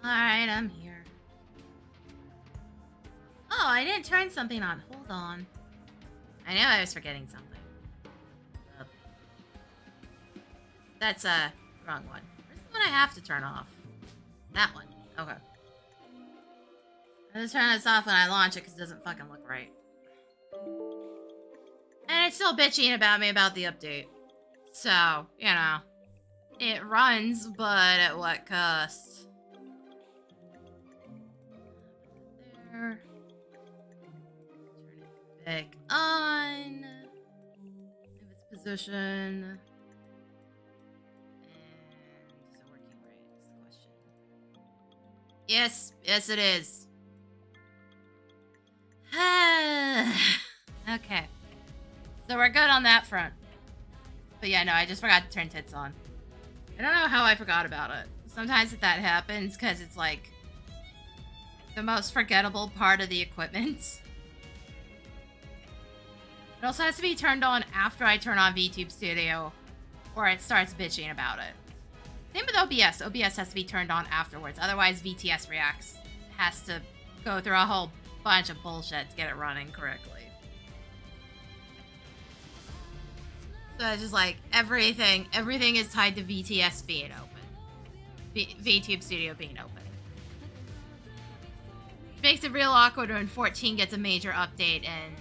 Alright, I'm here. Oh, I didn't turn something on. Hold on. I knew I was forgetting something. That's wrong one. Where's the one I have to turn off? That one. Okay. I just turn this off when I launch it because it doesn't fucking look right. And it's still bitching about me about the update. So, you know. It runs, but at what cost? There. Turn it back on. Move its position. Is it working right? Is the question. Yes it is. Okay. So we're good on that front. But yeah, no, I just forgot to turn tits on. I don't know how I forgot about it. Sometimes that happens because it's like the most forgettable part of the equipment. It also has to be turned on after I turn on VTube Studio or it starts bitching about it. Same with OBS. OBS has to be turned on afterwards. Otherwise, VTS Reacts has to go through a whole bunch of bullshit to get it running correctly. So it's just like everything is tied to VTS being open. VTube Studio being open. Which makes it real awkward when 14 gets a major update and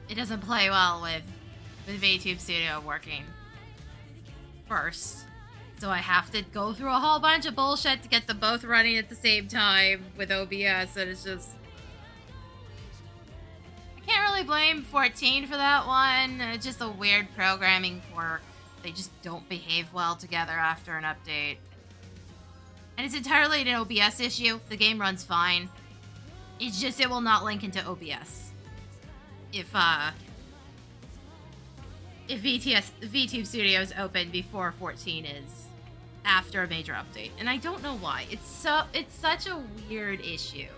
it doesn't play well with VTube Studio working first. So I have to go through a whole bunch of bullshit to get them both running at the same time with OBS, and it's just... I can't really blame 14 for that one. It's just a weird programming quirk. They just don't behave well together after an update. And it's entirely an OBS issue. The game runs fine. It's just it will not link into OBS. If VTube Studio is open before 14 is after a major update. And I don't know why. It's such a weird issue.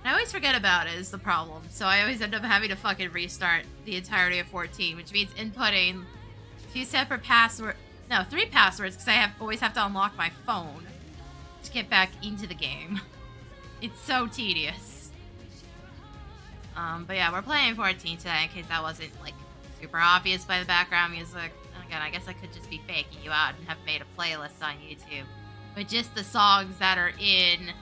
I always forget about it is the problem. So I always end up having to fucking restart the entirety of 14, which means inputting 2 separate passwords. No, 3 passwords, because I always have to unlock my phone to get back into the game. It's so tedious. But yeah, we're playing 14 today, in case that wasn't, like, super obvious by the background music. And again, I guess I could just be faking you out and have made a playlist on YouTube with just the songs that are in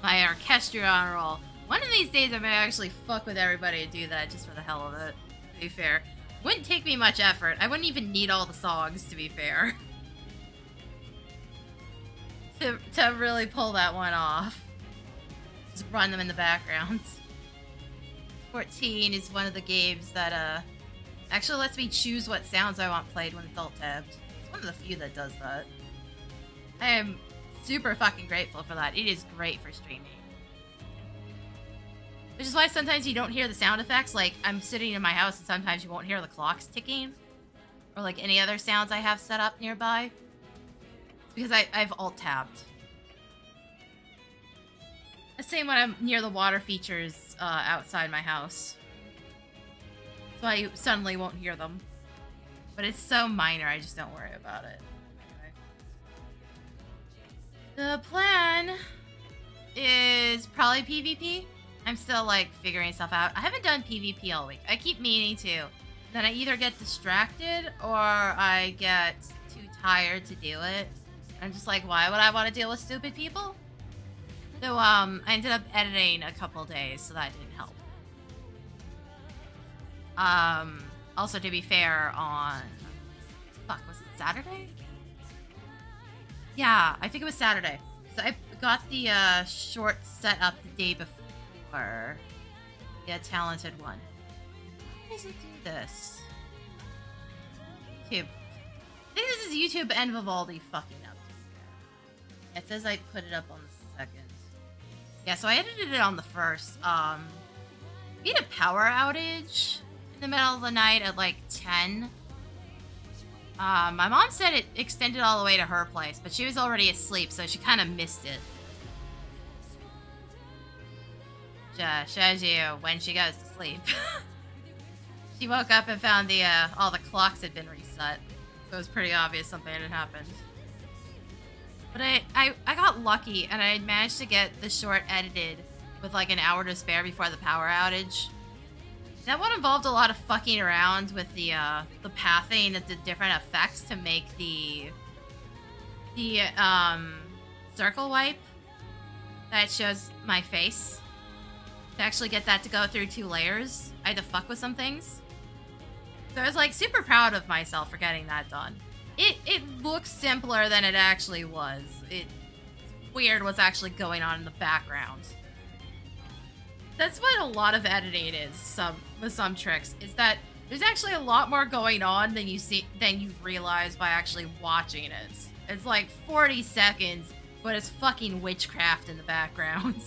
my orchestron roll. One of these days I may actually fuck with everybody and do that just for the hell of it, to be fair. Wouldn't take me much effort. I wouldn't even need all the songs, to be fair. to really pull that one off. Just run them in the background. 14 is one of the games that actually lets me choose what sounds I want played when it's alt-tabbed. It's one of the few that does that. I am super fucking grateful for that. It is great for streaming. Which is why sometimes you don't hear the sound effects. Like, I'm sitting in my house and sometimes you won't hear the clocks ticking. Or like any other sounds I have set up nearby. It's because I've alt-tabbed. The same when I'm near the water features outside my house. So I suddenly won't hear them. But it's so minor, I just don't worry about it. Anyway. The plan is probably PvP. I'm still, like, figuring stuff out. I haven't done PvP all week. I keep meaning to. Then I either get distracted or I get too tired to do it. I'm just like, why would I want to deal with stupid people? So, I ended up editing a couple days, so that didn't help. Also, to be fair, on... Fuck, was it Saturday? Yeah, I think it was Saturday. So I got the, short set up the day before. Yeah, talented one. How does it do this? YouTube. I think this is YouTube and Vivaldi fucking up. It says I put it up on the 2nd. Yeah, so I edited it on the 1st. We had a power outage in the middle of the night at like 10. My mom said it extended all the way to her place, but she was already asleep, so she kind of missed it. Shows you when she goes to sleep. She woke up and found all the clocks had been reset. So it was pretty obvious something had happened. But I got lucky and I managed to get the short edited with like an hour to spare before the power outage. That one involved a lot of fucking around with the pathing of the different effects to make the circle wipe that shows my face. To actually get that to go through 2 layers, I had to fuck with some things. So I was like super proud of myself for getting that done. It looks simpler than it actually was. It's weird what's actually going on in the background. That's what a lot of editing is, with some tricks, is that there's actually a lot more going on than you realize by actually watching it. It's like 40 seconds, but it's fucking witchcraft in the background.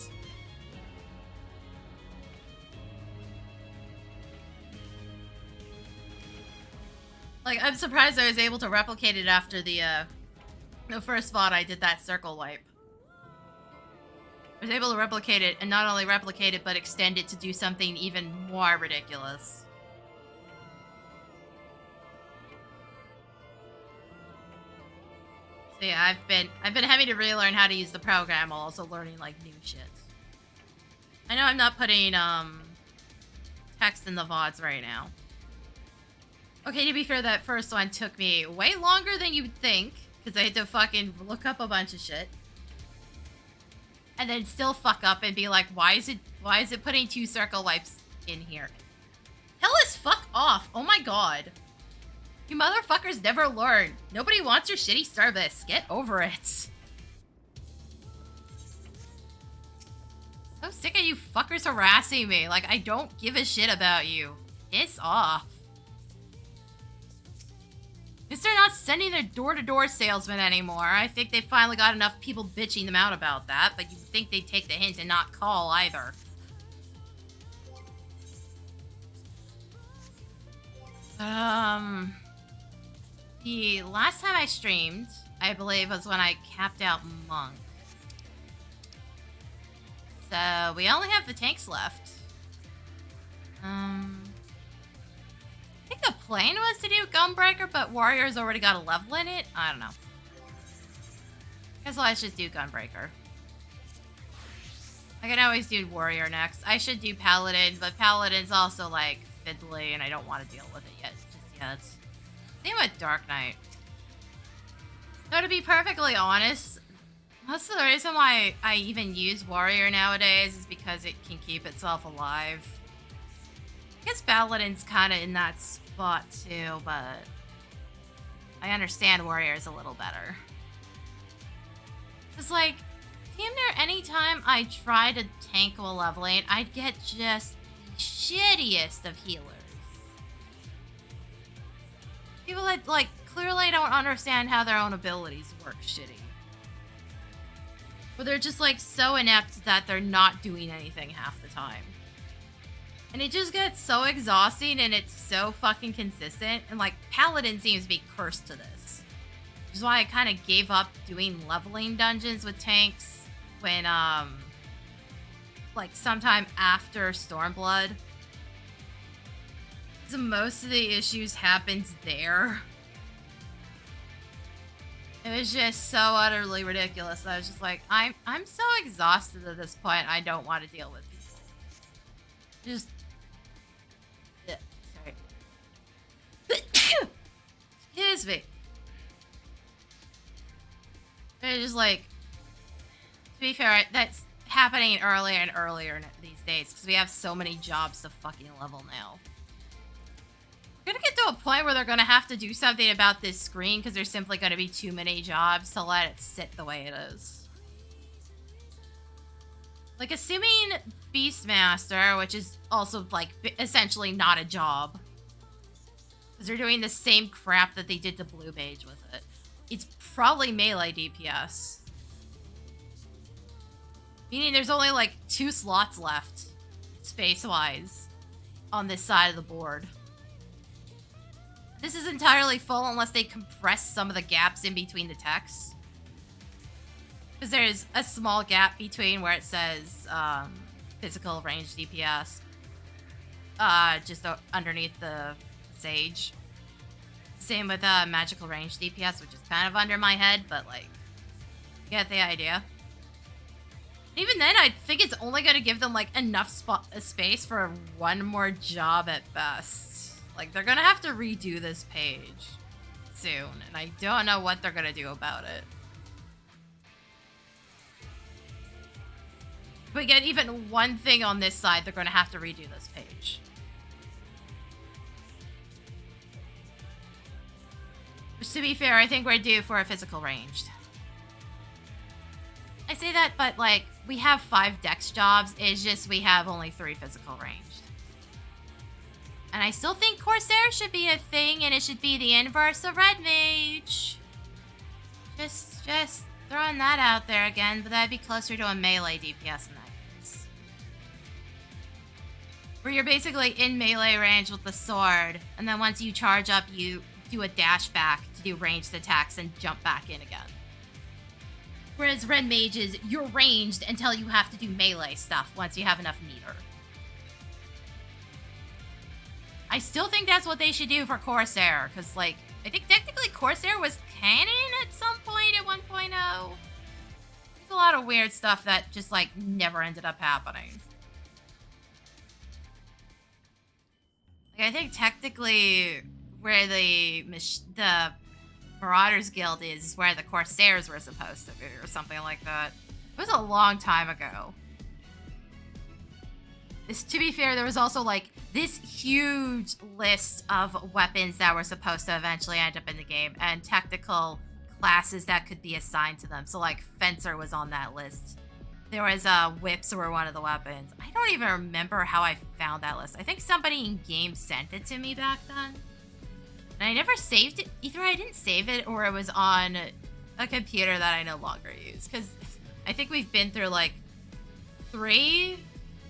Like, I'm surprised I was able to replicate it after the first VOD I did that circle wipe. I was able to replicate it, and not only replicate it, but extend it to do something even more ridiculous. So yeah, I've been having to relearn how to use the program while also learning, like, new shit. I know I'm not putting, text in the VODs right now. Okay, to be fair, that first one took me way longer than you'd think, because I had to fucking look up a bunch of shit. And then still fuck up and be like, why is it putting 2 circle wipes in here? Tell us fuck off. Oh my god. You motherfuckers never learn. Nobody wants your shitty service. Get over it. So sick of you fuckers harassing me. Like, I don't give a shit about you. Piss off. Because they're not sending their door-to-door salesmen anymore. I think they finally got enough people bitching them out about that, but you'd think they'd take the hint and not call either. The last time I streamed, I believe, was when I capped out Monk. So, we only have the tanks left. I think the plan was to do Gunbreaker, but Warrior's already got a level in it? I don't know. Guess let's just do Gunbreaker. I can always do Warrior next. I should do Paladin, but Paladin's also, like, fiddly, and I don't want to deal with it yet. Just yet. Same with Dark Knight. So to be perfectly honest, most of the reason why I even use Warrior nowadays is because it can keep itself alive. I guess Paladin's kind of in that spot too, but I understand Warrior's a little better. It's like, damn near any time I try to tank while leveling, I'd get just the shittiest of healers. People that, like, clearly don't understand how their own abilities work shitty. But they're just, like, so inept that they're not doing anything half the time. And it just gets so exhausting, and it's so fucking consistent. And, like, Paladin seems to be cursed to this. Which is why I kind of gave up doing leveling dungeons with tanks when, like, sometime after Stormblood. So most of the issues happened there. It was just so utterly ridiculous. I was just like, I'm so exhausted at this point, I don't want to deal with people. Just... sorry. Excuse me. It's just like... to be fair, that's happening earlier and earlier these days, because we have so many jobs to fucking level now. We're gonna get to a point where they're gonna have to do something about this screen because there's simply gonna be too many jobs to let it sit the way it is. Like, assuming Beastmaster, which is also, like, essentially not a job, because they're doing the same crap that they did to Blue Mage with it. It's probably melee DPS. Meaning there's only, like, 2 slots left, space-wise, on this side of the board. This is entirely full unless they compress some of the gaps in between the texts. Because there's a small gap between where it says physical range DPS. Just underneath the Sage. Same with magical range DPS, which is kind of under my head, but like... Get the idea? Even then, I think it's only going to give them, like, enough space for one more job at best. Like, they're going to have to redo this page soon, and I don't know what they're going to do about it. If we get even one thing on this side, they're going to have to redo this page. Which, to be fair, I think we're due for a physical ranged. I say that, but, like, we have 5 dex jobs. It's just we have only 3 physical ranged. And I still think Corsair should be a thing, and it should be the inverse of Red Mage. Just throwing that out there again, but that'd be closer to a melee DPS in that case. Where you're basically in melee range with the sword, and then once you charge up, you do a dash back to do ranged attacks and jump back in again. Whereas Red Mages, you're ranged until you have to do melee stuff once you have enough meter. I still think that's what they should do for Corsair, because, like, I think technically Corsair was canon at some point at 1.0. There's a lot of weird stuff that just, like, never ended up happening. Like, I think technically where the Marauders Guild is where the Corsairs were supposed to be, or something like that. It was a long time ago. To be fair, there was also, like, this huge list of weapons that were supposed to eventually end up in the game, and tactical classes that could be assigned to them. So, like, Fencer was on that list. There was, whips were one of the weapons. I don't even remember how I found that list. I think somebody in-game sent it to me back then. And I never saved it. Either I didn't save it or it was on a computer that I no longer use. Because I think we've been through, like, 3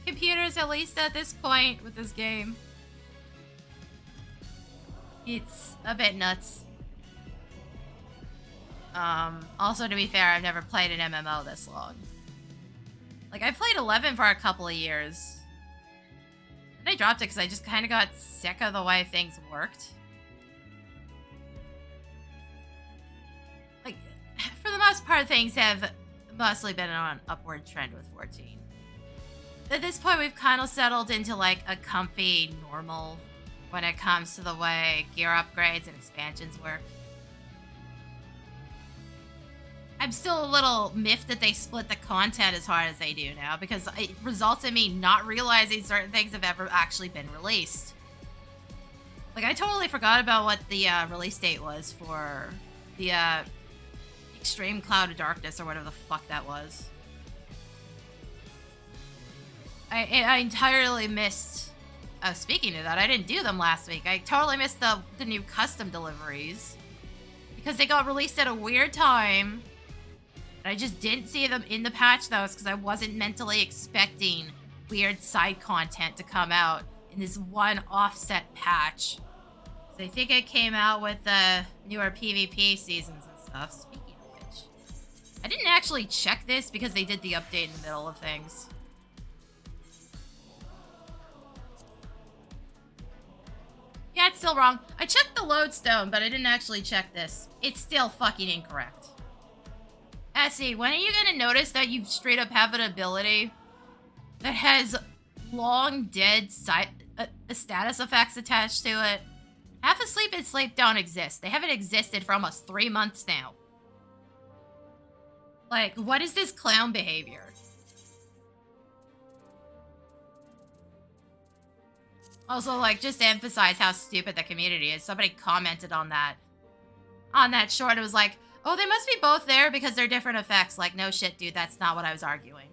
computers at least at this point with this game. It's a bit nuts. Also, to be fair, I've never played an MMO this long. Like, I played 11 for a couple of years. And I dropped it because I just kind of got sick of the way things worked. For the most part, things have mostly been on an upward trend with 14. At this point, we've kind of settled into, like, a comfy normal when it comes to the way gear upgrades and expansions work. I'm still a little miffed that they split the content as hard as they do now, because it results in me not realizing certain things have ever actually been released. Like, I totally forgot about what the release date was for the Extreme Cloud of Darkness, or whatever the fuck that was. I entirely missed... Oh, speaking of that, I didn't do them last week. I totally missed the new custom deliveries. Because they got released at a weird time. And I just didn't see them in the patch notes because I wasn't mentally expecting weird side content to come out in this one offset patch. So I think it came out with the newer PvP seasons and stuff. Speaking of which, I didn't actually check this because they did the update in the middle of things. Yeah, it's still wrong. I checked the lodestone, but I didn't actually check this. It's still fucking incorrect. Essie, when are you gonna notice that you straight up have an ability that has long dead status effects attached to it? Half Asleep and Sleep don't exist. They haven't existed for almost 3 months now. Like, what is this clown behavior? Also, like, just to emphasize how stupid the community is, somebody commented on that short. It was like, oh, they must be both there because they're different effects. Like, no shit, dude, that's not what I was arguing.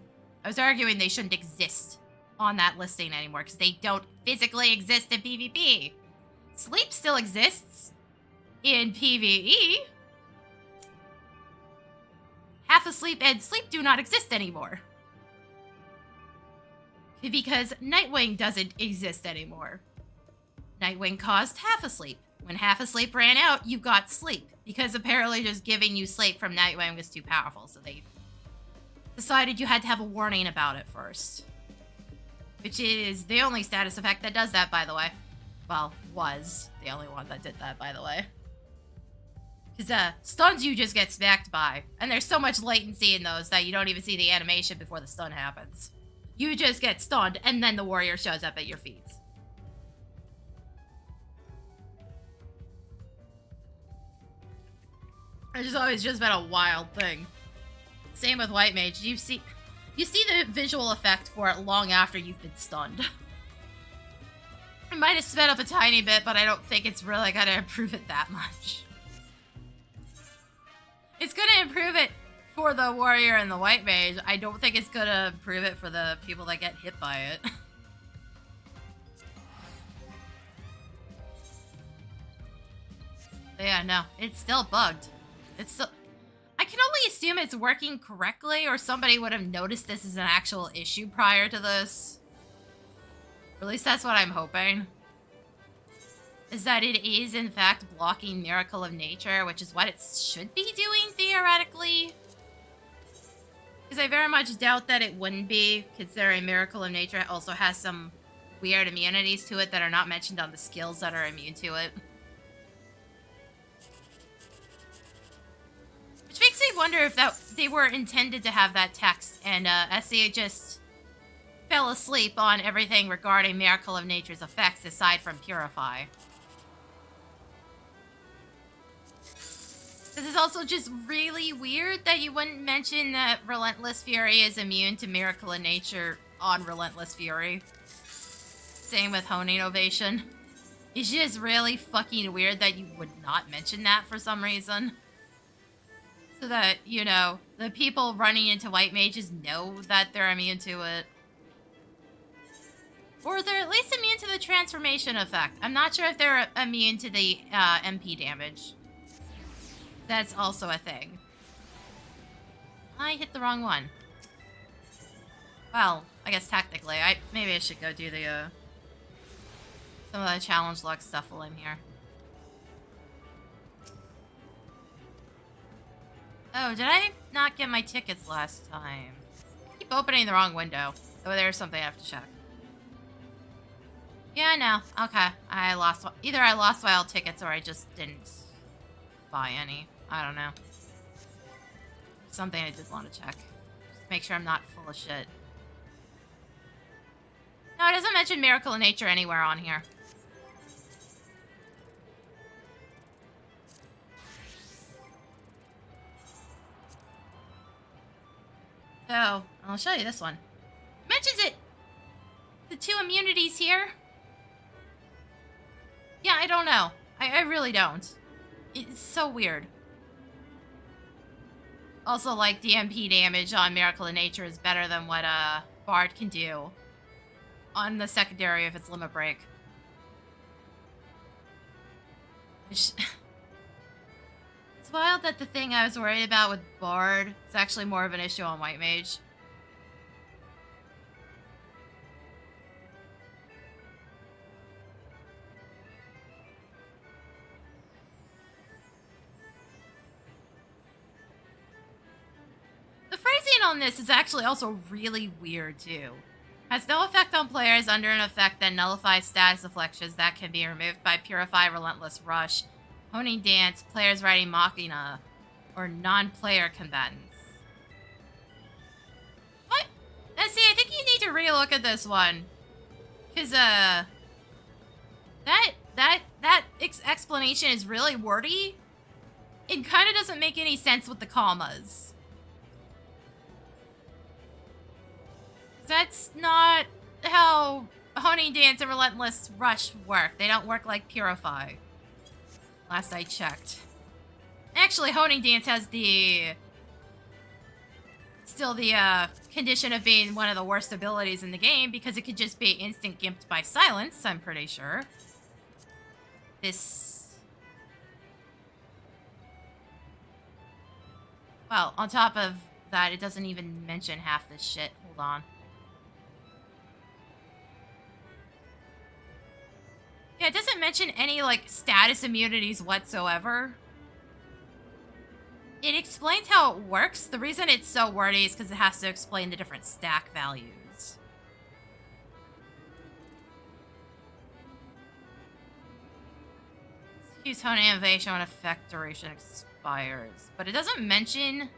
I was arguing they shouldn't exist on that listing anymore because they don't physically exist in PvP. Sleep still exists in PvE. Half Asleep and Sleep do not exist anymore. Because Nightwing doesn't exist anymore. Nightwing caused Half Asleep. When Half Asleep ran out, you got Sleep. Because apparently just giving you Sleep from Nightwing was too powerful, so they decided you had to have a warning about it first. Which is the only status effect that does that, by the way. Well, was the only one that did that, by the way. Because stuns you just get smacked by. And there's so much latency in those that you don't even see the animation before the stun happens. You just get stunned, and then the warrior shows up at your feet. It's always just been a wild thing. Same with White Mage. You see the visual effect for it long after you've been stunned. It might have sped up a tiny bit, but I don't think it's really gonna improve it that much. It's gonna improve it for the warrior and the White Mage. I don't think it's gonna improve it for the people that get hit by it. But yeah, no, it's still bugged. It's still... I can only assume it's working correctly, or somebody would have noticed this as an actual issue prior to this. Or at least that's what I'm hoping. Is that it is, in fact, blocking Miracle of Nature, which is what it should be doing, theoretically. Because I very much doubt that it wouldn't be, considering Miracle of Nature also has some weird immunities to it that are not mentioned on the skills that are immune to it. Which makes me wonder if that they were intended to have that text, and SE just fell asleep on everything regarding Miracle of Nature's effects aside from Purify. This is also just really weird that you wouldn't mention that Relentless Fury is immune to Miracle of Nature on Relentless Fury. Same with Honing Ovation. It's just really fucking weird that you would not mention that for some reason. So that, you know, the people running into White Mages know that they're immune to it. Or they're at least immune to the transformation effect. I'm not sure if they're immune to the MP damage. That's also a thing. I hit the wrong one. Well, I guess technically, maybe I should go do the some of the challenge log stuff while I'm here. Oh, did I not get my tickets last time? I keep opening the wrong window. Oh, there's something I have to check. Yeah, no. Okay. Either I lost wild tickets or I just didn't buy any. I don't know. Something I did want to check. Just make sure I'm not full of shit. No, it doesn't mention Miracle of Nature anywhere on here. So, I'll show you this one. It mentions it! The 2 immunities here. Yeah, I don't know. I really don't. It's so weird. Also, like, DMP damage on Miracle of Nature is better than what Bard can do on the secondary if it's Limit Break. It's wild that the thing I was worried about with Bard is actually more of an issue on White Mage. The phrasing on this is actually also really weird, too. Has no effect on players under an effect that nullifies status afflictions that can be removed by Purify, Relentless Rush, Honing Dance, players riding Machina, or non-player combatants. What? See, I think you need to relook at this one. Because, that explanation is really wordy. It kind of doesn't make any sense with the commas. That's not how Honing Dance and Relentless Rush work. They don't work like Purify. Last I checked. Actually, Honing Dance has still the condition of being one of the worst abilities in the game because it could just be instant gimped by silence, I'm pretty sure. Well, on top of that, it doesn't even mention half this shit. Hold on. Yeah, it doesn't mention any, like, status immunities whatsoever. It explains how it works. The reason it's so wordy is because it has to explain the different stack values. Use Honing Innovation when effect duration expires. But it doesn't mention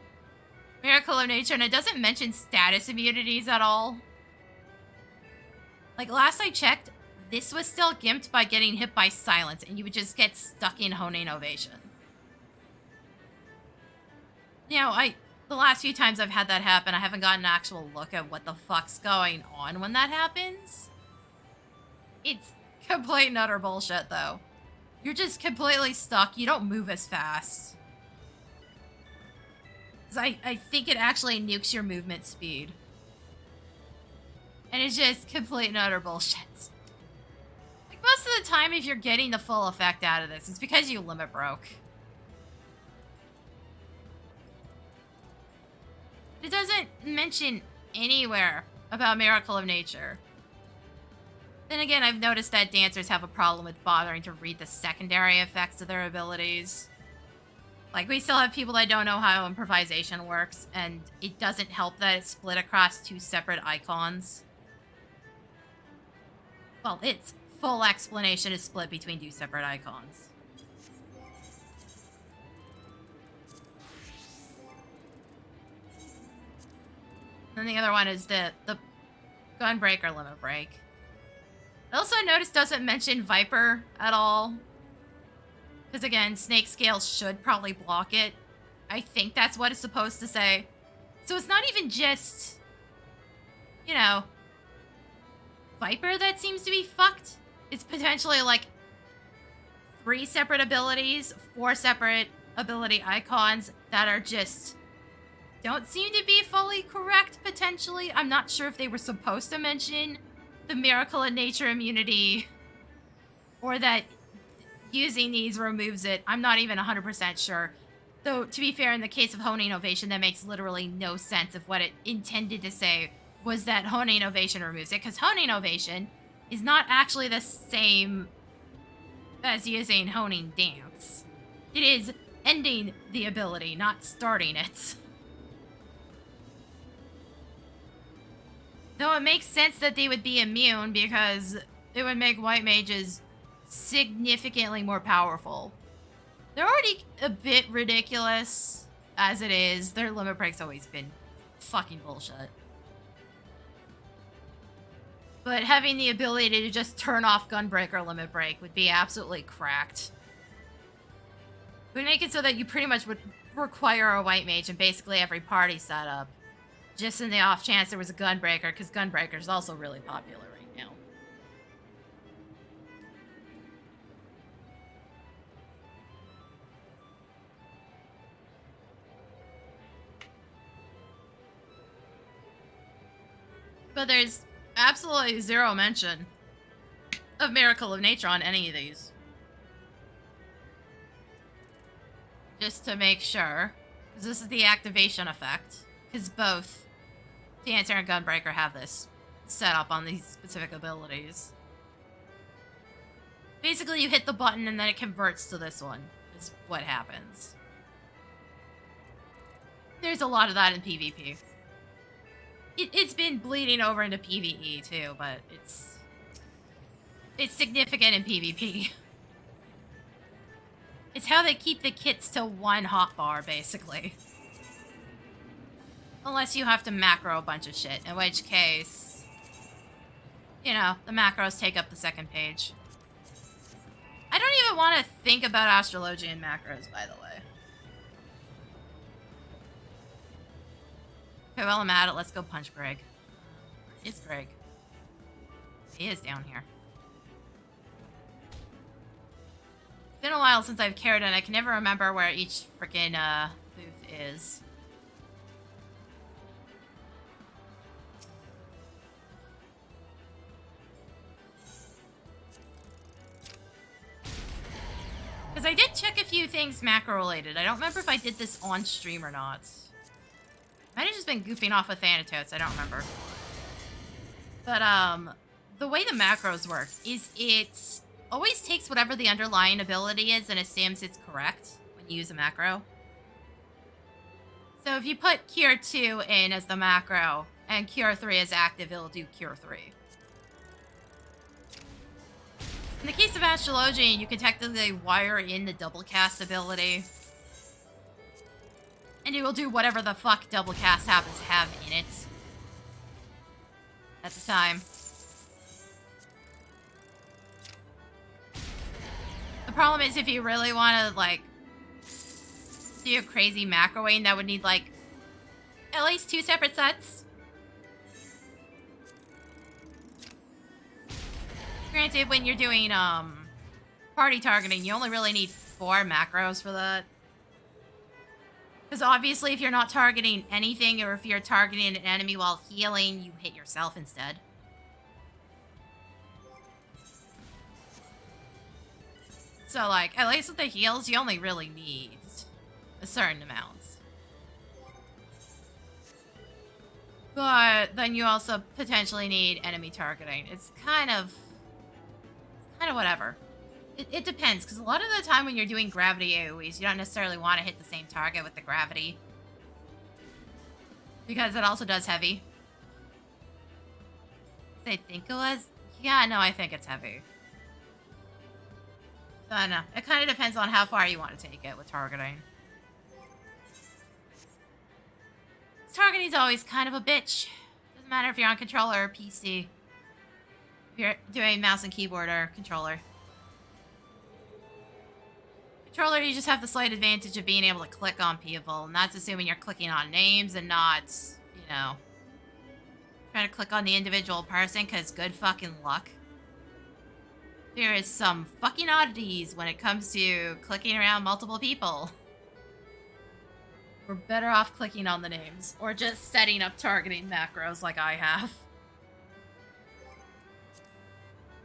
Miracle of Nature, and it doesn't mention status immunities at all. Like, last I checked, this was still gimped by getting hit by silence, and you would just get stuck in Honing Innovation. You know, the last few times I've had that happen, I haven't gotten an actual look at what the fuck's going on when that happens. It's complete and utter bullshit, though. You're just completely stuck. You don't move as fast. Because I think it actually nukes your movement speed. And it's just complete and utter bullshit. Like, most of the time, if you're getting the full effect out of this, it's because you limit broke. It doesn't mention anywhere about Miracle of Nature. Then again, I've noticed that dancers have a problem with bothering to read the secondary effects of their abilities. Like, we still have people that don't know how improvisation works, and it doesn't help that it's split across two separate icons. Well, its full explanation is split between two separate icons. And the other one is the Gunbreaker Limit Break. I also noticed doesn't mention Viper at all. Because again, Snake Scale should probably block it. I think that's what it's supposed to say. So it's not even just, you know, Viper that seems to be fucked. It's potentially like 3 separate abilities, 4 separate ability icons that are just don't seem to be fully correct, potentially. I'm not sure if they were supposed to mention the Miracle in Nature immunity or that using these removes it. I'm not even 100% sure. Though, to be fair, in the case of Honing Innovation, that makes literally no sense if what it intended to say was that Honing Innovation removes it, because Honing Innovation is not actually the same as using Honing Dance. It is ending the ability, not starting it. Though it makes sense that they would be immune because it would make white mages significantly more powerful. They're already a bit ridiculous as it is. Their limit break's always been fucking bullshit. But having the ability to just turn off Gunbreaker Limit Break would be absolutely cracked. It would make it so that you pretty much would require a white mage in basically every party setup. Just in the off chance there was a Gunbreaker, because Gunbreaker is also really popular right now. But there's absolutely zero mention of Miracle of Nature on any of these. Just to make sure, because this is the activation effect, because both Dancer and Gunbreaker have this set up on these specific abilities. Basically, you hit the button and then it converts to this one, is what happens. There's a lot of that in PvP. It's been bleeding over into PvE too, but it's significant in PvP. It's how they keep the kits to 1 hotbar, basically. Unless you have to macro a bunch of shit, in which case, you know, the macros take up the second page. I don't even want to think about Astrologian macros, by the way. Okay, well, I'm at it. Let's go punch Greg. Where is Greg? He is down here. It's been a while since I've carried and I can never remember where each freaking booth is. Because I did check a few things macro-related. I don't remember if I did this on stream or not. Might have just been goofing off with Thanatos. I don't remember. But, the way the macros work is it always takes whatever the underlying ability is and assumes it's correct when you use a macro. So if you put Cure 2 in as the macro and Cure 3 is active, it'll do Cure 3. In the case of Astrologian, you can technically wire in the double cast ability. And it will do whatever the fuck double cast happens to have in it. At the time. The problem is if you really want to, like, do a crazy macroing, that would need, like, at least 2 separate sets. Granted, when you're doing, party targeting, you only really need 4 macros for that. Because obviously, if you're not targeting anything, or if you're targeting an enemy while healing, you hit yourself instead. So, like, at least with the heals, you only really need a certain amount. But then you also potentially need enemy targeting. It's kind of whatever. It depends, because a lot of the time when you're doing gravity AoEs, you don't necessarily want to hit the same target with the gravity. Because it also does heavy. I think it was? Yeah, no, I think it's heavy. So, I don't know. It kind of depends on how far you want to take it with targeting. Targeting is always kind of a bitch. Doesn't matter if you're on controller or PC. If you're doing mouse and keyboard or controller. Controller, you just have the slight advantage of being able to click on people. And that's assuming you're clicking on names and not, you know, trying to click on the individual person, because good fucking luck. There is some fucking oddities when it comes to clicking around multiple people. We're better off clicking on the names, or just setting up targeting macros like I have.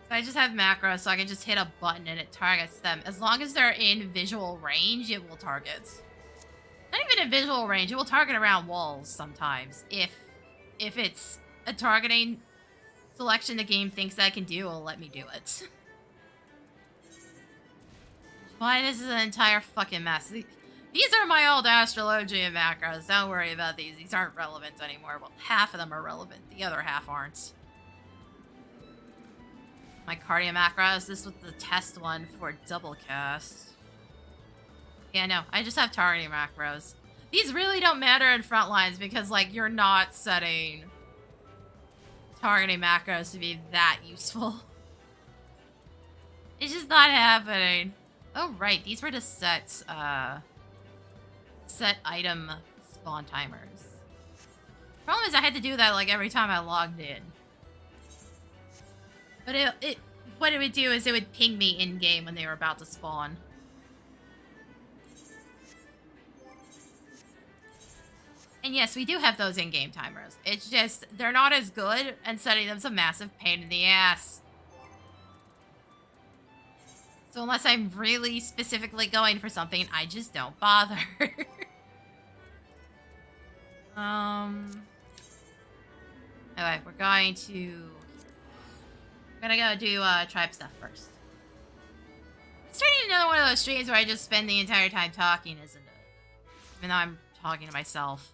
So I just have macros, so I can just hit a button and it targets them. As long as they're in visual range, it will target. Not even in visual range, it will target around walls sometimes. If it's a targeting selection the game thinks I can do, it'll let me do it. Why this is an entire fucking mess. These are my old Astrologian macros. Don't worry about these. These aren't relevant anymore. Well, half of them are relevant. The other half aren't. My cardio macros. This was the test one for double cast. Yeah, no. I just have targeting macros. These really don't matter in front lines because, like, you're not setting targeting macros to be that useful. It's just not happening. Oh, right. These were to set item spawn timers. Problem is I had to do that like every time I logged in. But what it would do is it would ping me in-game when they were about to spawn. And yes, we do have those in-game timers. It's just, they're not as good, and setting them's a massive pain in the ass. So unless I'm really specifically going for something, I just don't bother. Alright, we're gonna go do tribe stuff first. Starting another one of those streams where I just spend the entire time talking, isn't it? Even though I'm talking to myself.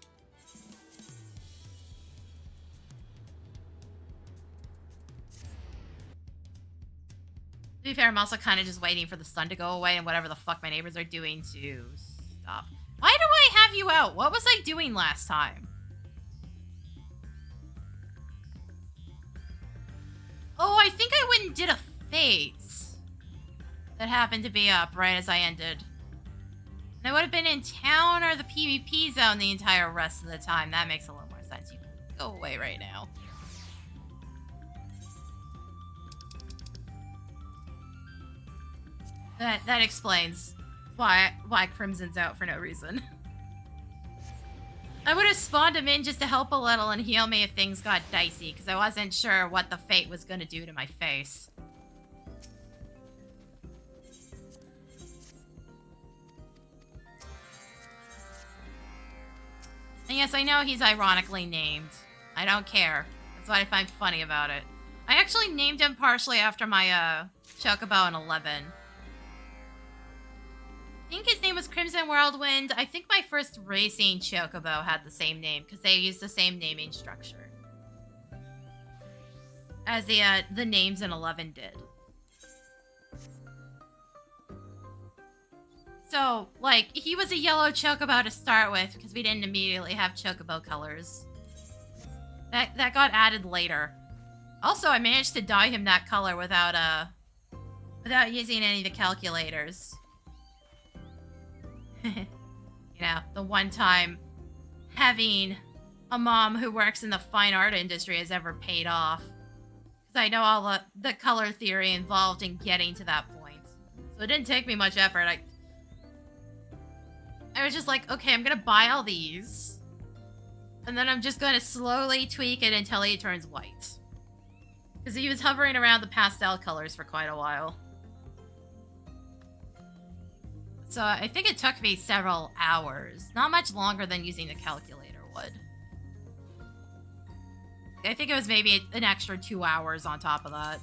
To be fair, I'm also kind of just waiting for the sun to go away and whatever the fuck my neighbors are doing to stop. Why do I have you out? What was I doing last time? Oh, I think I went and did a fate that happened to be up right as I ended. And I would have been in town or the PvP zone the entire rest of the time. That makes a little more sense. You can go away right now. That explains why Crimson's out for no reason. I would have spawned him in just to help a little and heal me if things got dicey, because I wasn't sure what the fate was going to do to my face. And yes, I know he's ironically named. I don't care. That's what I find funny about it. I actually named him partially after my Chocobo in 11. I think his name was Crimson Whirlwind. I think my first racing Chocobo had the same name because they used the same naming structure as the names in 11 did. So, like, he was a yellow chocobo to start with because we didn't immediately have chocobo colors. That got added later. Also, I managed to dye him that color without using any of the calculators. You know, the one time having a mom who works in the fine art industry has ever paid off. Because I know all the color theory involved in getting to that point. So it didn't take me much effort. I was just like, okay, I'm gonna buy all these. And then I'm just gonna slowly tweak it until he turns white. Because he was hovering around the pastel colors for quite a while. So I think it took me several hours. Not much longer than using the calculator would. I think it was maybe an extra 2 hours on top of that.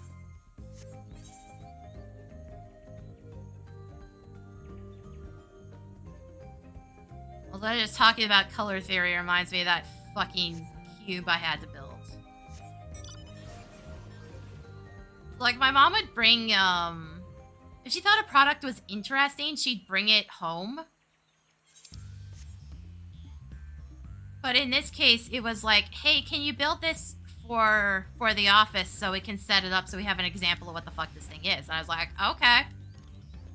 Although just talking about color theory reminds me of that fucking cube I had to build. Like, my mom would bring, if she thought a product was interesting, she'd bring it home. But in this case, it was like, hey, can you build this for the office so we can set it up so we have an example of what the fuck this thing is? And I was like, okay.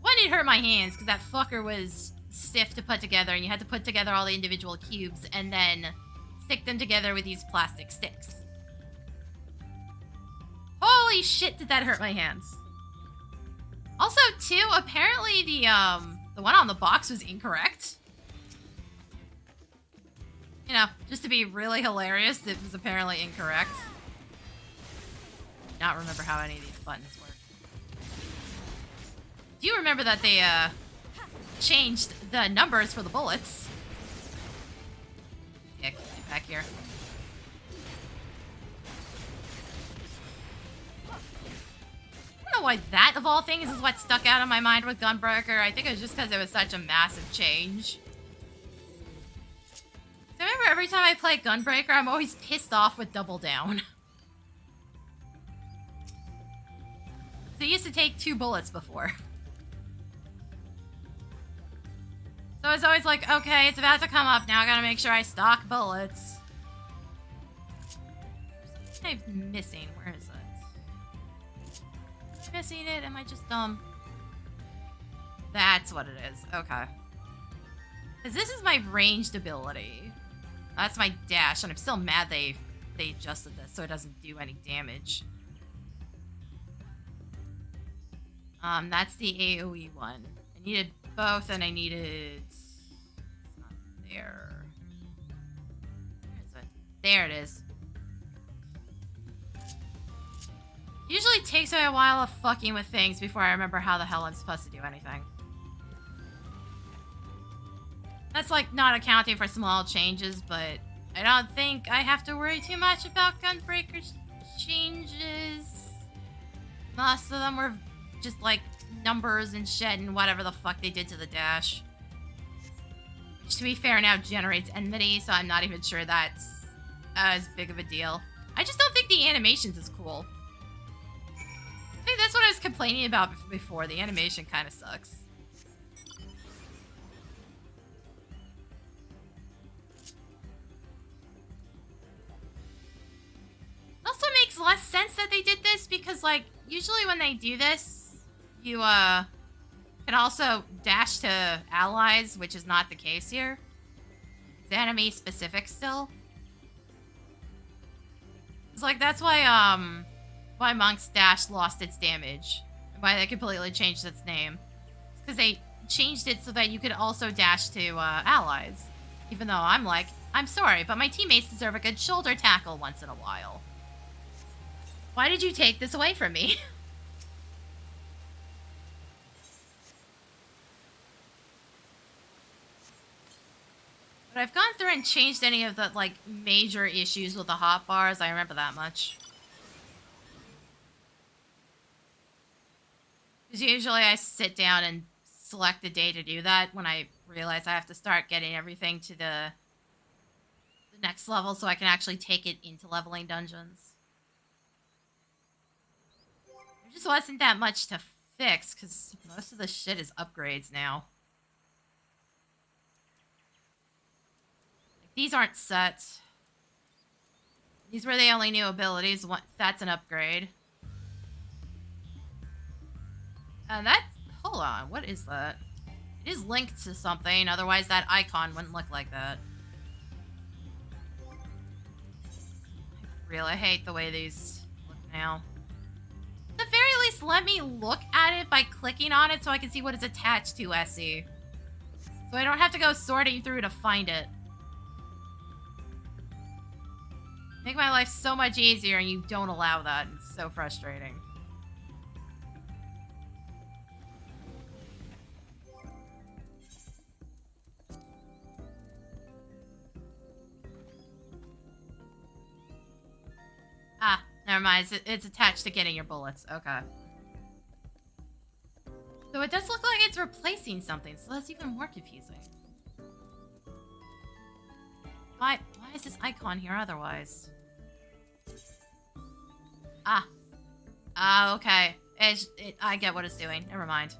One, it hurt my hands because that fucker was stiff to put together, and you had to put together all the individual cubes and then stick them together with these plastic sticks. Holy shit, did that hurt my hands. Also, too, apparently the one on the box was incorrect. You know, just to be really hilarious, it was apparently incorrect. I don't remember how any of these buttons work. Do you remember that they changed the numbers for the bullets? Yeah, get back here. I don't know why that, of all things, is what stuck out in my mind with Gunbreaker. I think it was just because it was such a massive change. I remember every time I play Gunbreaker, I'm always pissed off with Double Down. So it used to take 2 bullets before. So it's always like, okay, it's about to come up. Now I gotta make sure I stock bullets. I'm missing. Where is it? Am I missing it? Am I just dumb? That's what it is. Okay. Because this is my ranged ability. That's my dash, and I'm still mad they adjusted this so it doesn't do any damage. That's the AoE one. I needed both, and I needed... It's not there. Where is it? There it is. Usually it takes me a while of fucking with things before I remember how the hell I'm supposed to do anything. That's like not accounting for small changes, but I don't think I have to worry too much about Gunbreaker's changes. Most of them were just like numbers and shit and whatever the fuck they did to the dash. Which, to be fair, now generates enmity, so I'm not even sure that's as big of a deal. I just don't think the animations is cool. I think that's what I was complaining about before. The animation kind of sucks. Also makes less sense that they did this because, like, usually when they do this, you, can also dash to allies, which is not the case here. It's enemy specific still. It's like, that's why, why Monk's dash lost its damage. And why they completely changed its name. It's because they changed it so that you could also dash to, allies. Even though I'm like, I'm sorry, but my teammates deserve a good shoulder tackle once in a while. Why did you take this away from me? But I've gone through and changed any of the, like, major issues with the hotbars. I remember that much. Because usually I sit down and select a day to do that when I realize I have to start getting everything to the next level so I can actually take it into leveling dungeons. There just wasn't that much to fix because most of the shit is upgrades now. These aren't set. These were the only new abilities. That's an upgrade. And that... Hold on, what is that? It is linked to something, otherwise that icon wouldn't look like that. I really hate the way these look now. At the very least, let me look at it by clicking on it so I can see what it's attached to, SE. So I don't have to go sorting through to find it. Make my life so much easier and you don't allow that. It's so frustrating. Ah, never mind. It's attached to getting your bullets. Okay. So it does look like it's replacing something, so that's even more confusing. Why is this icon here otherwise? Okay. I get what it's doing. Never mind.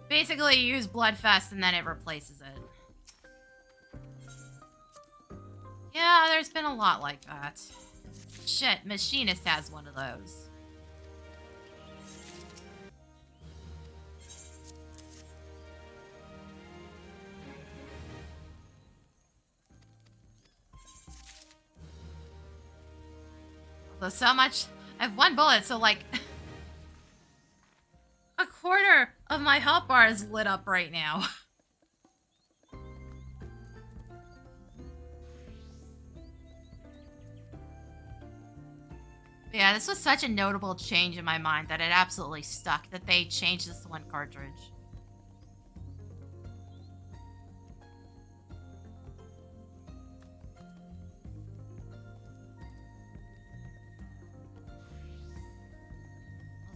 Basically, you use Bloodfest and then it replaces it. Yeah, there's been a lot like that. Shit, Machinist has one of those. So much. I have one bullet, so like a quarter of my health bar is lit up right now. Yeah, this was such a notable change in my mind that it absolutely stuck that they changed this to one cartridge.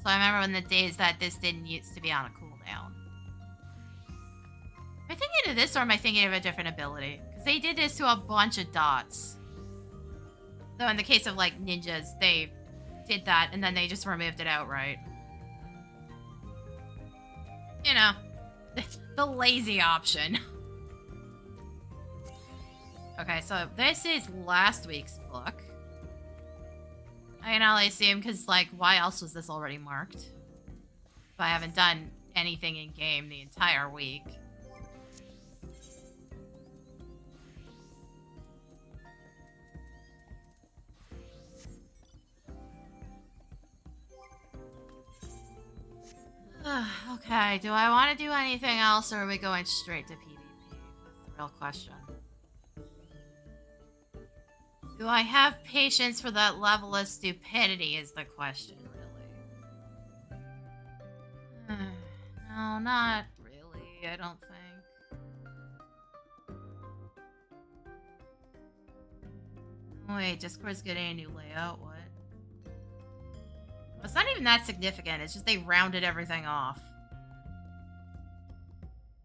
So I remember in the days that this didn't used to be on a cooldown. Am I thinking of this or am I thinking of a different ability? Because they did this to a bunch of dots. Though in the case of like ninjas, they did that and then they just removed it outright. You know, the lazy option. Okay, so this is last week's book. I can only assume because, like, why else was this already marked? If I haven't done anything in game the entire week. Okay, do I want to do anything else or are we going straight to PvP? That's the real question. Do I have patience for that level of stupidity is the question, really. No, not really, I don't think. Wait, Discord's getting a new layout, what? It's not even that significant, it's just they rounded everything off.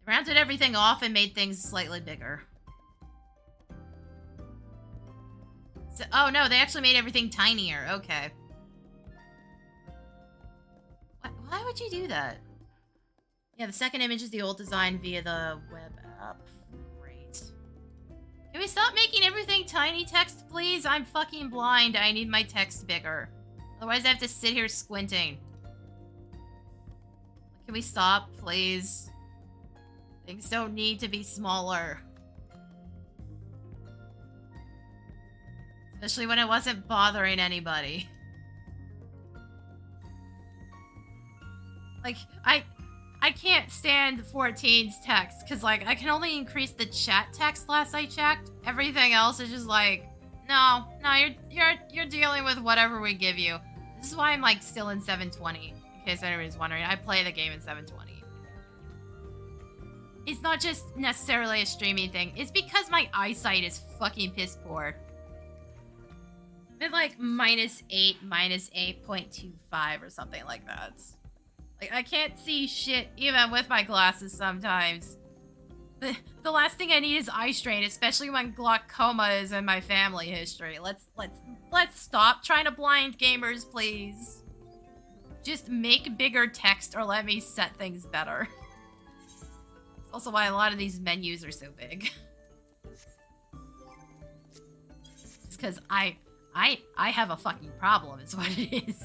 They rounded everything off and made things slightly bigger. So, oh no, they actually made everything tinier. Okay. Why would you do that? Yeah, the second image is the old design via the web app. Great. Can we stop making everything tiny text, please? I'm fucking blind. I need my text bigger. Otherwise, I have to sit here squinting. Can we stop, please? Things don't need to be smaller. Especially when it wasn't bothering anybody. Like, I can't stand 14's text, because, like, I can only increase the chat text last I checked. Everything else is just like, no, you're dealing with whatever we give you. This is why I'm, like, still in 720, in case anybody's wondering. I play the game in 720. It's not just necessarily a streaming thing. It's because my eyesight is fucking piss poor. Been like -8, -8.25 or something like that. Like, I can't see shit even with my glasses sometimes. The last thing I need is eye strain, especially when glaucoma is in my family history. Let's stop trying to blind gamers, please. Just make bigger text or let me set things better. That's also why a lot of these menus are so big. because I have a fucking problem, is what it is.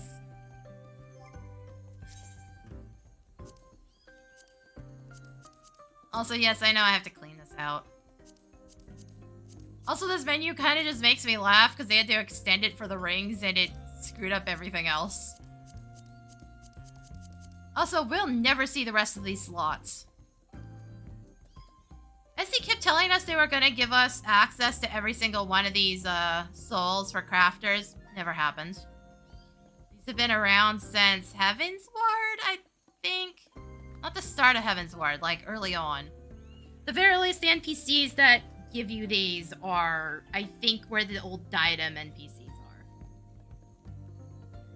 Also, yes, I know I have to clean this out. Also, this menu kind of just makes me laugh because they had to extend it for the rings and it screwed up everything else. Also, we'll never see the rest of these slots. As they kept telling us they were going to give us access to every single one of these souls for crafters, never happened. These have been around since Heaven's Ward, I think. Not the start of Heaven's Ward, like early on. The very least, the NPCs that give you these are, I think, where the old Diadem NPCs are.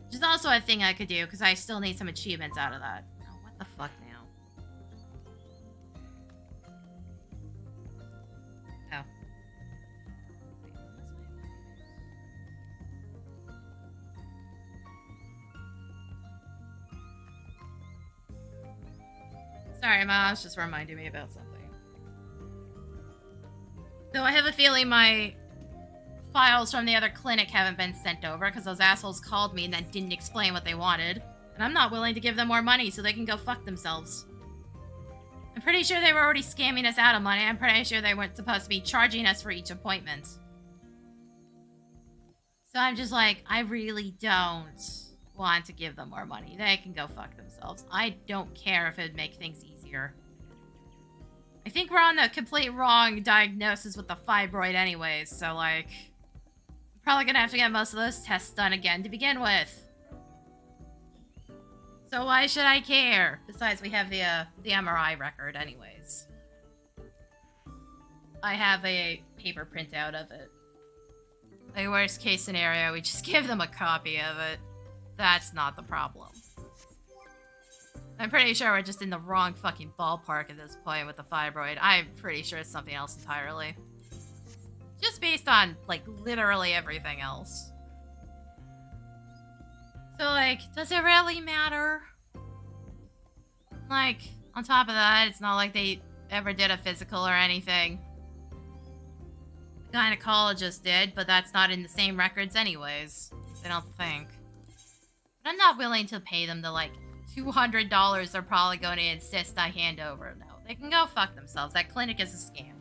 Which is also a thing I could do, because I still need some achievements out of that. Oh, what the fuck now? Oh. Sorry, Mom's just reminding me about something. Though I have a feeling my files from the other clinic haven't been sent over because those assholes called me and then didn't explain what they wanted. And I'm not willing to give them more money so they can go fuck themselves. I'm pretty sure they were already scamming us out of money. I'm pretty sure they weren't supposed to be charging us for each appointment. So I'm just like, I really don't want to give them more money. They can go fuck themselves. I don't care if it'd make things easier. I think we're on the complete wrong diagnosis with the fibroid anyways, so like, I'm probably gonna have to get most of those tests done again to begin with. So why should I care? Besides, we have the MRI record anyways. I have a paper printout of it. The worst case scenario, we just give them a copy of it. That's not the problem. I'm pretty sure we're just in the wrong fucking ballpark at this point with the fibroid. I'm pretty sure it's something else entirely. Just based on, like, literally everything else. So, like, does it really matter? Like, on top of that, it's not like they ever did a physical or anything. The gynecologist did, but that's not in the same records anyways. I don't think. But I'm not willing to pay them the, like, $200 they're probably going to insist I hand over. No, they can go fuck themselves. That clinic is a scam.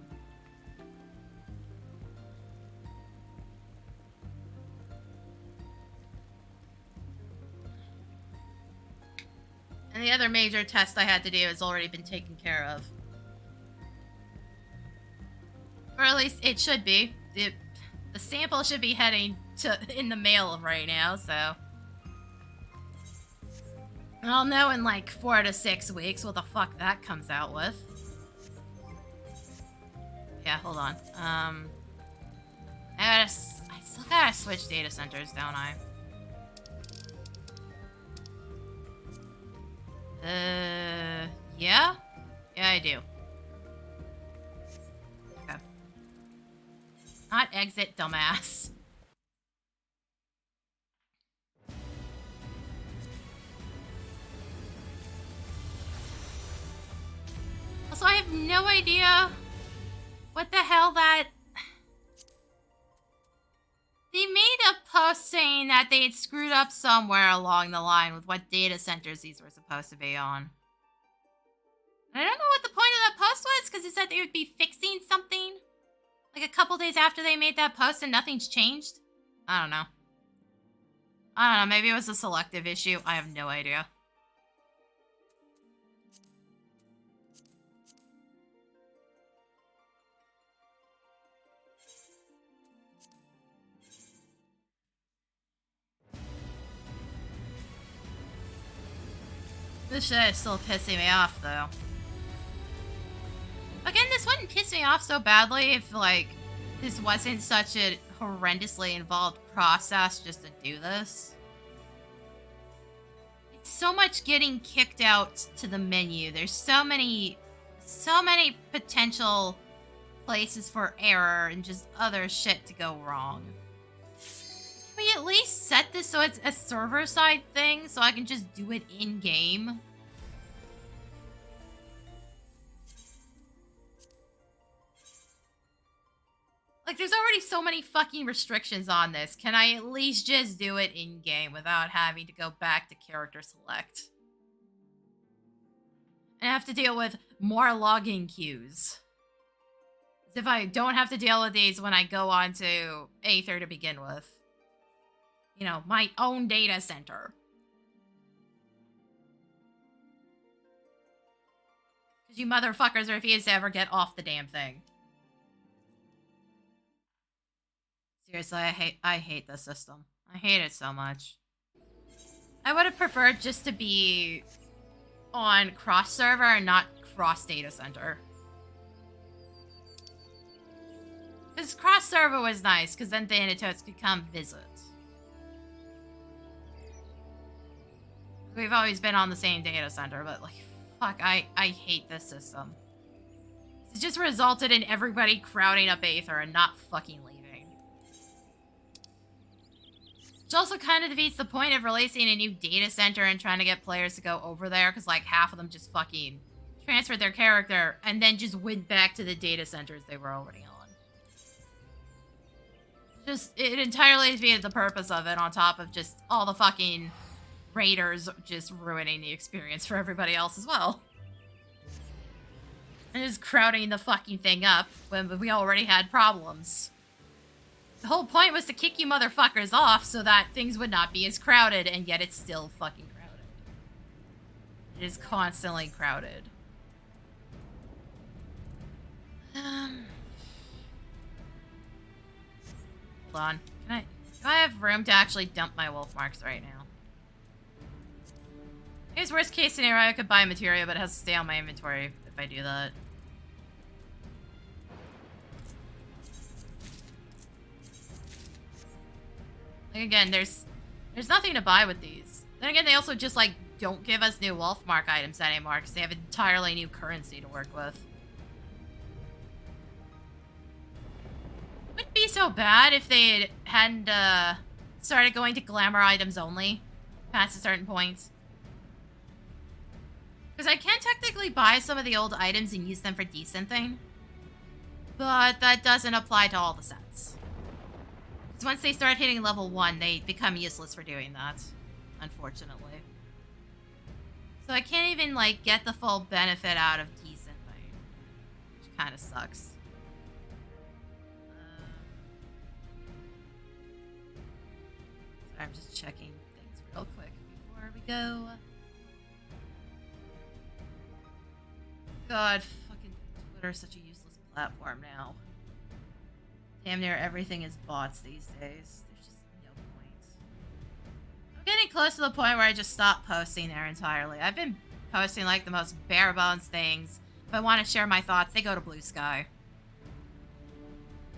And the other major test I had to do has already been taken care of. Or at least it should be. The sample should be heading in the mail right now, so... I'll know in like 4 to 6 weeks what the fuck that comes out with. Yeah, hold on. I still gotta switch data centers, don't I? Yeah? Yeah, I do. Okay. Not exit, dumbass. Also, I have no idea what the hell that... They made a post saying that they had screwed up somewhere along the line with what data centers these were supposed to be on. And I don't know what the point of that post was, because it said they would be fixing something. Like a couple days after they made that post and nothing's changed. I don't know. Maybe it was a selective issue. I have no idea. This shit is still pissing me off, though. Again, this wouldn't piss me off so badly if, like, this wasn't such a horrendously involved process just to do this. It's so much getting kicked out to the menu. There's so many potential places for error and just other shit to go wrong. Can we at least set this so it's a server-side thing so I can just do it in-game? Like, there's already so many fucking restrictions on this. Can I at least just do it in-game without having to go back to character select? And I have to deal with more login queues. As if I don't have to deal with these when I go on to Aether to begin with. You know, my own data center. Because you motherfuckers refuse to ever get off the damn thing. Seriously, I hate this system. I hate it so much. I would have preferred just to be on cross server and not cross data center. Because cross server was nice, because then Thanatotes could come visit. We've always been on the same data center, but like, fuck, I hate this system. It just resulted in everybody crowding up Aether and not fucking leaving. Which also kind of defeats the point of releasing a new data center and trying to get players to go over there, because like half of them just fucking transferred their character and then just went back to the data centers they were already on. Just, it entirely defeated the purpose of it, on top of just all the fucking raiders just ruining the experience for everybody else as well. And just crowding the fucking thing up when we already had problems. The whole point was to kick you motherfuckers off so that things would not be as crowded, and yet it's still fucking crowded. It is constantly crowded. Hold on. Do I have room to actually dump my wolf marks right now? I guess worst case scenario, I could buy materia, but it has to stay on my inventory if I do that. Like, again, there's nothing to buy with these. Then again, they also just, like, don't give us new wolf mark items anymore because they have entirely new currency to work with. Wouldn't be so bad if they hadn't started going to glamour items only past a certain point. Because I can technically buy some of the old items and use them for decent-thing. But that doesn't apply to all the sets. Because once they start hitting level 1, they become useless for doing that. Unfortunately. So I can't even, like, get the full benefit out of decent-thing. Which kind of sucks. Sorry, I'm just checking things real quick before we go. God, fucking Twitter's such a useless platform now. Damn near everything is bots these days. There's just no point. I'm getting close to the point where I just stop posting there entirely. I've been posting like the most bare bones things. If I want to share my thoughts, they go to Blue Sky.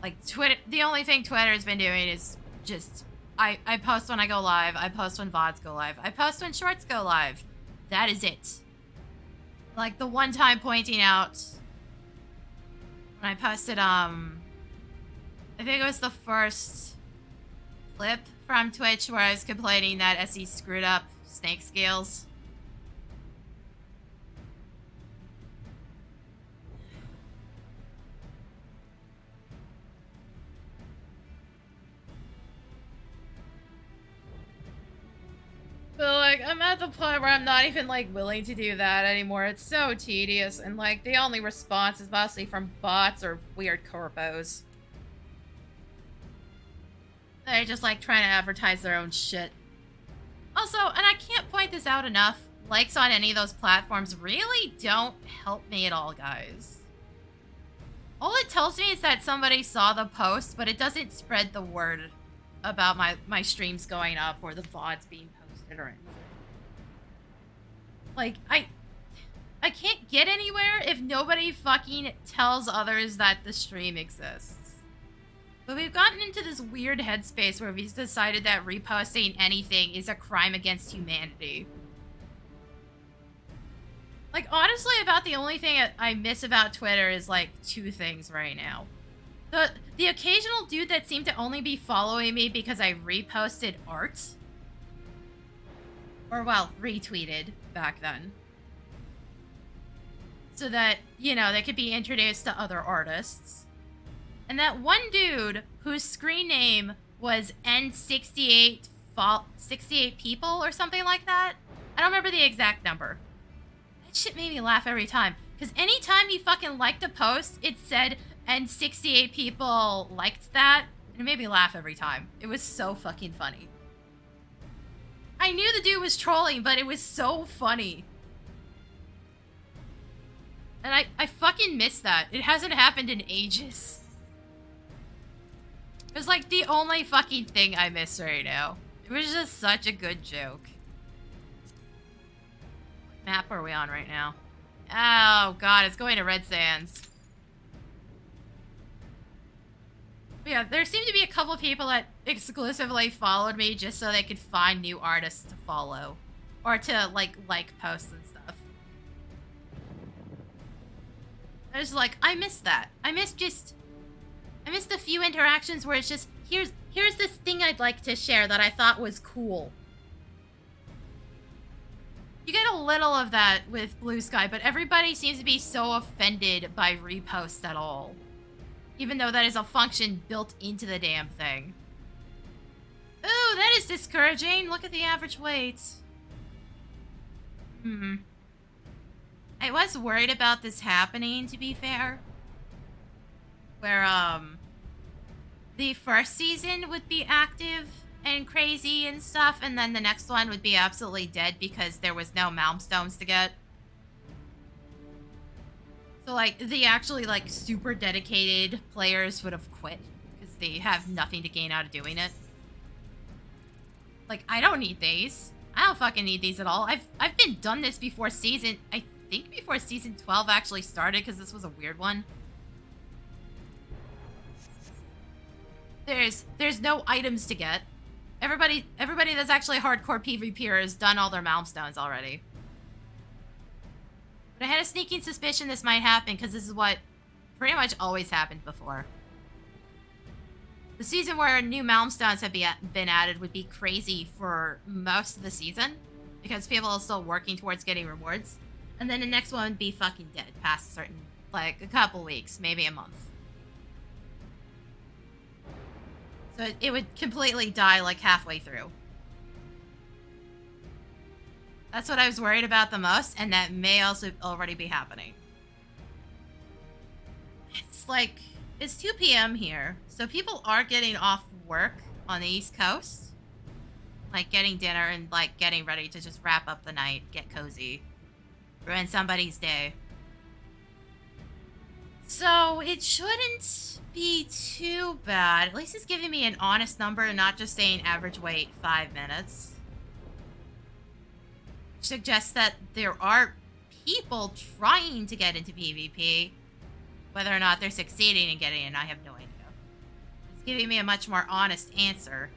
Like, Twitter, the only thing Twitter has been doing is just, I post when I go live, I post when VODs go live, I post when shorts go live. That is it. Like, the one time pointing out when I posted, I think it was the first clip from Twitch where I was complaining that SE screwed up snake scales. But, like, I'm at the point where I'm not even, like, willing to do that anymore. It's so tedious, and, like, the only response is mostly from bots or weird corpos. They're just, like, trying to advertise their own shit. Also, and I can't point this out enough, likes on any of those platforms really don't help me at all, guys. All it tells me is that somebody saw the post, but it doesn't spread the word about my streams going up or the VODs being posted or anything. Like, I can't get anywhere if nobody fucking tells others that the stream exists. But we've gotten into this weird headspace where we've decided that reposting anything is a crime against humanity. Like, honestly, about the only thing I miss about Twitter is, like, two things right now. The occasional dude that seemed to only be following me because I reposted art. Or, well, retweeted back then. So that, you know, they could be introduced to other artists. And that one dude whose screen name was N68 68 people or something like that. I don't remember the exact number. That shit made me laugh every time. Because anytime he fucking liked a post, it said, and 68 people liked that. And it made me laugh every time. It was so fucking funny. I knew the dude was trolling, but it was so funny. And I fucking miss that. It hasn't happened in ages. It was like the only fucking thing I miss right now. It was just such a good joke. What map are we on right now? Oh god, it's going to Red Sands. But yeah, there seemed to be a couple of people that exclusively followed me just so they could find new artists to follow. Or to, like posts and stuff. I was like, I miss that. I miss the few interactions where it's just, here's this thing I'd like to share that I thought was cool. You get a little of that with Blue Sky, but everybody seems to be so offended by reposts at all. Even though that is a function built into the damn thing. Ooh, that is discouraging. Look at the average weight. I was worried about this happening, to be fair. Where, the first season would be active and crazy and stuff, and then the next one would be absolutely dead because there was no milestones to get. So, like, the actually, like, super dedicated players would have quit because they have nothing to gain out of doing it. Like, I don't need these. I don't fucking need these at all. I've been done this before season... I think before season 12 actually started because this was a weird one. There's no items to get. Everybody that's actually a hardcore PvPer has done all their milestones already. But I had a sneaking suspicion this might happen because this is what pretty much always happened before. The season where new milestones have been added would be crazy for most of the season because people are still working towards getting rewards. And then the next one would be fucking dead past a certain, like, a couple weeks, maybe a month. So it would completely die, like, halfway through. That's what I was worried about the most, and that may also already be happening. It's like, it's 2 p.m. here, so people are getting off work on the East Coast. Like, getting dinner and, like, getting ready to just wrap up the night, get cozy. Ruin somebody's day. So, it shouldn't be too bad. At least it's giving me an honest number and not just saying average wait 5 minutes. Which suggests that there are people trying to get into PvP. Whether or not they're succeeding in getting in, I have no idea. It's giving me a much more honest answer.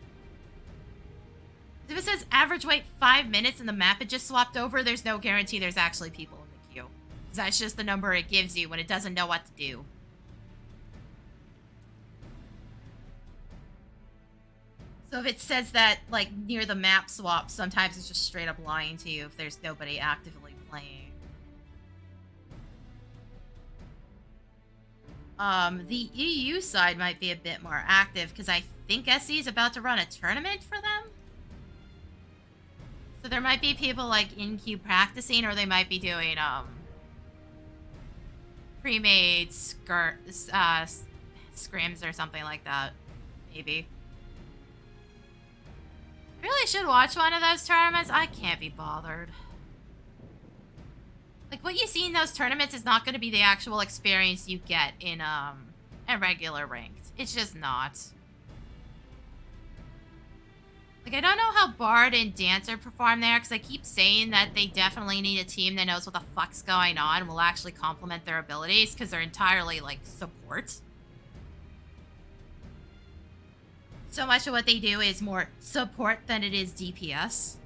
If it says average wait 5 minutes and the map had just swapped over, there's no guarantee there's actually people in the queue. Because that's just the number it gives you when it doesn't know what to do. So if it says that, like, near the map swap, sometimes it's just straight up lying to you if there's nobody actively playing. The EU side might be a bit more active, because I think SE is about to run a tournament for them? So there might be people, like, in queue practicing, or they might be doing, pre-made scrims or something like that. Maybe. I really should watch one of those tournaments. I can't be bothered. Like, what you see in those tournaments is not going to be the actual experience you get in, a regular ranked. It's just not. Like, I don't know how Bard and Dancer perform there, because I keep saying that they definitely need a team that knows what the fuck's going on and will actually complement their abilities, because they're entirely, like, support. So much of what they do is more support than it is DPS.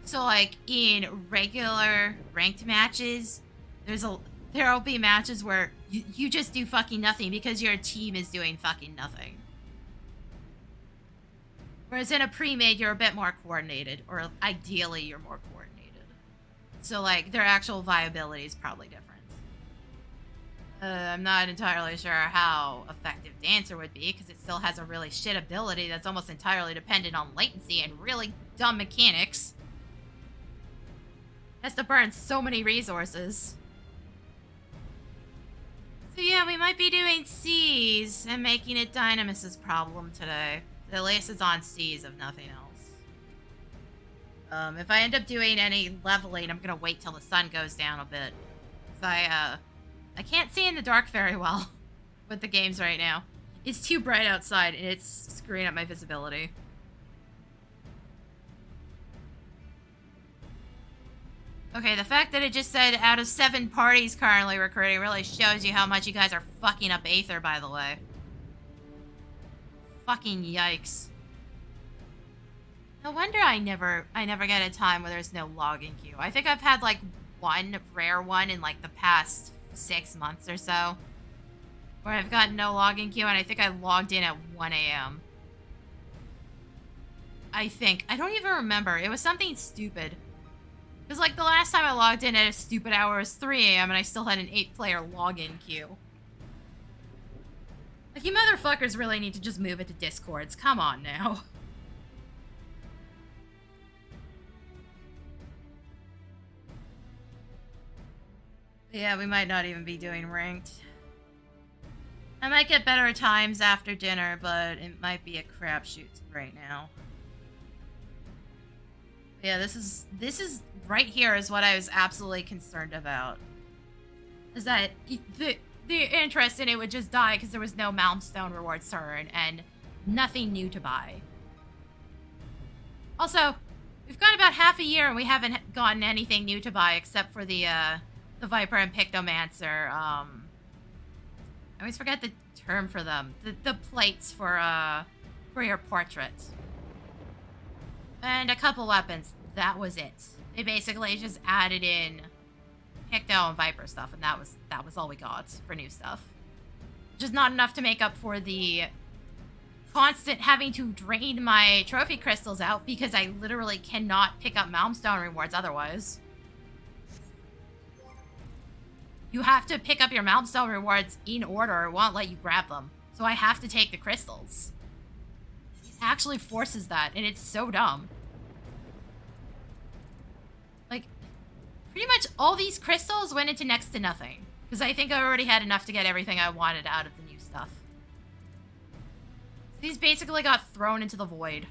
So, like, in regular ranked matches, there'll be matches where you just do fucking nothing because your team is doing fucking nothing. Whereas in a pre-made, you're a bit more coordinated, or ideally you're more coordinated. So, like, their actual viability is probably different. I'm not entirely sure how effective Dancer would be, because it still has a really shit ability that's almost entirely dependent on latency and really dumb mechanics. It has to burn so many resources. So yeah, we might be doing C's and making it Dynamus's problem today. At least it's on C's, if nothing else. If I end up doing any leveling, I'm gonna wait till the sun goes down a bit. Cause I can't see in the dark very well with the games right now. It's too bright outside and it's screwing up my visibility. Okay, the fact that it just said out of 7 parties currently recruiting really shows you how much you guys are fucking up Aether, by the way. Fucking yikes. No wonder I never get a time where there's no login queue. I think I've had like one rare one in like the past 6 months or so, where I've got no login queue, and I think I logged in at 1 a.m. I think. I don't even remember. It was something stupid. Because, like, the last time I logged in at a stupid hour was 3 a.m. and I still had an 8-player login queue. Like, you motherfuckers really need to just move it to Discords. Come on now. Yeah, we might not even be doing ranked. I might get better times after dinner, but it might be a crapshoot right now. Yeah, this is right here is what I was absolutely concerned about. Is that the interest in it would just die because there was no milestone rewards to earn and nothing new to buy. Also, we've gone about half a year and we haven't gotten anything new to buy except for the Viper and Pictomancer. I always forget the term for them. The plates for your portrait. And a couple weapons. That was it. They basically just added in Picto and Viper stuff, and that was all we got for new stuff. Just not enough to make up for the constant having to drain my trophy crystals out because I literally cannot pick up milestone rewards otherwise. You have to pick up your milestone rewards in order, or it won't let you grab them. So I have to take the crystals. It actually forces that, and it's so dumb. Like, pretty much all these crystals went into next to nothing. Because I think I already had enough to get everything I wanted out of the new stuff. These basically got thrown into the void.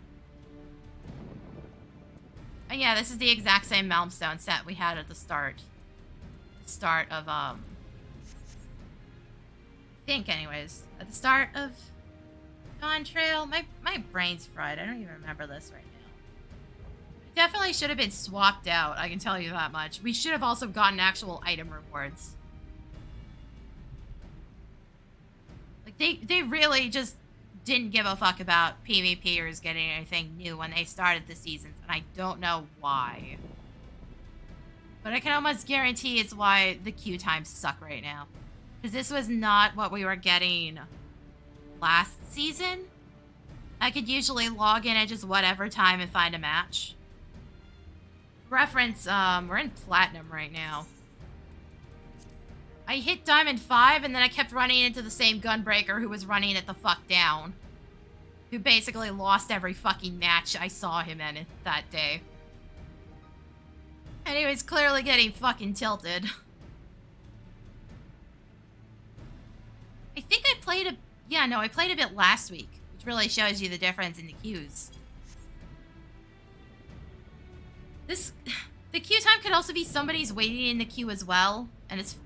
And yeah, this is the exact same milestone set we had at the start of, I think anyways, at the start of Dawntrail. My brain's fried. I don't even remember this right now. It definitely should have been swapped out, I can tell you that much. We should have also gotten actual item rewards. Like, they really just didn't give a fuck about PvPers getting anything new when they started the seasons, and I don't know why. But I can almost guarantee it's why the queue times suck right now. Because this was not what we were getting last season. I could usually log in at just whatever time and find a match. Reference, we're in Platinum right now. I hit Diamond 5 and then I kept running into the same Gunbreaker who was running it the fuck down. Who basically lost every fucking match I saw him in that day. And he was clearly getting fucking tilted. I think I played a... Yeah, no, I played a bit last week. Which really shows you the difference in the queues. The queue time could also be somebody's waiting in the queue as well. And it's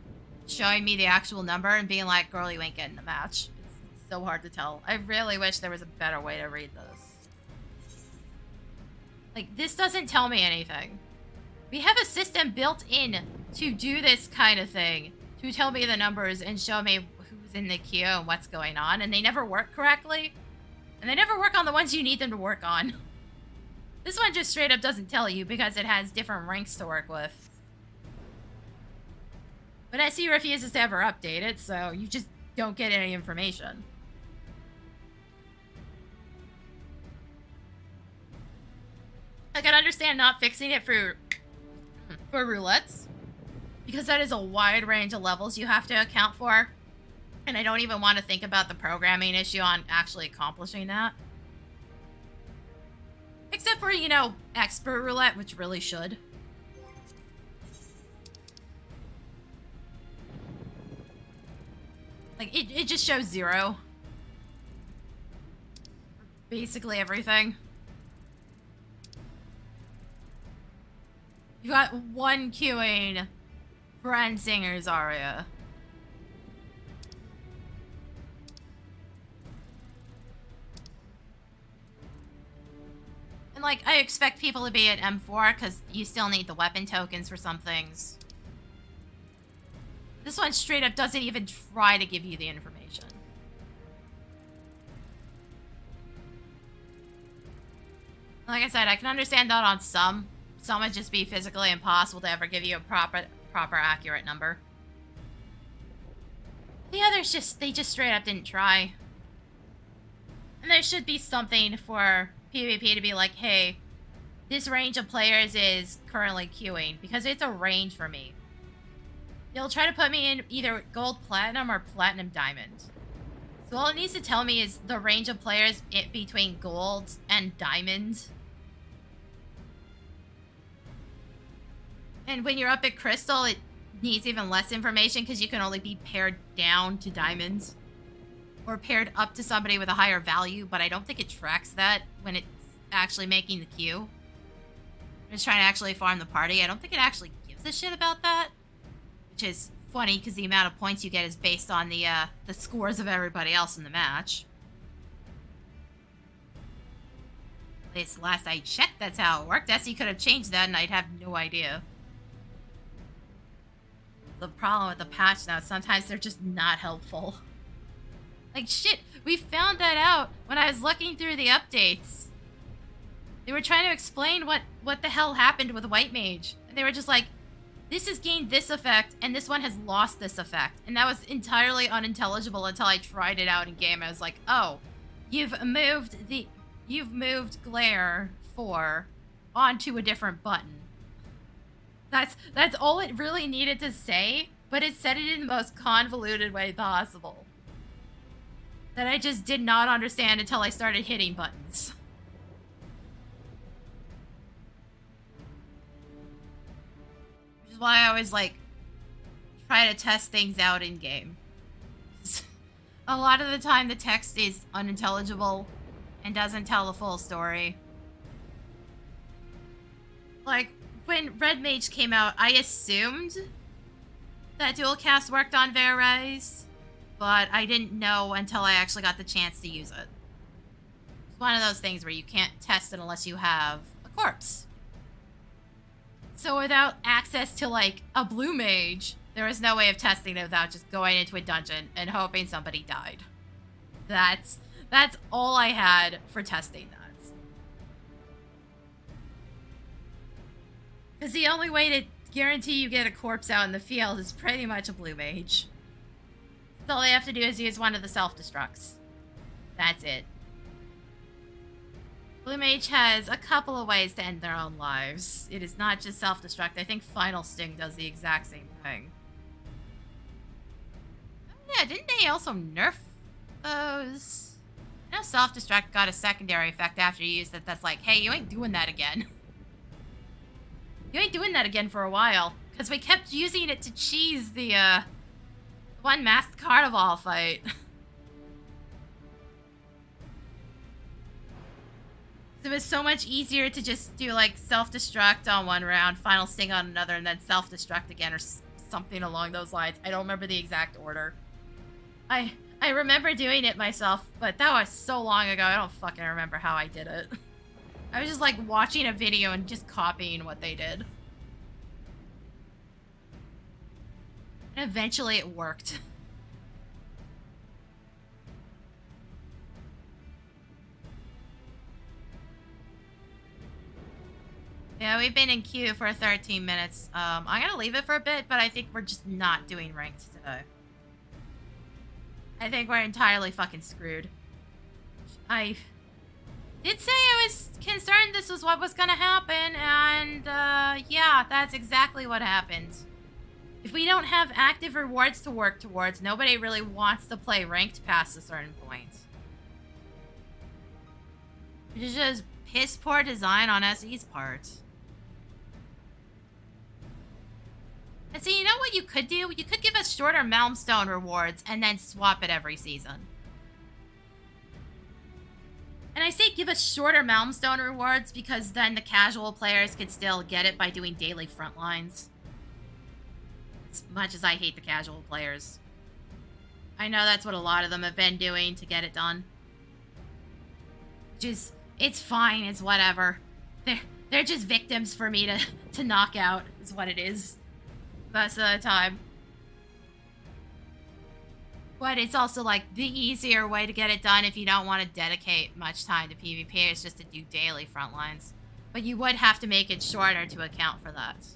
showing me the actual number and being like, girl, you ain't getting the match. It's so hard to tell. I really wish there was a better way to read this. Like, this doesn't tell me anything. We have a system built in to do this kind of thing. To tell me the numbers and show me who's in the queue and what's going on. And they never work correctly. And they never work on the ones you need them to work on. This one just straight up doesn't tell you because it has different ranks to work with. But SE refuses to ever update it, so you just don't get any information. I can understand not fixing it for roulettes, because that is a wide range of levels you have to account for. And I don't even want to think about the programming issue on actually accomplishing that. Except for, you know, expert roulette, which really should. Like, it just shows 0. Basically everything. You got 1 queuing Brand Singer's aria. And, like, I expect people to be at M4 because you still need the weapon tokens for some things. This one straight up doesn't even try to give you the information. Like I said, I can understand that on some. Some would just be physically impossible to ever give you a proper accurate number. The others they just straight up didn't try. And there should be something for PvP to be like, hey, this range of players is currently queuing, because it's a range for me. You'll try to put me in either gold platinum or platinum diamond. So all it needs to tell me is the range of players between gold and diamond. And when you're up at crystal, it needs even less information because you can only be paired down to diamonds. Or paired up to somebody with a higher value, but I don't think it tracks that when it's actually making the queue. It's trying to actually farm the party. I don't think it actually gives a shit about that. Which is funny because the amount of points you get is based on the scores of everybody else in the match. At least last I checked, that's how it worked. SE could have changed that and I'd have no idea. The problem with the patch now is sometimes they're just not helpful. Like, shit, we found that out when I was looking through the updates. They were trying to explain what the hell happened with White Mage. And they were just like, this has gained this effect, and this one has lost this effect. And that was entirely unintelligible until I tried it out in game. I was like, oh, you've moved Glare 4 onto a different button. That's all it really needed to say, but it said it in the most convoluted way possible. That I just did not understand until I started hitting buttons. Which is why I always, like, try to test things out in game. A lot of the time the text is unintelligible and doesn't tell the full story. Like, when Red Mage came out, I assumed that Dualcast worked on Varese, but I didn't know until I actually got the chance to use it. It's one of those things where you can't test it unless you have a corpse. So without access to, like, a blue mage, there was no way of testing it without just going into a dungeon and hoping somebody died. That's all I had for testing that. Because the only way to guarantee you get a corpse out in the field is pretty much a blue mage. So all they have to do is use one of the self-destructs. That's it. Blue mage has a couple of ways to end their own lives. It is not just self-destruct. I think Final Sting does the exact same thing. Oh yeah, didn't they also nerf those? I know self-destruct got a secondary effect after you used it that's like, hey, you ain't doing that again. You ain't doing that again for a while. Because we kept using it to cheese the, one masked carnival fight. It was so much easier to just do, like, self-destruct on one round, final sting on another, and then self-destruct again, or something along those lines. I don't remember the exact order. I remember doing it myself, but that was so long ago, I don't fucking remember how I did it. I was just, like, watching a video and just copying what they did. And eventually it worked. Yeah, we've been in queue for 13 minutes. I'm gonna leave it for a bit, but I think we're just not doing ranked today. I think we're entirely fucking screwed. I did say I was concerned this was what was gonna happen, and, yeah, that's exactly what happened. If we don't have active rewards to work towards, nobody really wants to play ranked past a certain point. Which is just piss poor design on SE's part. And see, you know what you could do? You could give us shorter milestone rewards and then swap it every season. And I say give us shorter milestone rewards because then the casual players could still get it by doing daily frontlines. As much as I hate the casual players. I know that's what a lot of them have been doing to get it done. Just, it's fine, it's whatever. They're just victims for me to knock out, is what it is. Most of the time. But it's also like the easier way to get it done if you don't want to dedicate much time to PvP is just to do daily frontlines. But you would have to make it shorter to account for that.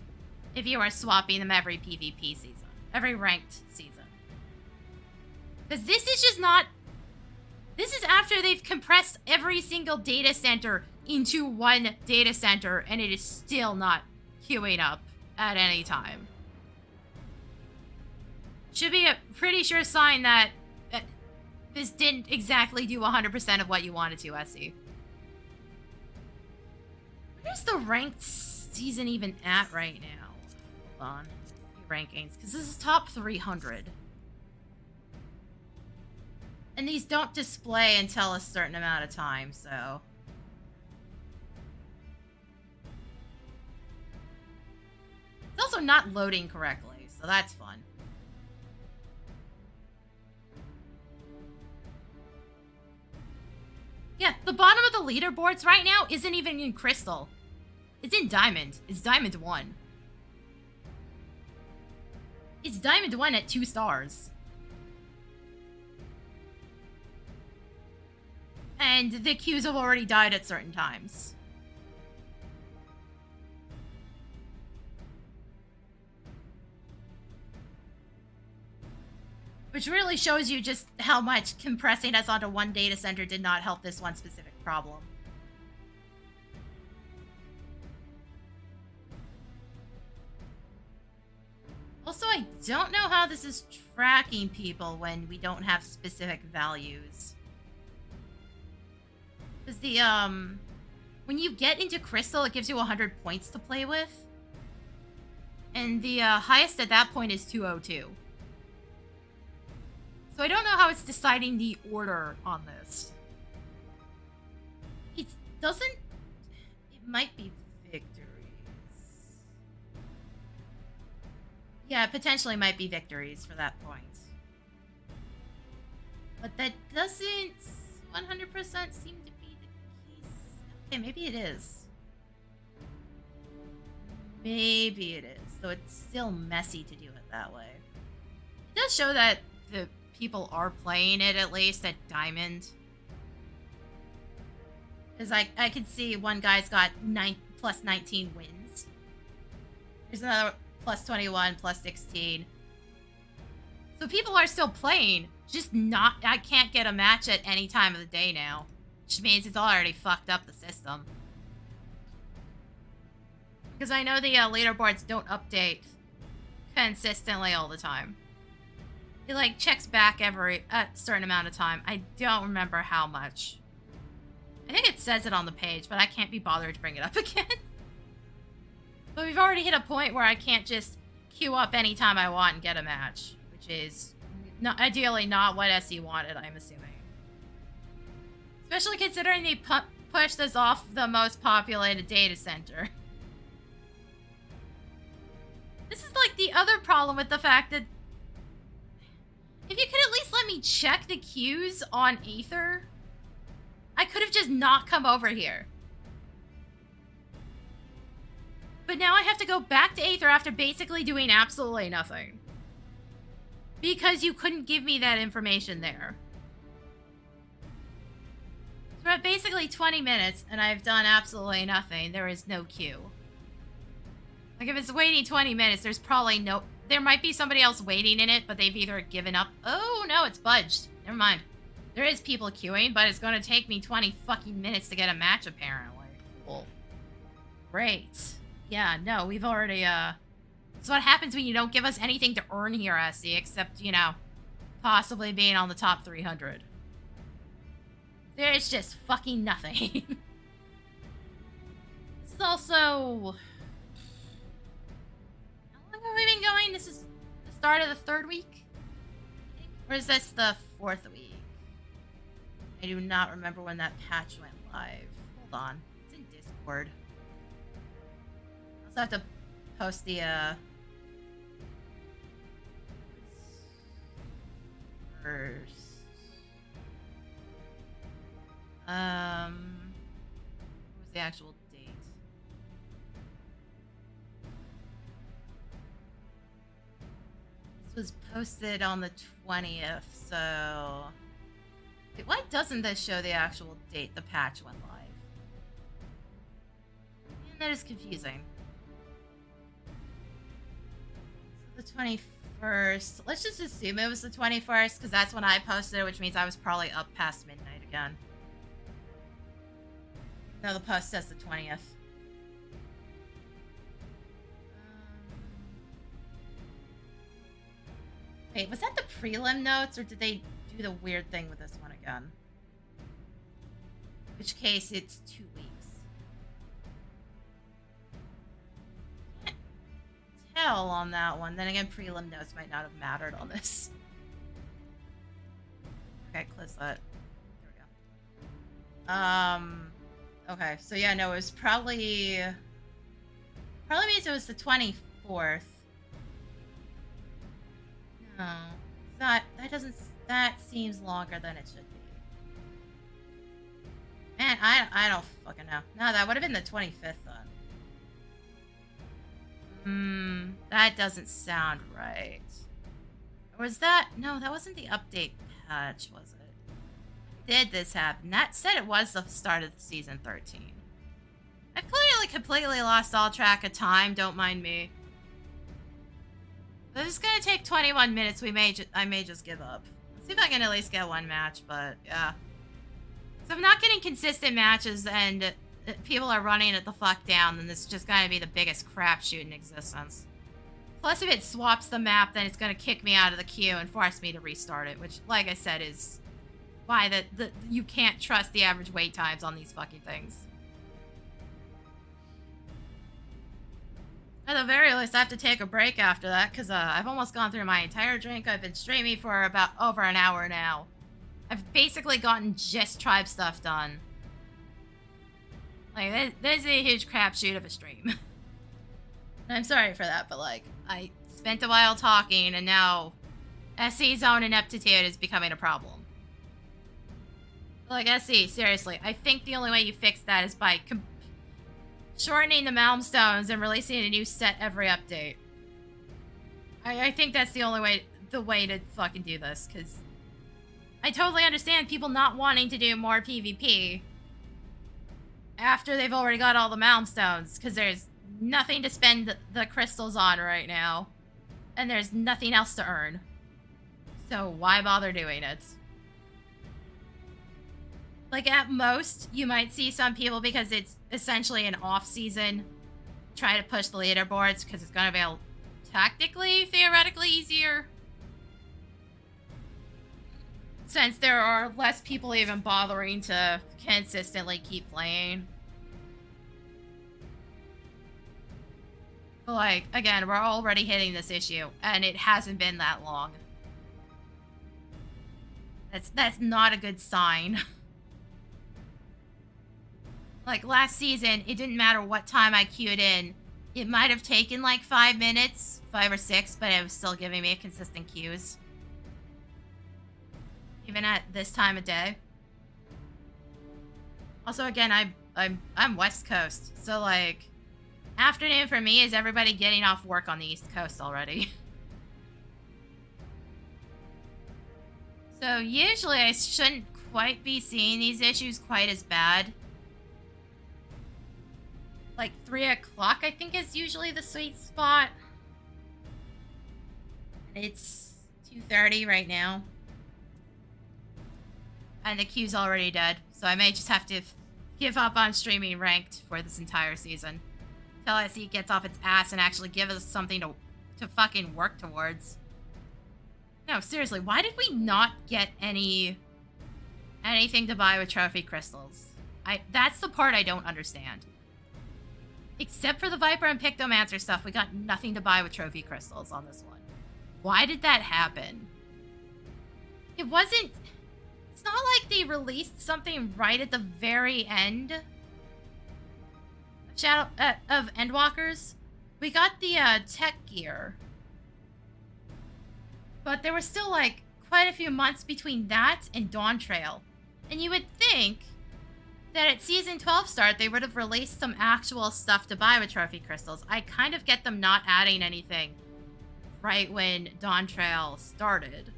If you were swapping them every PvP season. Every ranked season. Because this is just not... This is after they've compressed every single data center into one data center and it is still not queuing up at any time. Should be a pretty sure sign that this didn't exactly do 100% of what you wanted to, SE. Where's the ranked season even at right now? Hold on. Rankings, because this is top 300. And these don't display until a certain amount of time, so... It's also not loading correctly, so that's fun. Yeah, the bottom of the leaderboards right now isn't even in Crystal. It's in Diamond. It's Diamond 1. It's Diamond 1 at 2 stars. And the queues have already died at certain times. Which really shows you just how much compressing us onto one data center did not help this one specific problem. Also, I don't know how this is tracking people when we don't have specific values. Because the, when you get into Crystal, it gives you 100 points to play with. And the highest at that point is 202. So I don't know how it's deciding the order on this. It doesn't... It might be victories. Yeah, it potentially might be victories for that point. But that doesn't 100% seem to be the case. Okay, maybe it is. Maybe it is. So it's still messy to do it that way. It does show that the people are playing it, at least, at Diamond. Because I can see one guy's got plus 19 wins. There's another plus 21, plus 16. So people are still playing, just not... I can't get a match at any time of the day now. Which means it's already fucked up the system. Because I know the leaderboards don't update consistently all the time. It, like, checks back every a certain amount of time. I don't remember how much. I think it says it on the page, but I can't be bothered to bring it up again. But we've already hit a point where I can't just queue up anytime I want and get a match. Which is ideally not what SE wanted, I'm assuming. Especially considering they pushed us off the most populated data center. This is like the other problem with the fact that if you could at least let me check the queues on Aether, I could have just not come over here. But now I have to go back to Aether after basically doing absolutely nothing. Because you couldn't give me that information there. So we're at basically 20 minutes and I've done absolutely nothing. There is no queue. Like, if it's waiting 20 minutes, there's probably no... There might be somebody else waiting in it, but they've either given up... Oh, no, it's budged. Never mind. There is people queuing, but it's going to take me 20 fucking minutes to get a match, apparently. Cool. Great. Yeah, no, we've already, It's what happens when you don't give us anything to earn here, SC, except, you know, possibly being on the top 300. There's just fucking nothing. This is also... How long have we been going? This is the start of the 3rd week? Or is this the 4th week? I do not remember when that patch went live. Hold on. It's in Discord. I also have to post the, first. What was the actual date? This was posted on the 20th, so... Wait, why doesn't this show the actual date the patch went live? Man, that is confusing. So the 21st. Let's just assume it was the 21st, because that's when I posted it, which means I was probably up past midnight again. No, the post says the 20th. Wait, was that the prelim notes, or did they do the weird thing with this one again? In which case, it's 2 weeks. Can't tell on that one. Then again, prelim notes might not have mattered on this. Okay, close that. There we go. Okay, so yeah, no, it was probably means it was the 24th. No, that seems longer than it should be. Man, I don't fucking know. No, that would have been the 25th then. That doesn't sound right. Or was that? No, that wasn't the update patch, was it? Did this happen? That said it was the start of season 13. I clearly completely lost all track of time, don't mind me. This is gonna take 21 minutes. I may just give up. Let's see if I can at least get one match, but yeah. So if I'm not getting consistent matches and people are running it the fuck down, then this is just gonna be the biggest crapshoot in existence. Plus, if it swaps the map, then it's gonna kick me out of the queue and force me to restart it, which, like I said, is why you can't trust the average wait times on these fucking things. At the very least, I have to take a break after that, because I've almost gone through my entire drink. I've been streaming for about over an hour now. I've basically gotten just tribe stuff done. Like, this is a huge crapshoot of a stream. And I'm sorry for that, but, like, I spent a while talking, and now SC's own ineptitude is becoming a problem. Like, SC, seriously, I think the only way you fix that is by shortening the milestones and releasing a new set every update. I think that's the only way, to fucking do this, because I totally understand people not wanting to do more PvP after they've already got all the milestones, because there's nothing to spend the crystals on right now, and there's nothing else to earn. So why bother doing it? Like, at most, you might see some people, because it's essentially an off-season, try to push the leaderboards, because it's going to be tactically, theoretically easier. Since there are less people even bothering to consistently keep playing. But, like, again, we're already hitting this issue, and it hasn't been that long. That's not a good sign. Like, last season, it didn't matter what time I queued in. It might have taken, like, 5 minutes, 5 or 6, but it was still giving me consistent queues. Even at this time of day. Also, again, I'm West Coast, so, like, afternoon for me is everybody getting off work on the East Coast already. So, usually I shouldn't quite be seeing these issues quite as bad. Like 3 o'clock, I think, is usually the sweet spot. It's 2:30 right now. And the queue's already dead, so I may just have to give up on streaming ranked for this entire season. Till SE gets off its ass and actually give us something to to fucking work towards. No, seriously, why did we not get anything to buy with trophy crystals? That's the part I don't understand. Except for the Viper and Pictomancer stuff, we got nothing to buy with trophy crystals on this one. Why did that happen? It wasn't... It's not like they released something right at the very end of of Endwalkers. We got the tech gear. But there was still, like, quite a few months between that and Dawntrail. And you would think that at Season 12 start, they would have released some actual stuff to buy with trophy crystals. I kind of get them not adding anything right when Dawntrail started.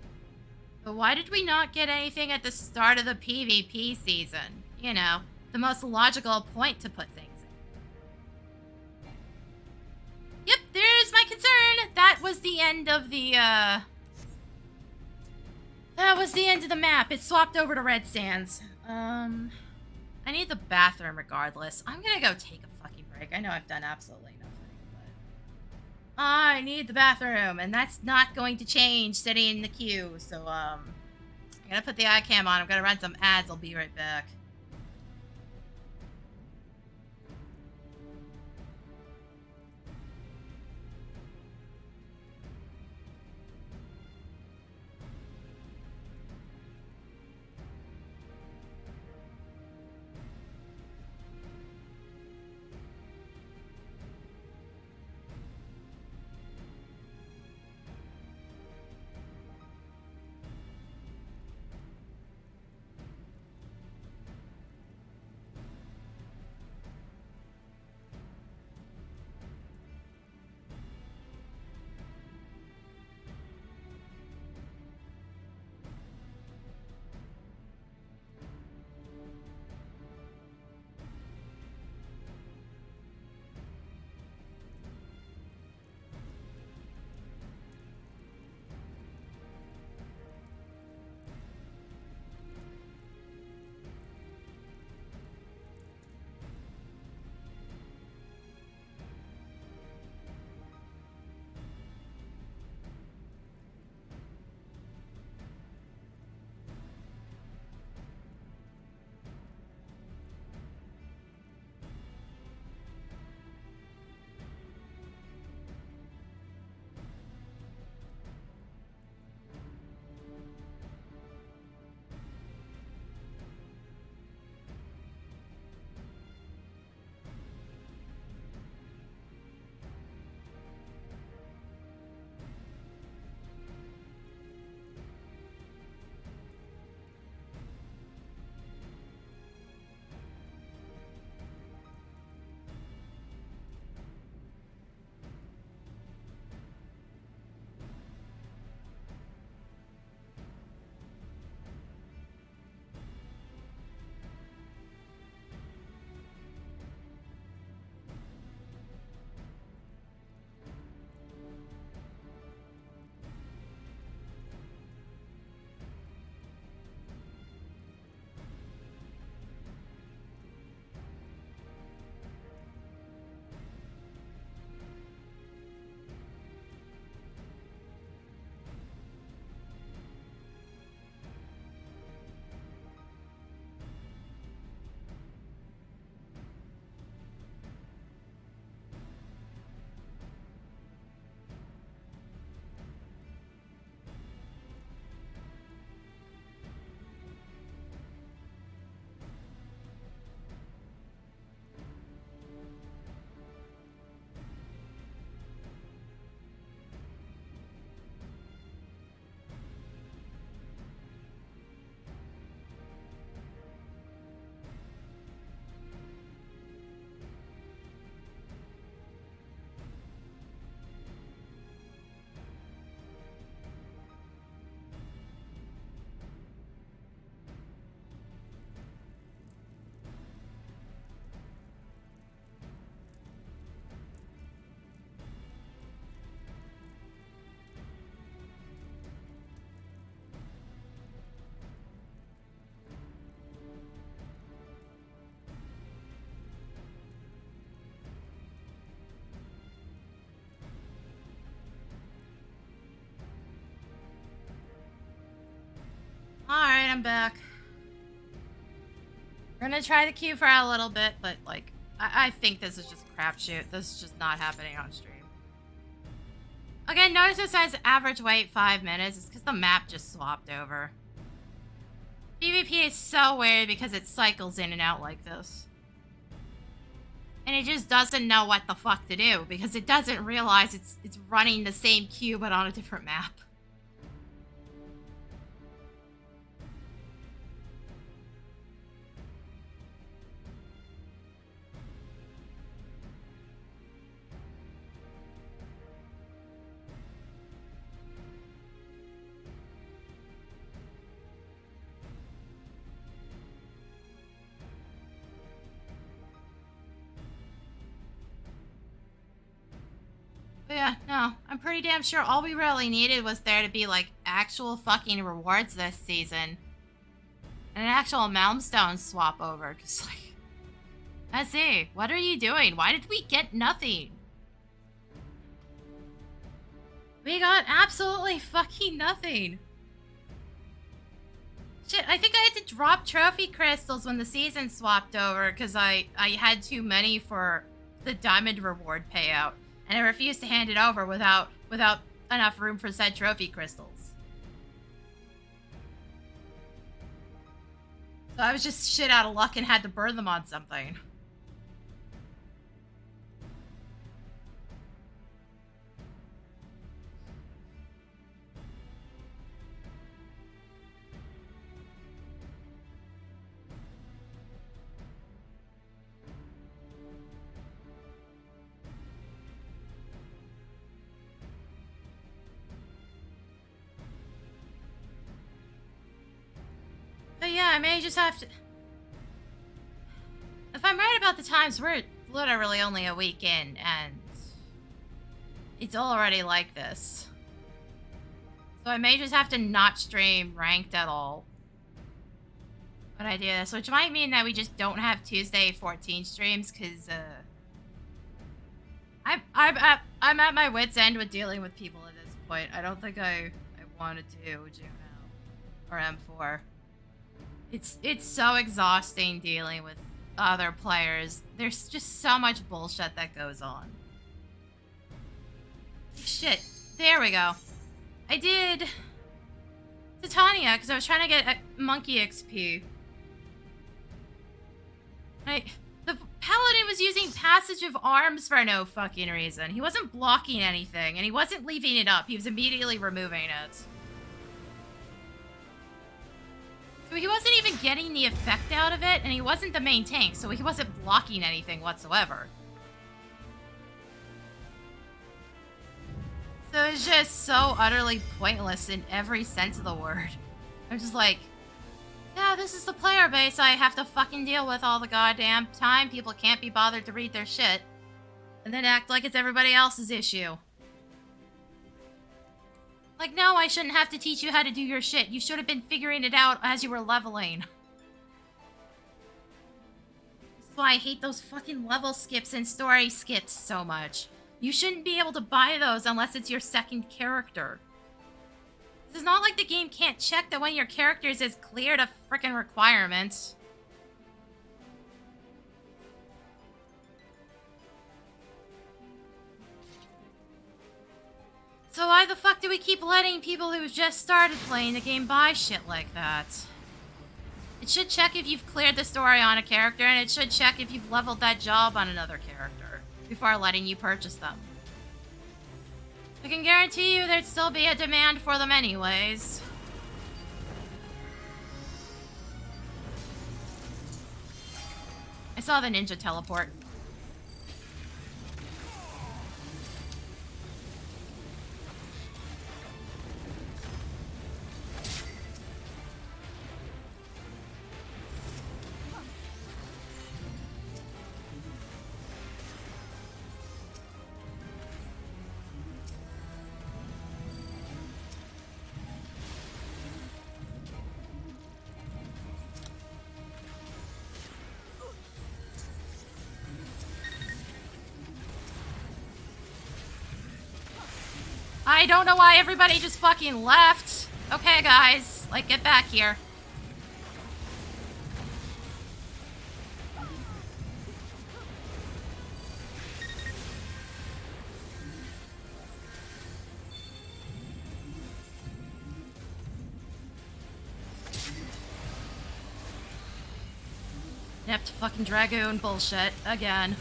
But why did we not get anything at the start of the PvP season? You know, the most logical point to put things in. Yep, there's my concern. That was the end of the, That was the end of the map. It swapped over to Red Sands. I need the bathroom regardless. I'm gonna go take a fucking break. I know I've done absolutely nothing, but... I need the bathroom, and that's not going to change sitting in the queue, so, I'm gonna put the eye cam on. I'm gonna run some ads. I'll be right back. I'm back. We're gonna try the queue for a little bit, but like, I think this is just crapshoot. This is just not happening on stream. Again, notice it says average wait 5 minutes. It's because the map just swapped over. PvP is so weird because it cycles in and out like this. And it just doesn't know what the fuck to do because it doesn't realize it's running the same queue but on a different map. Yeah, no, I'm pretty damn sure all we really needed was there to be, like, actual fucking rewards this season. And an actual milestone swap over, because, like... I see. What are you doing? Why did we get nothing? We got absolutely fucking nothing. Shit, I think I had to drop trophy crystals when the season swapped over, because I had too many for the diamond reward payout. And I refused to hand it over without enough room for said trophy crystals. So I was just shit out of luck and had to burn them on something. But yeah, I may just have to... If I'm right about the times, we're literally only a week in, and it's already like this. So I may just have to not stream ranked at all when I do this, which might mean that we just don't have Tuesday 14 streams, because I'm at my wit's end with dealing with people at this point. I don't think I want to do Juno or M4. It's so exhausting dealing with other players. There's just so much bullshit that goes on. Shit. There we go. I did Titania because I was trying to get monkey XP. The paladin was using passage of arms for no fucking reason. He wasn't blocking anything, and he wasn't leaving it up. He was immediately removing it. So he wasn't even getting the effect out of it, and he wasn't the main tank, so he wasn't blocking anything whatsoever. So it's just so utterly pointless in every sense of the word. I'm just like, yeah, this is the player base I have to fucking deal with all the goddamn time. People can't be bothered to read their shit. And then act like it's everybody else's issue. Like, no, I shouldn't have to teach you how to do your shit. You should have been figuring it out as you were leveling. This is why I hate those fucking level skips and story skips so much. You shouldn't be able to buy those unless it's your second character. This is not like the game can't check that one of your characters is cleared a frickin' requirement. So why the fuck do we keep letting people who've just started playing the game buy shit like that? It should check if you've cleared the story on a character, and it should check if you've leveled that job on another character before letting you purchase them. I can guarantee you there'd still be a demand for them anyways. I saw the ninja teleport. I don't know why everybody just fucking left. Okay, guys. Like, get back here. Inept fucking Dragoon bullshit. Again.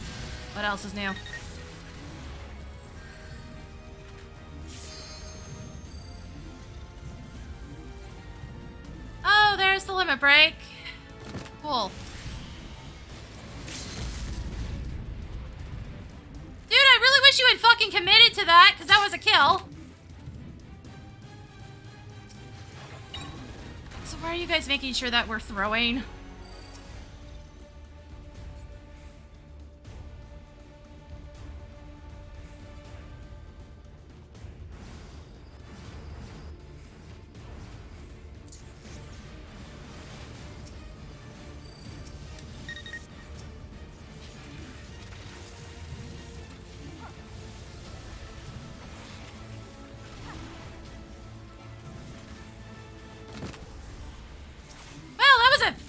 What else is new? Oh, there's the limit break. Cool. Dude, I really wish you had fucking committed to that, because that was a kill. So why are you guys making sure that we're throwing?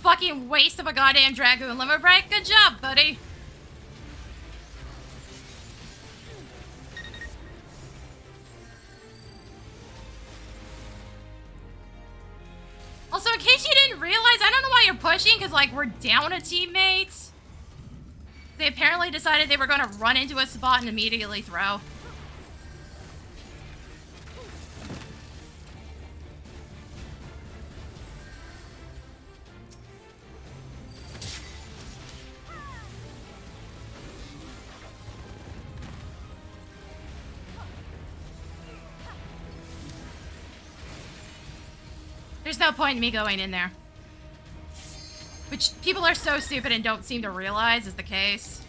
Fucking waste of a goddamn Dragoon limit break. Good job, buddy. Also, in case you didn't realize, I don't know why you're pushing, because, like, we're down a teammate. They apparently decided they were going to run into a spot and immediately throw. There's no point in me going in there. Which people are so stupid and don't seem to realize is the case.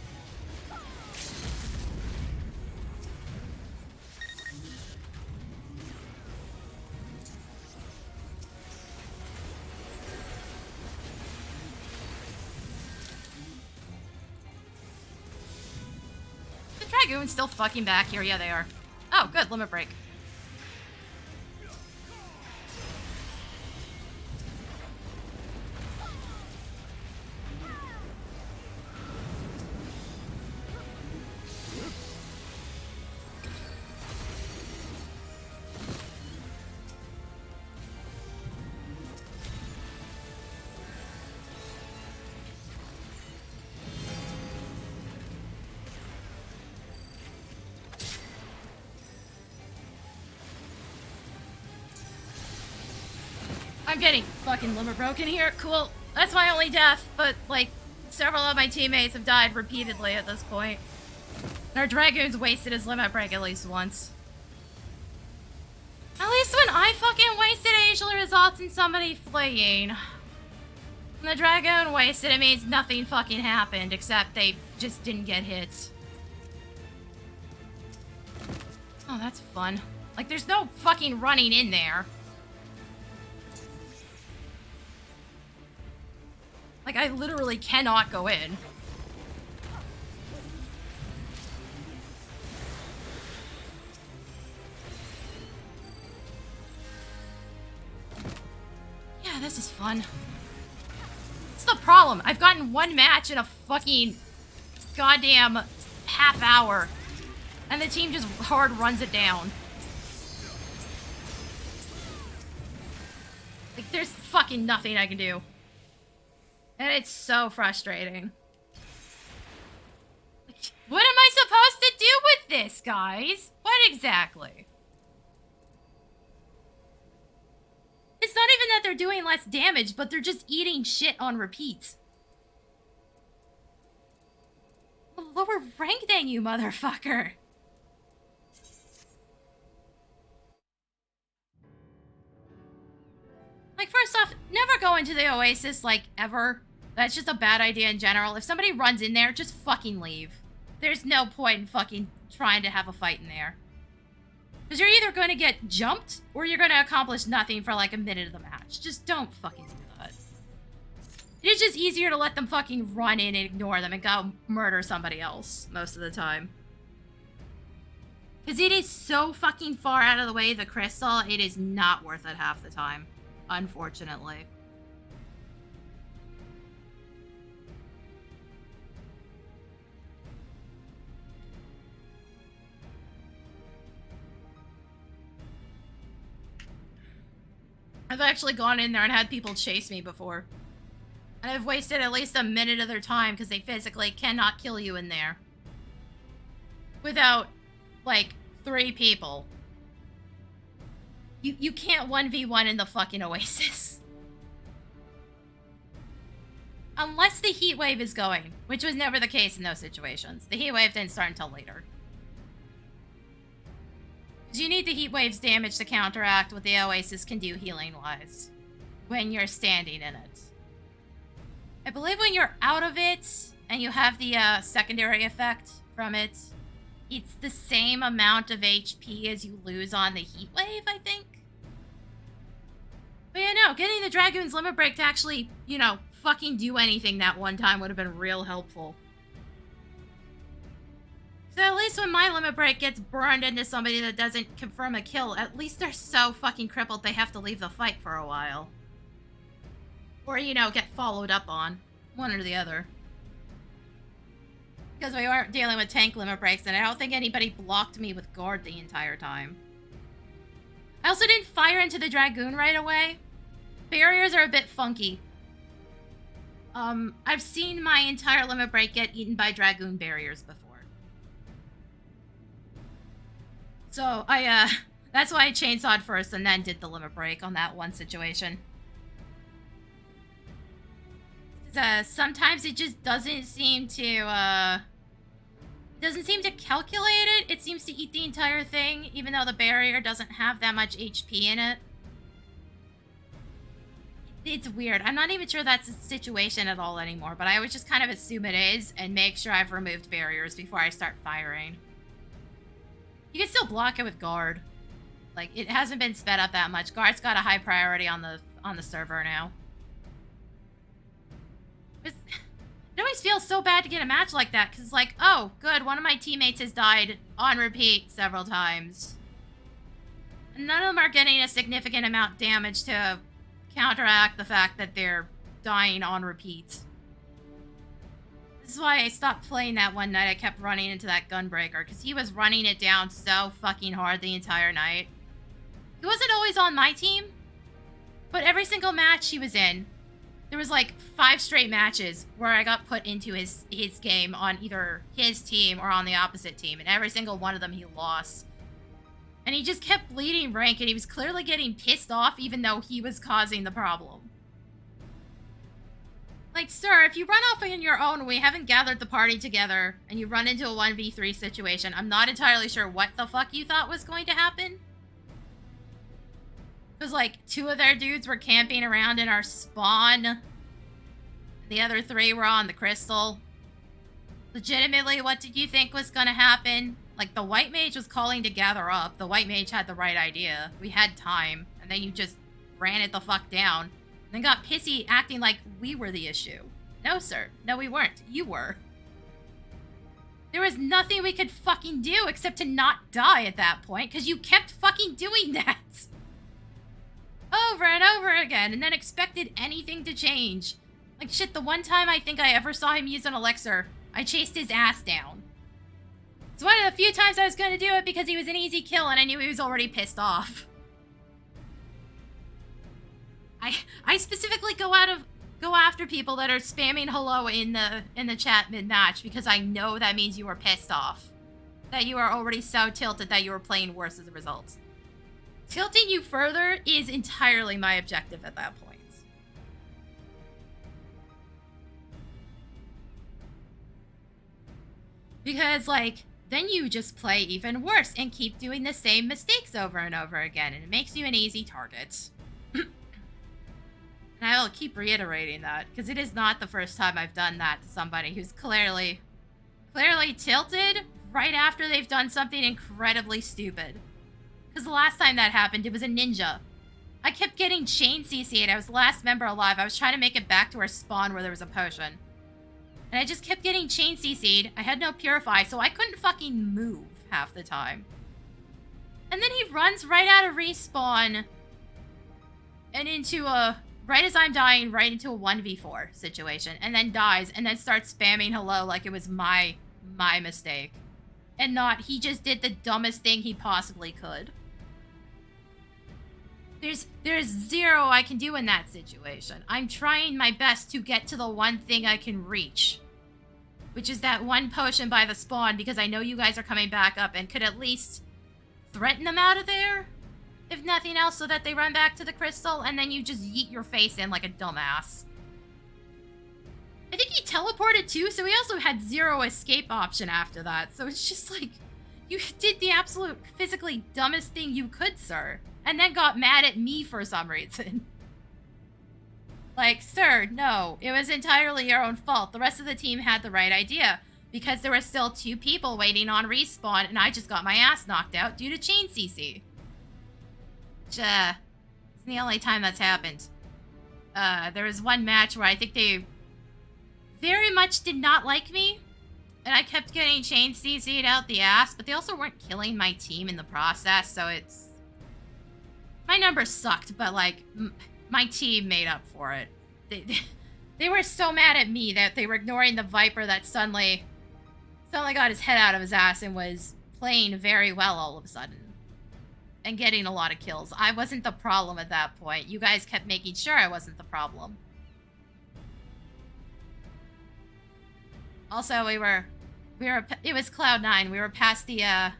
The Dragoon's still fucking back here. Yeah, they are. Oh, good. Limit break. I'm getting fucking limit broken here. Cool. That's my only death, but, like, several of my teammates have died repeatedly at this point. And our Dragoon's wasted his limit break at least once. At least when I fucking wasted it usually results in somebody fleeing. When the Dragoon wasted, it means nothing fucking happened, except they just didn't get hit. Oh, that's fun. Like, there's no fucking running in there. Like, I literally cannot go in. Yeah, this is fun. That's the problem. I've gotten one match in a fucking goddamn half hour. And the team just hard runs it down. Like, there's fucking nothing I can do. And it's so frustrating. Like, what am I supposed to do with this, guys? What exactly? It's not even that they're doing less damage, but they're just eating shit on repeat. Lower rank than you, motherfucker. Like, first off, never go into the Oasis, like, ever. That's just a bad idea in general. If somebody runs in there, just fucking leave. There's no point in fucking trying to have a fight in there. Because you're either going to get jumped, or you're going to accomplish nothing for, like, a minute of the match. Just don't fucking do that. It's just easier to let them fucking run in and ignore them and go murder somebody else most of the time. Because it is so fucking far out of the way, the crystal, it is not worth it half the time. Unfortunately. I've actually gone in there and had people chase me before. And I've wasted at least a minute of their time because they physically cannot kill you in there. Without, like, 3 people. You can't 1v1 in the fucking Oasis. Unless the heat wave is going, which was never the case in those situations. The heat wave didn't start until later. Because you need the heat wave's damage to counteract what the Oasis can do healing-wise when you're standing in it. I believe when you're out of it and you have the secondary effect from it, it's the same amount of HP as you lose on the heat wave, I think. But yeah, no, getting the Dragoon's limit break to actually, you know, fucking do anything that one time would have been real helpful. So at least when my limit break gets burned into somebody that doesn't confirm a kill, at least they're so fucking crippled they have to leave the fight for a while. Or, you know, get followed up on. One or the other. Because we weren't dealing with tank limit breaks, and I don't think anybody blocked me with guard the entire time. I also didn't fire into the Dragoon right away. Barriers are a bit funky. I've seen my entire limit break get eaten by Dragoon barriers before. So, that's why I chainsawed first and then did the limit break on that one situation. Sometimes it just doesn't seem to, calculate it. It seems to eat the entire thing, even though the barrier doesn't have that much HP in it. It's weird. I'm not even sure that's a situation at all anymore, but I always just kind of assume it is and make sure I've removed barriers before I start firing. You can still block it with guard. Like, it hasn't been sped up that much. Guard's got a high priority on the server now. It always feels so bad to get a match like that, because it's like, oh, good, one of my teammates has died on repeat several times. And none of them are getting a significant amount of damage to counteract the fact that they're dying on repeat. This is why I stopped playing that one night. I kept running into that Gunbreaker, because he was running it down so fucking hard the entire night. He wasn't always on my team, but every single match he was in, there was like 5 straight matches where I got put into his game on either his team or on the opposite team, and every single one of them he lost. And he just kept bleeding rank, and he was clearly getting pissed off even though he was causing the problem. Like, sir, if you run off on your own and we haven't gathered the party together, and you run into a 1v3 situation, I'm not entirely sure what the fuck you thought was going to happen. Because, like, 2 of their dudes were camping around in our spawn. The other 3 were on the crystal. Legitimately, what did you think was going to happen? Like, the white mage was calling to gather up. The white mage had the right idea. We had time. And then you just ran it the fuck down. And then got pissy acting like we were the issue. No, sir. No, we weren't. You were. There was nothing we could fucking do except to not die at that point, because you kept fucking doing that. Over and over again, and then expected anything to change. Like, shit, the one time I think I ever saw him use an elixir, I chased his ass down. It's one of the few times I was going to do it because he was an easy kill and I knew he was already pissed off. I specifically go after people that are spamming hello in the chat mid-match because I know that means you are pissed off. That you are already so tilted that you are playing worse as a result. Tilting you further is entirely my objective at that point. Because, like, then you just play even worse and keep doing the same mistakes over and over again, and it makes you an easy target. And I'll keep reiterating that, because it is not the first time I've done that to somebody who's clearly tilted right after they've done something incredibly stupid. Because the last time that happened, it was a ninja. I kept getting chain CC'd. I was the last member alive. I was trying to make it back to our spawn where there was a potion. And I just kept getting chain CC'd. I had no purify, so I couldn't fucking move half the time. And then he runs right out of respawn and into a, right as I'm dying, right into a 1v4 situation. And then dies, and then starts spamming hello like it was my mistake. And not, he just did the dumbest thing he possibly could. There's zero I can do in that situation. I'm trying my best to get to the one thing I can reach, which is that one potion by the spawn, because I know you guys are coming back up and could at least threaten them out of there, if nothing else, so that they run back to the crystal, and then you just yeet your face in like a dumbass. I think he teleported too, so he also had zero escape option after that. So it's just like, you did the absolute physically dumbest thing you could, sir. And then got mad at me for some reason. Like, sir, no, it was entirely your own fault. The rest of the team had the right idea, because there were still 2 people waiting on respawn, and I just got my ass knocked out due to chain CC. Which, it's the only time that's happened. There was one match where I think they very much did not like me, and I kept getting chain CC'd out the ass, but they also weren't killing my team in the process, so it's... My numbers sucked, but, like, my team made up for it. They were so mad at me that they were ignoring the Viper that suddenly got his head out of his ass and was playing very well all of a sudden. And getting a lot of kills. I wasn't the problem at that point. You guys kept making sure I wasn't the problem. Also, it was Cloud9. We were past the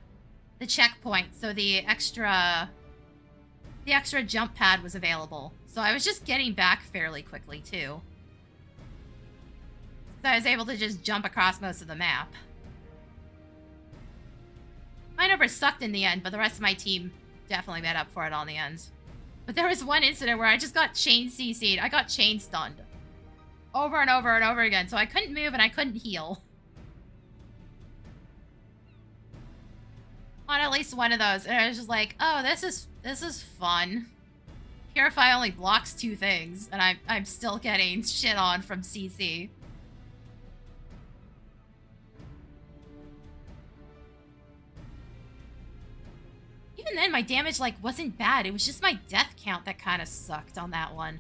checkpoint, so the extra jump pad was available. So I was just getting back fairly quickly, too. So I was able to just jump across most of the map. My numbers sucked in the end, but the rest of my team definitely made up for it on the end. But there was one incident where I just got chain CC'd. I got chain stunned. Over and over and over again, so I couldn't move and I couldn't heal. On at least one of those, and I was just like, oh, this is fun. Purify only blocks 2 things, and I'm still getting shit on from CC. Even then, my damage, like, wasn't bad. It was just my death count that kind of sucked on that one.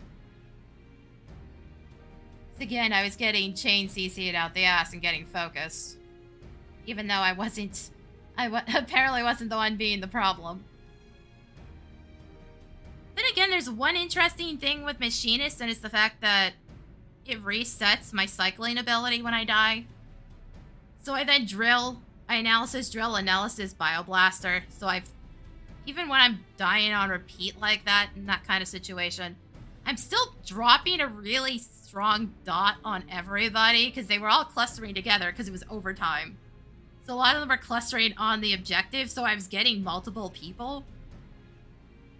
So again, I was getting chain CC'd out the ass and getting focused. Even though I apparently wasn't the one being the problem. Then again, there's one interesting thing with Machinist, and it's the fact that it resets my cycling ability when I die. So I then analysis, bioblaster. So even when I'm dying on repeat like that, in that kind of situation, I'm still dropping a really strong dot on everybody, because they were all clustering together because it was overtime. So a lot of them were clustering on the objective, so I was getting multiple people.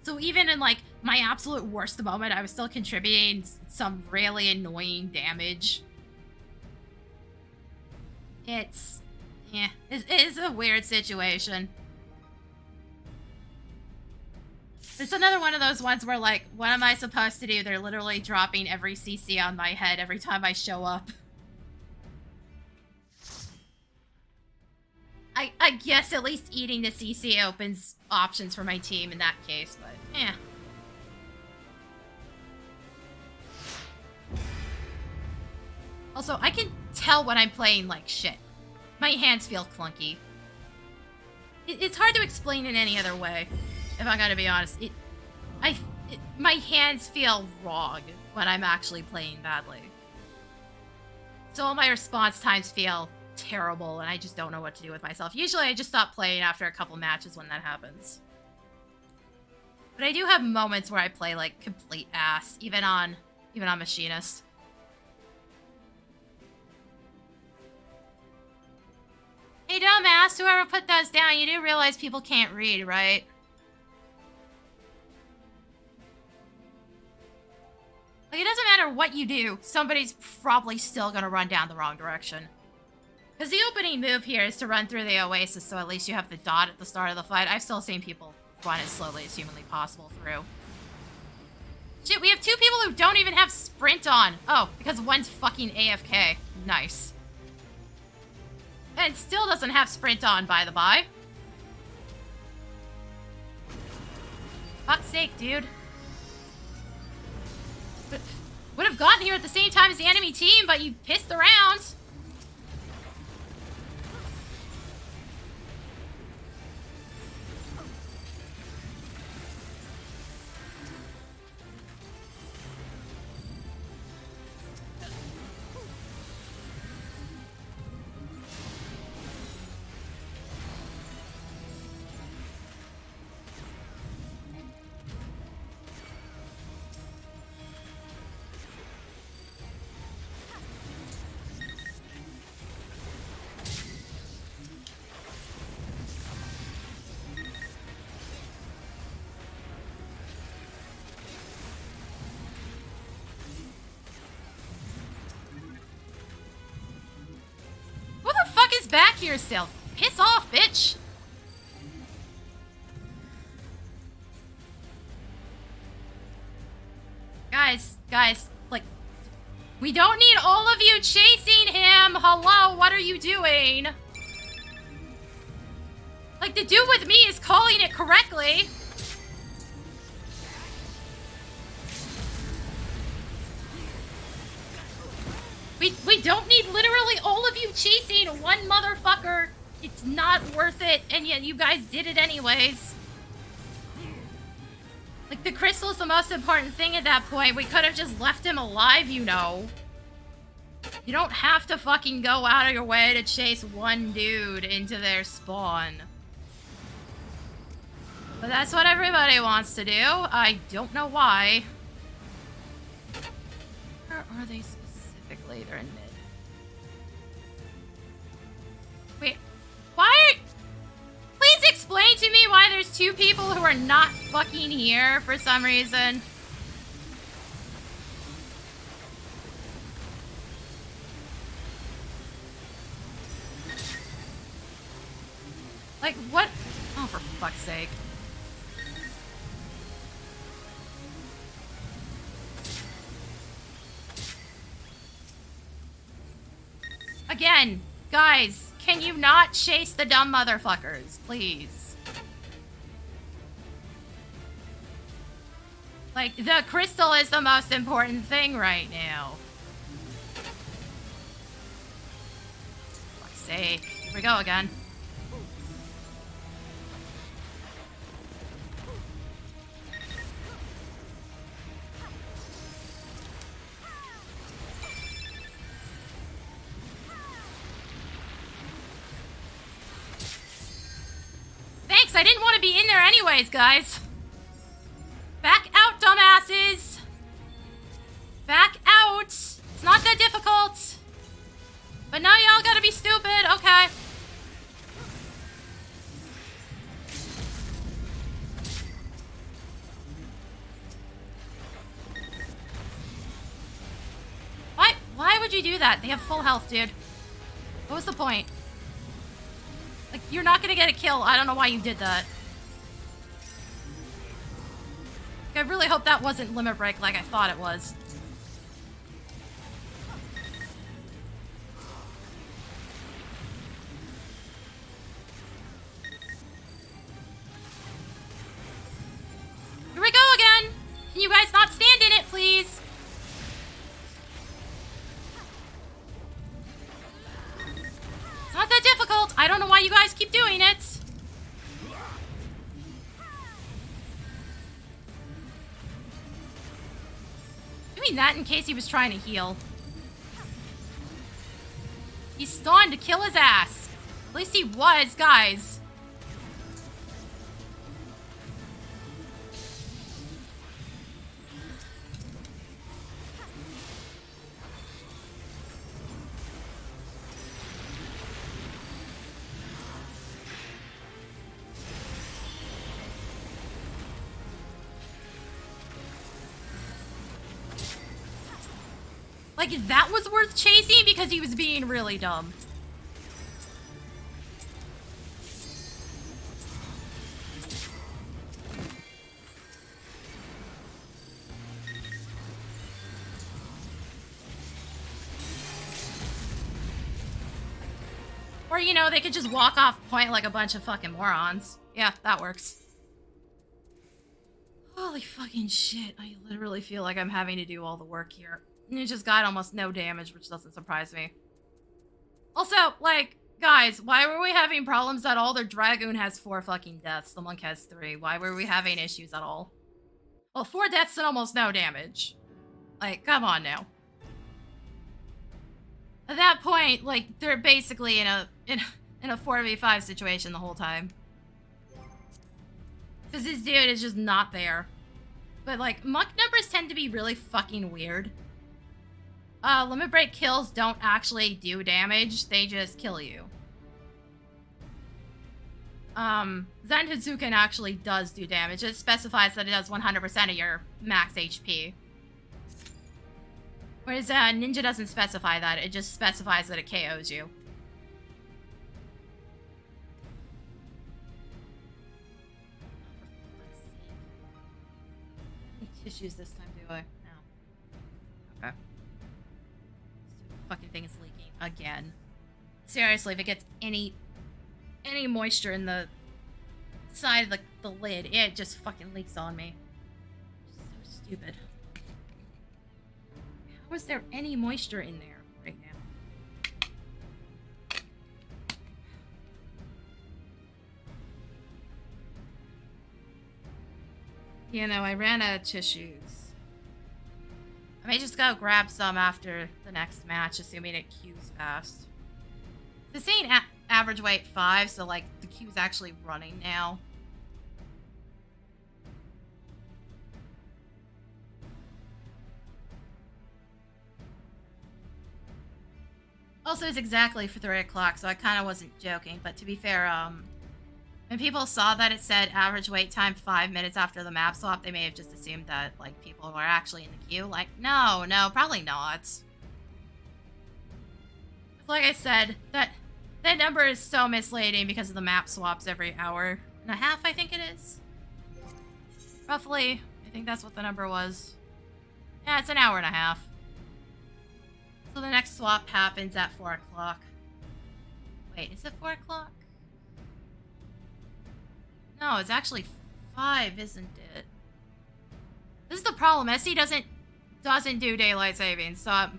So even in, like, my absolute worst moment, I was still contributing some really annoying damage. It's a weird situation. It's another one of those ones where, like, what am I supposed to do? They're literally dropping every CC on my head every time I show up. I guess at least eating the CC opens options for my team in that case, but eh. Also, I can tell when I'm playing like shit. My hands feel clunky. It's hard to explain in any other way, if I'm gonna be honest. My hands feel wrong when I'm actually playing badly. So all my response times feel terrible, and I just don't know what to do with myself. Usually I just stop playing after a couple matches when that happens. But I do have moments where I play like complete ass, even on Machinist. Hey dumbass, whoever put those down, you do realize people can't read, right? Like, it doesn't matter what you do, somebody's probably still gonna run down the wrong direction. Because the opening move here is to run through the oasis, so at least you have the dot at the start of the fight. I've still seen people run as slowly as humanly possible through. Shit, we have 2 people who don't even have sprint on. Oh, because one's fucking AFK. Nice. And still doesn't have sprint on, by the by. Fuck's sake, dude. Would have gotten here at the same time as the enemy team, but you pissed around. back here still. Piss off, bitch. Guys, like, we don't need all of you chasing him. Hello, what are you doing? Like, the dude with me is calling it correctly. We don't need literally all of you chasing one motherfucker. It's not worth it, and yet you guys did it anyways. Like, the crystal's the most important thing at that point. We could have just left him alive, you know. You don't have to fucking go out of your way to chase one dude into their spawn. But that's what everybody wants to do. I don't know why. Where are they specifically? They're in mid. Wait, why? Please explain to me why there's two people who are not fucking here for some reason. Like, what? Oh, for fuck's sake. Again, guys, can you not chase the dumb motherfuckers, please? Like, the crystal is the most important thing right now. For fuck's sake. Here we go again. Thanks, I didn't want to be in there anyways, guys. Back out, dumbasses. Back out. It's not that difficult. But now y'all gotta be stupid, okay. Why would you do that? They have full health, dude. What was the point? Like, you're not gonna get a kill. I don't know why you did that. I really hope that wasn't limit break like I thought it was. Here we go again! Can you guys not stand in it, please? It's not that difficult. I don't know why you guys keep doing it. Doing that in case he was trying to heal. He's stunned to kill his ass. At least he was, guys. Like, that was worth chasing because he was being really dumb. Or, you know, they could just walk off point like a bunch of fucking morons. Yeah, that works. Holy fucking shit. I literally feel like I'm having to do all the work here. And it just got almost no damage, which doesn't surprise me. Also, like, guys, why were we having problems at all? Their Dragoon has 4 fucking deaths. The Monk has 3. Why were we having issues at all? Well, 4 deaths and almost no damage. Like, come on now. At that point, like, they're basically in a 4v5 situation the whole time. Because this dude is just not there. But, like, Monk numbers tend to be really fucking weird. Limit break kills don't actually do damage, they just kill you. Zantetsuken actually does do damage. It specifies that it does 100% of your max HP. Whereas Ninja doesn't specify that, it just specifies that it KOs you. tissues this time, do I? No. Okay. Stupid fucking thing is leaking again. Seriously, if it gets any moisture in the side of the lid, it just fucking leaks on me. Just so stupid. How is there any moisture in there right now? You know, I ran out of tissues. I may just go grab some after the next match, assuming it queues fast. This ain't average weight 5, so like the queue's actually running now. Also, it's exactly for 3 o'clock, so I kind of wasn't joking. But to be fair, when people saw that it said average wait time 5 minutes after the map swap, they may have just assumed that, like, people were actually in the queue. Like, no, probably not. Like I said, that number is so misleading because of the map swaps every hour and a half, I think it is. Roughly, I think that's what the number was. Yeah, it's an hour and a half. So the next swap happens at 4 o'clock. Wait, is it 4 o'clock? No, it's actually 5, isn't it? This is the problem. SC doesn't do daylight savings, so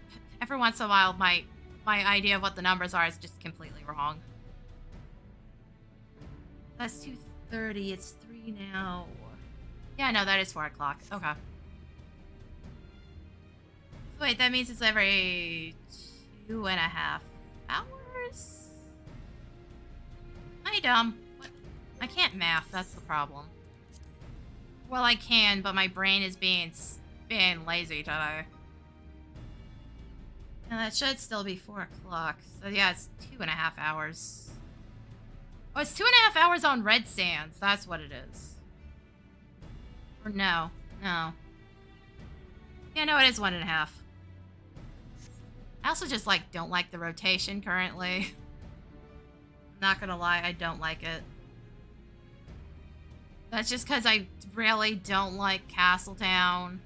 every once in a while my idea of what the numbers are is just completely wrong. That's 2:30. It's 3 now. Yeah, no, that is 4 o'clock. Okay. So wait, that means it's every 2.5 hours? Hi, dumb. What? I can't math. That's the problem. Well, I can, but my brain is being lazy today. And that should still be 4 o'clock. So yeah, it's 2.5 hours. Oh, it's 2.5 hours on Red Sands. That's what it is. Or no. Yeah, no, it is 1.5. I also just, like, don't like the rotation currently. I'm not gonna lie, I don't like it. That's just because I really don't like Castletown.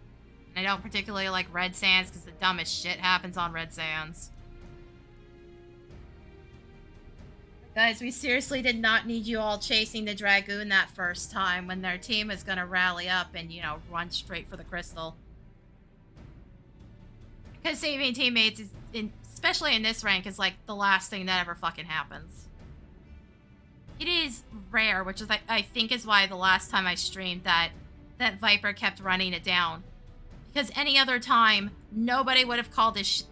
And I don't particularly like Red Sands because the dumbest shit happens on Red Sands. Guys, we seriously did not need you all chasing the Dragoon that first time when their team is gonna rally up and, you know, run straight for the crystal. Because saving teammates, especially in this rank, is like the last thing that ever fucking happens. It is rare, which is I think is why the last time I streamed that Viper kept running it down. Because any other time, nobody would have called his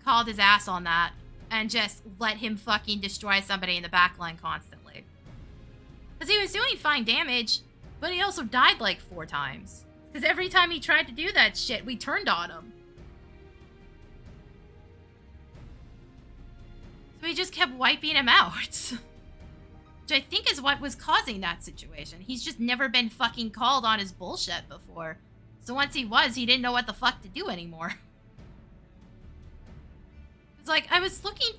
ass on that and just let him fucking destroy somebody in the backline constantly. Because he was doing fine damage, but he also died like 4 times. Because every time he tried to do that shit, we turned on him. So we just kept wiping him out. Which I think is what was causing that situation. He's just never been fucking called on his bullshit before. So once he was, he didn't know what the fuck to do anymore. It's like, I was looking...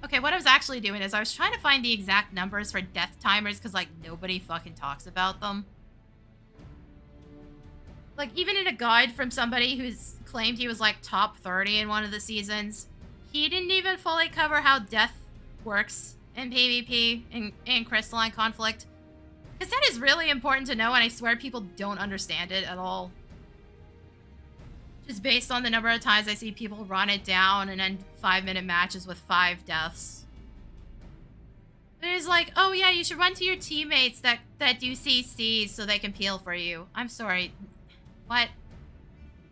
Okay, what I was actually doing is I was trying to find the exact numbers for death timers because, like, nobody fucking talks about them. Like, even in a guide from somebody who's claimed he was, like, top 30 in one of the seasons, he didn't even fully cover how death works in PvP, in Crystalline Conflict. Because that is really important to know, and I swear people don't understand it at all. Just based on the number of times I see people run it down and end 5-minute matches with 5 deaths. It is like, oh yeah, you should run to your teammates that do CCs so they can peel for you. I'm sorry. What?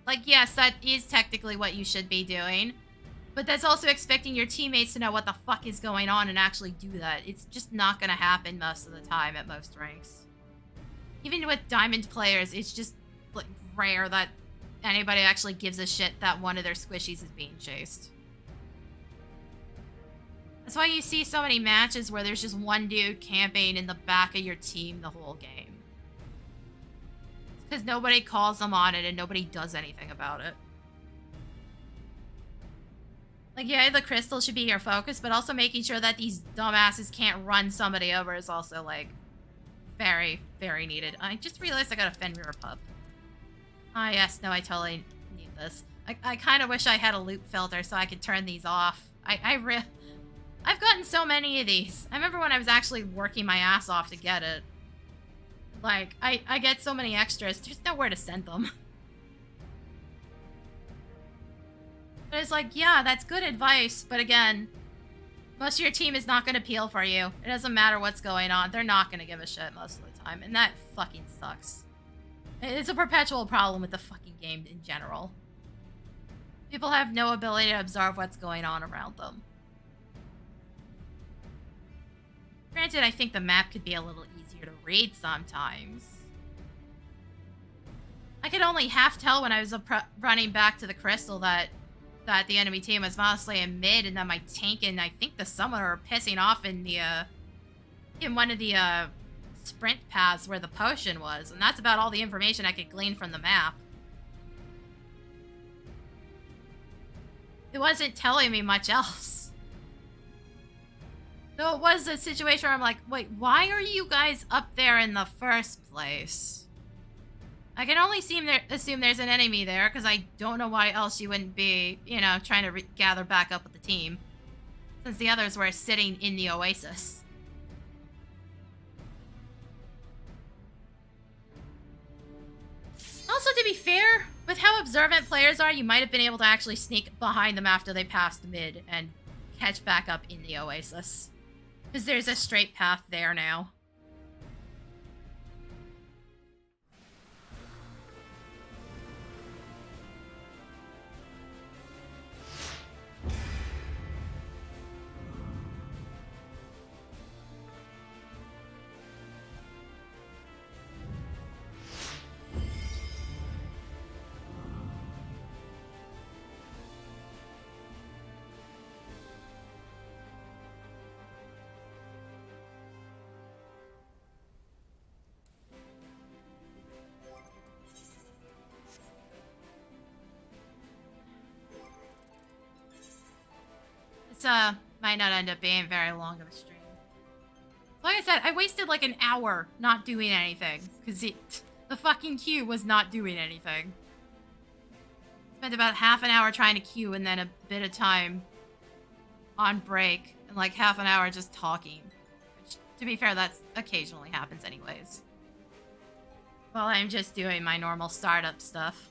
Like, yes, that is technically what you should be doing. But that's also expecting your teammates to know what the fuck is going on and actually do that. It's just not gonna happen most of the time at most ranks. Even with Diamond players, it's just like rare that anybody actually gives a shit that one of their squishies is being chased. That's why you see so many matches where there's just one dude camping in the back of your team the whole game. It's because nobody calls them on it and nobody does anything about it. Like, yeah, the crystal should be your focus, but also making sure that these dumbasses can't run somebody over is also, like, very, very needed. I just realized I got a Fenrir pup. Ah, yes. No, I totally need this. I kind of wish I had a loop filter so I could turn these off. I've gotten so many of these. I remember when I was actually working my ass off to get it. Like, I get so many extras. There's nowhere to send them. But it's like, yeah, that's good advice. But again, most of your team is not going to peel for you. It doesn't matter what's going on. They're not going to give a shit most of the time. And that fucking sucks. It's a perpetual problem with the fucking game in general. People have no ability to observe what's going on around them. Granted, I think the map could be a little easier to read sometimes. I could only half tell when I was running back to the crystal that the enemy team was mostly in mid, and then my tank and I think the summoner are pissing off in the in one of the sprint paths where the potion was, and that's about all the information I could glean from the map. It wasn't telling me much else. So it was a situation where I'm like, wait, why are you guys up there in the first place? I can only assume there's an enemy there, because I don't know why else you wouldn't be, you know, trying to gather back up with the team. Since the others were sitting in the oasis. Also, to be fair, with how observant players are, you might have been able to actually sneak behind them after they passed mid and catch back up in the oasis. Because there's a straight path there now. Might not end up being very long of a stream. Like I said, I wasted like an hour not doing anything. Because the fucking queue was not doing anything. Spent about half an hour trying to queue and then a bit of time on break. And like half an hour just talking. Which, to be fair, that occasionally happens anyways. While I'm just doing my normal startup stuff.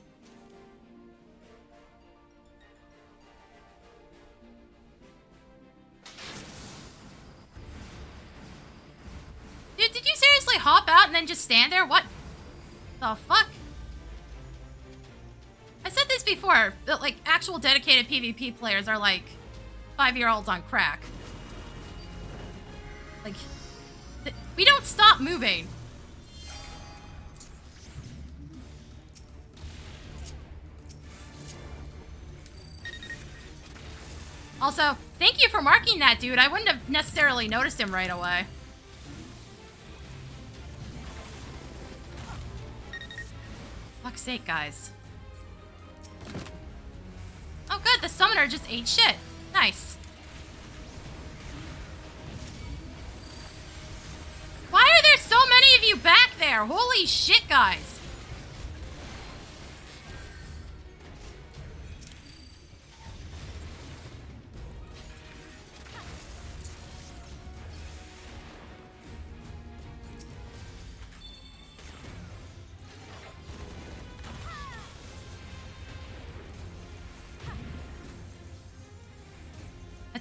Dude, did you seriously hop out and then just stand there? What the fuck? I said this before, but like actual dedicated PvP players are like 5-year-olds on crack. Like, we don't stop moving. Also, thank you for marking that, dude. I wouldn't have necessarily noticed him right away. Fuck's sake, guys. Oh good, the summoner just ate shit. Nice. Why are there so many of you back there? Holy shit, guys.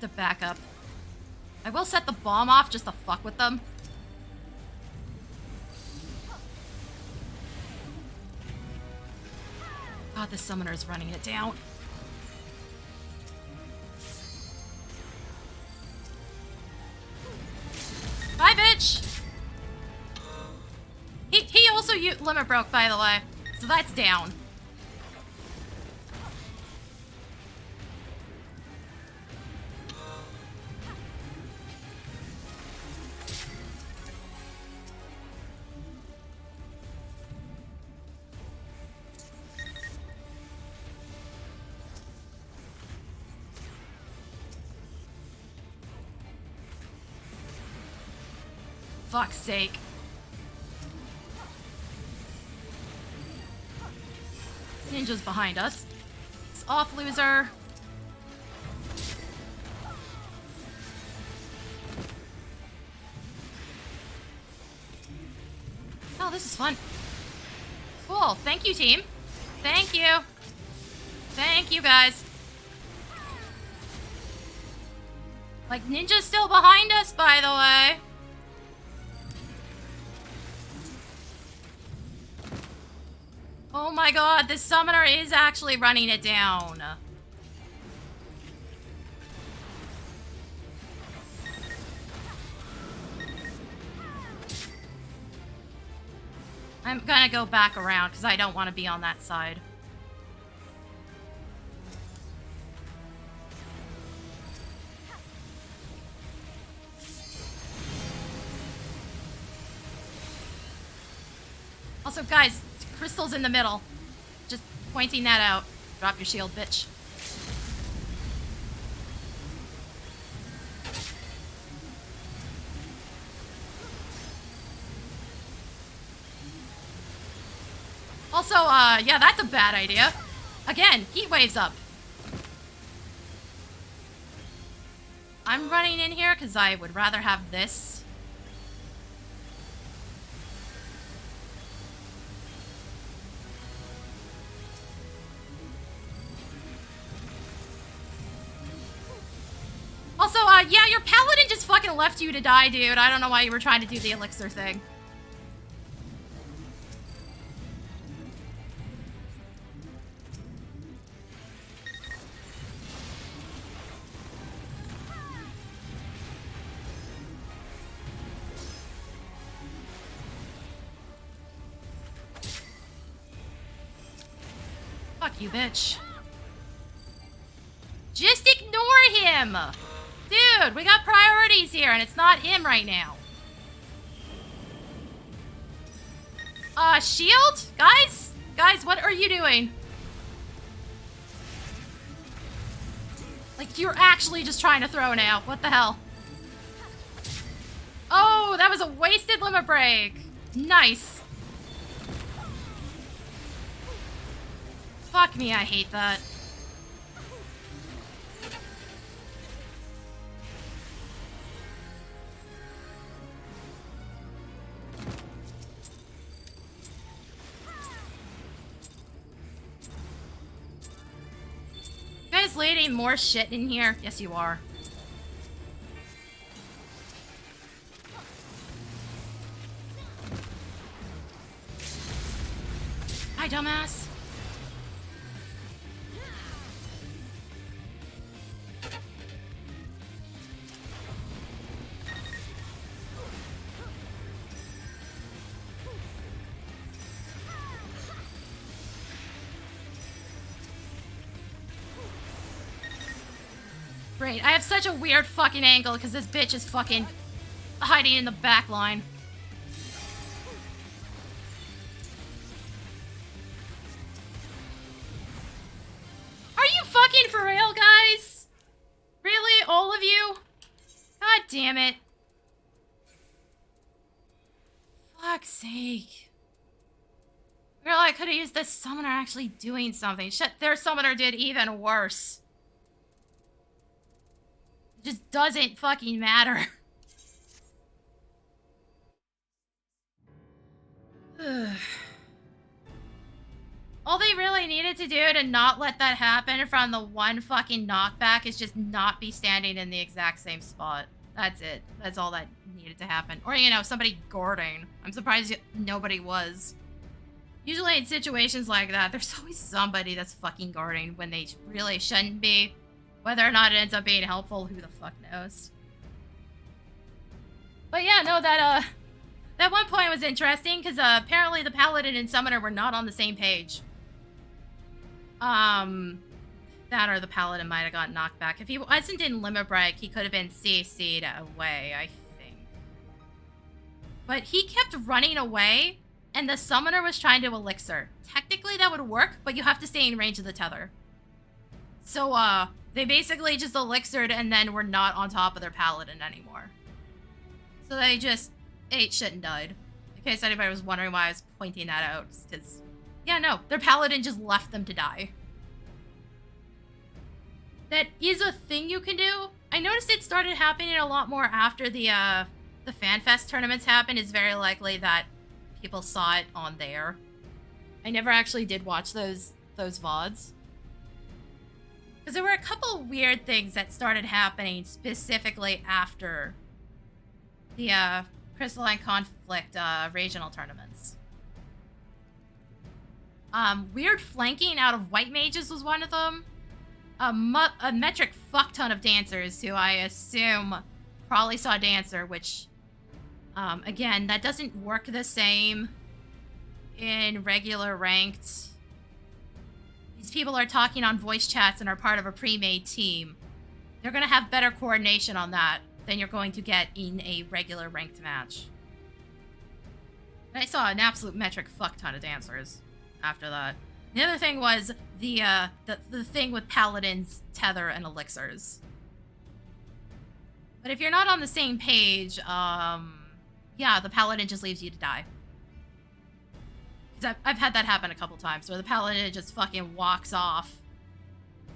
To back up. I will set the bomb off just to fuck with them. God, the summoner is running it down. Bye, bitch! He also limit broke, by the way. So that's down. Fuck's sake. Ninja's behind us. It's off, loser. Oh, this is fun. Cool. Thank you, team. Thank you. Thank you, guys. Like, Ninja's still behind us, by the way. Oh my god, this summoner is actually running it down. I'm gonna go back around because I don't want to be on that side. Also, guys, Crystal's in the middle. Just pointing that out. Drop your shield, bitch. Also, yeah, that's a bad idea. Again, heat waves up. I'm running in here because I would rather have this. Also, yeah, your paladin just fucking left you to die, dude. I don't know why you were trying to do the elixir thing. Fuck you, bitch. Just ignore him! Dude, we got priorities here, and it's not him right now. Shield? Guys? Guys, what are you doing? Like, you're actually just trying to throw now. What the hell? Oh, that was a wasted limit break. Nice. Fuck me, I hate that. You guys leading more shit in here? Yes, you are. Hi, dumbass. Great. I have such a weird fucking angle because this bitch is fucking hiding in the back line. Are you fucking for real, guys? Really? All of you? God damn it. Fuck's sake. Girl, I could have used this summoner actually doing something. Shit, their summoner did even worse. It just doesn't fucking matter. All they really needed to do to not let that happen from the one fucking knockback is just not be standing in the exact same spot. That's it. That's all that needed to happen. Or, you know, somebody guarding. I'm surprised nobody was. Usually in situations like that, there's always somebody that's fucking guarding when they really shouldn't be. Whether or not it ends up being helpful, who the fuck knows. But yeah, no, that one point was interesting, because apparently the Paladin and Summoner were not on the same page. That or the Paladin might have got knocked back. If he wasn't in Limit Break, he could have been CC'd away, I think. But he kept running away, and the Summoner was trying to Elixir. Technically that would work, but you have to stay in range of the tether. So, they basically just elixired and then were not on top of their paladin anymore. So they just ate shit and died. In case anybody was wondering why I was pointing that out, because Yeah, no, their paladin just left them to die. That is a thing you can do. I noticed it started happening a lot more after the FanFest tournaments happened. It's very likely that people saw it on there. I never actually did watch those VODs. Because there were a couple weird things that started happening specifically after the Crystalline Conflict regional tournaments. Weird flanking out of white mages was one of them. A metric fuck ton of dancers who I assume probably saw Dancer, which, again, that doesn't work the same in regular ranked. These people are talking on voice chats and are part of a pre-made team. They're going to have better coordination on that than you're going to get in a regular ranked match. And I saw an absolute metric fuck ton of dancers after that. The other thing was the thing with paladins, tether, and elixirs. But if you're not on the same page, yeah, the paladin just leaves you to die. Because I've had that happen a couple times, where the paladin just fucking walks off.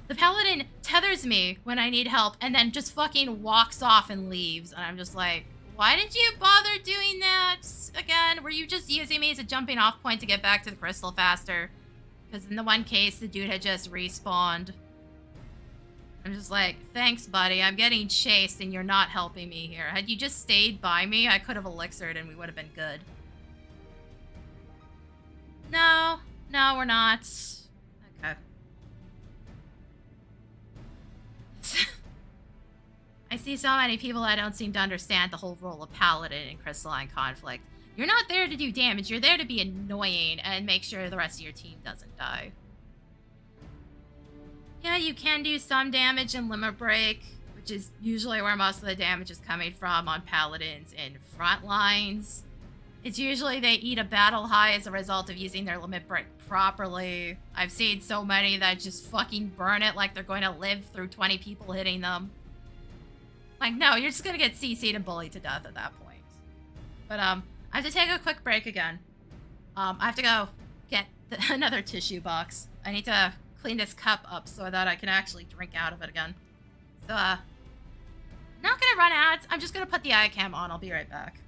The paladin tethers me when I need help, and then just fucking walks off and leaves. And I'm just like, why did you bother doing that again? Were you just using me as a jumping off point to get back to the crystal faster? Because in the one case, the dude had just respawned. I'm just like, thanks, buddy. I'm getting chased and you're not helping me here. Had you just stayed by me, I could have elixired and we would have been good. No, we're not. Okay. I see so many people that don't seem to understand the whole role of Paladin in Crystalline Conflict. You're not there to do damage, you're there to be annoying and make sure the rest of your team doesn't die. Yeah, you can do some damage in Limit Break, which is usually where most of the damage is coming from on Paladins in front lines. It's usually they eat a battle high as a result of using their Limit Break properly. I've seen so many that just fucking burn it like they're going to live through 20 people hitting them. Like, no, you're just going to get CC'd and bullied to death at that point. But, I have to take a quick break again. I have to go get another tissue box. I need to clean this cup up so that I can actually drink out of it again. So, not gonna run ads. I'm just gonna put the iCam on. I'll be right back.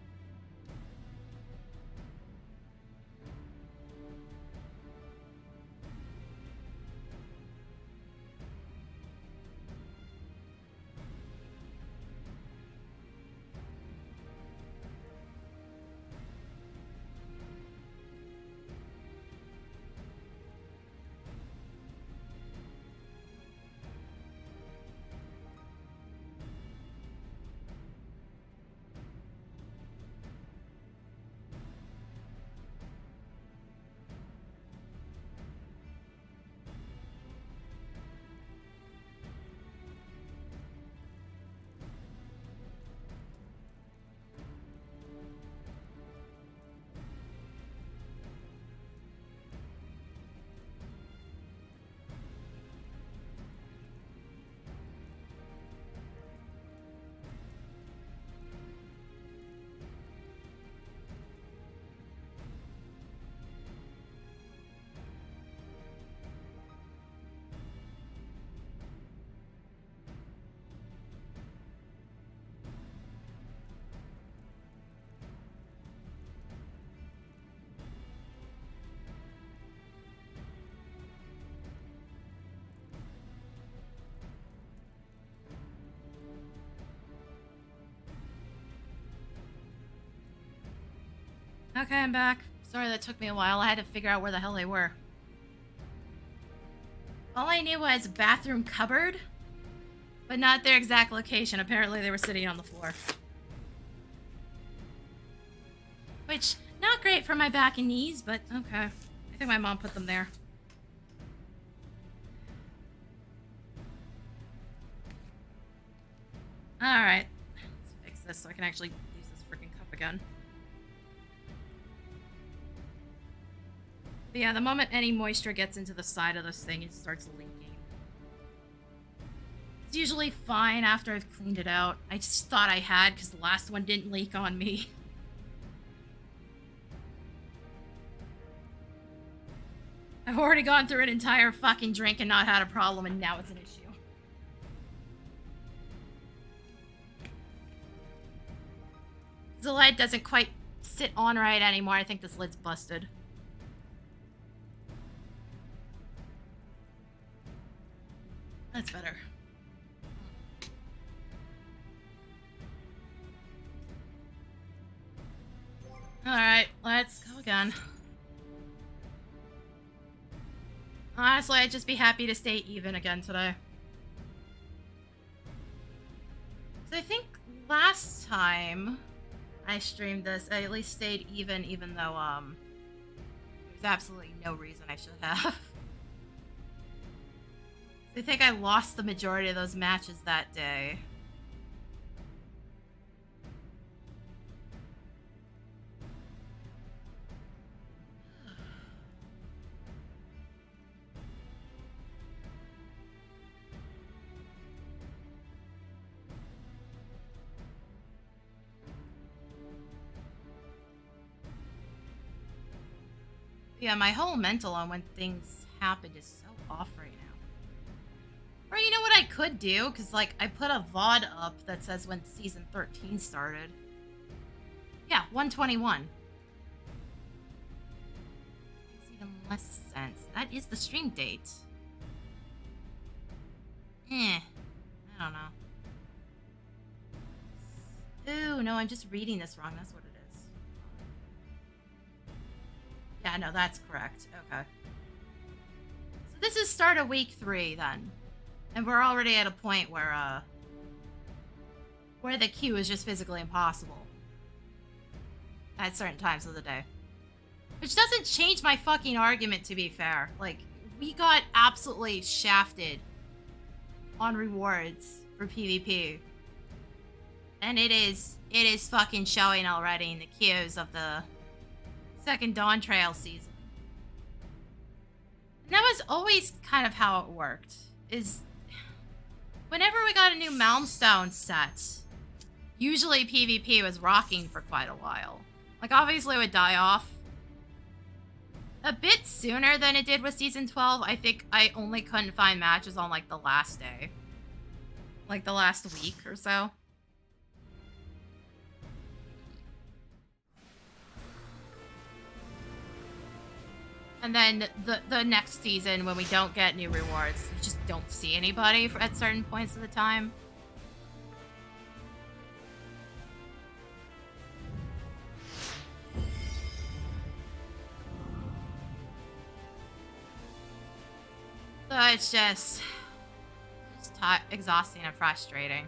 Okay, I'm back. Sorry that took me a while. I had to figure out where the hell they were. All I knew was bathroom cupboard, but not their exact location. Apparently they were sitting on the floor. Which, not great for my back and knees, but okay. I think my mom put them there. Alright. Let's fix this so I can actually use this freaking cup again. But yeah, the moment any moisture gets into the side of this thing, it starts leaking. It's usually fine after I've cleaned it out. I just thought I had because the last one didn't leak on me. I've already gone through an entire fucking drink and not had a problem, and now it's an issue. The lid doesn't quite sit on right anymore. I think this lid's busted. That's better. Alright, let's go again. Honestly, I'd just be happy to stay even again today. So I think last time I streamed this, I at least stayed even though, there's absolutely no reason I should have. I think I lost the majority of those matches that day. Yeah, my whole mental on when things happened is so off right now. Or you know what I could do? Because, like, I put a VOD up that says when season 13 started. Yeah, 121. Makes even less sense. That is the stream date. I don't know. Ooh, no, I'm just reading this wrong. That's what it is. Yeah, no, that's correct. Okay. So this is start of week 3, then. And we're already at a point where the queue is just physically impossible. At certain times of the day. Which doesn't change my fucking argument, to be fair. Like, we got absolutely shafted on rewards for PvP. And it is fucking showing already in the queues of the second Dawntrail season. And that was always kind of how it worked. Is whenever we got a new Malmstone set, usually PvP was rocking for quite a while. Like, obviously it would die off a bit sooner than it did with Season 12. I think I only couldn't find matches on, like, the last day. Like, the last week or so. And then the next season, when we don't get new rewards, you just don't see anybody at certain points of the time. So it's just exhausting and frustrating.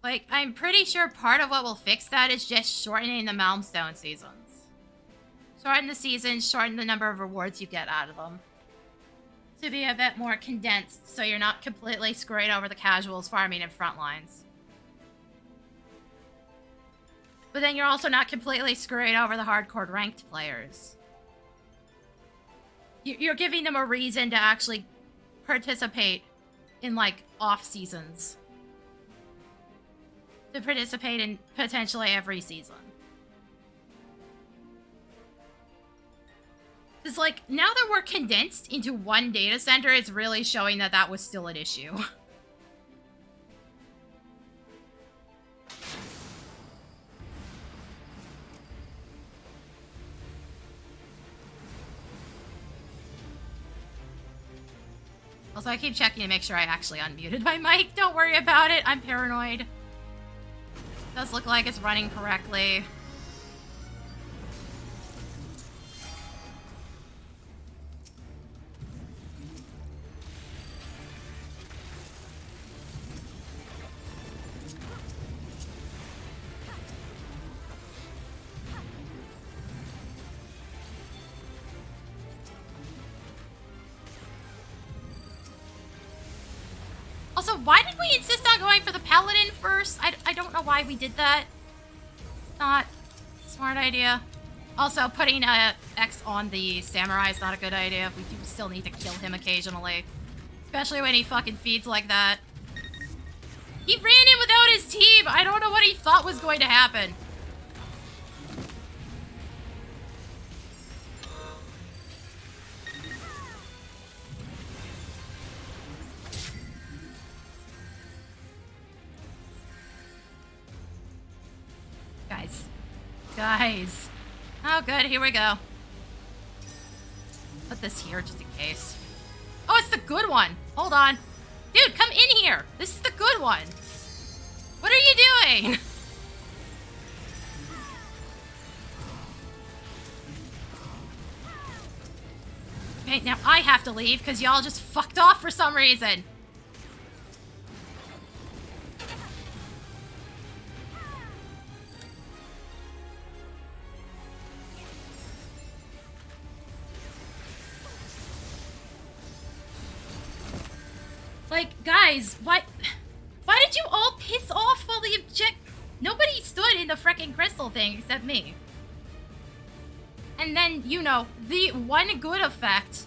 Like, I'm pretty sure part of what will fix that is just shortening the Malmstone seasons. Shorten the seasons, shorten the number of rewards you get out of them. To be a bit more condensed, so you're not completely screwing over the casuals farming in front lines. But then you're also not completely screwing over the hardcore ranked players. You're giving them a reason to actually participate in, like, off seasons. To participate in potentially every season. It's like, now that we're condensed into one data center, it's really showing that that was still an issue. Also, I keep checking to make sure I actually unmuted my mic. Don't worry about it. I'm paranoid. It does look like it's running correctly. Also, why did we insist on going for the Paladin first? I don't know why we did that. Not a smart idea. Also, putting a X on the Samurai is not a good idea. We do still need to kill him occasionally. Especially when he fucking feeds like that. He ran in without his team! I don't know what he thought was going to happen. guys. Oh, good. Here we go. Put this here just in case. Oh, it's the good one. Hold on. Dude, come in here. This is the good one. What are you doing? Okay, now I have to leave because y'all just fucked off for some reason. Like, guys, why did you all piss off while the nobody stood in the frickin' crystal thing except me. And then, you know, the one good effect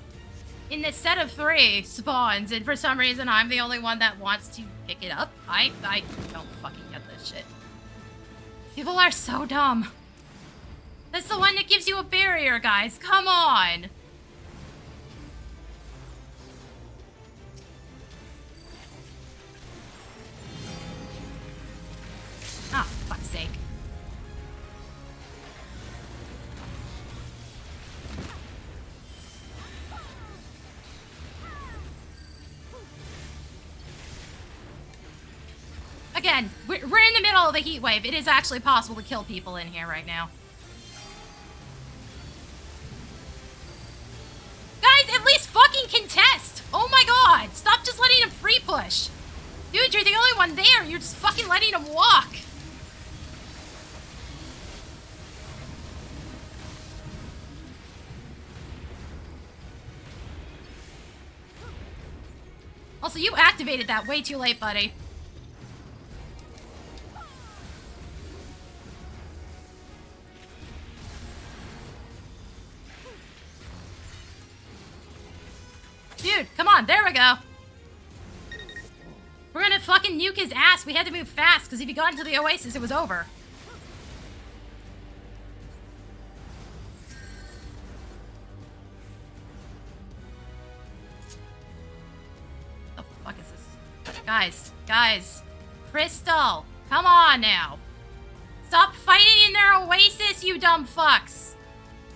in this set of 3 spawns, and for some reason I'm the only one that wants to pick it up. I don't fucking get this shit. People are so dumb. That's the one that gives you a barrier, guys. Come on. Ah, for fuck's sake. Again, we're in the middle of the heat wave. It is actually possible to kill people in here right now. Guys, at least fucking contest! Oh my god! Stop just letting him free push! Dude, you're the only one there! You're just fucking letting him walk! Also, you activated that way too late, buddy. Dude, come on, there we go. We're gonna fucking nuke his ass. We had to move fast, because if he got into the oasis, it was over. What the fuck is this? Guys. Crystal, come on now. Stop fighting in their oasis, you dumb fucks.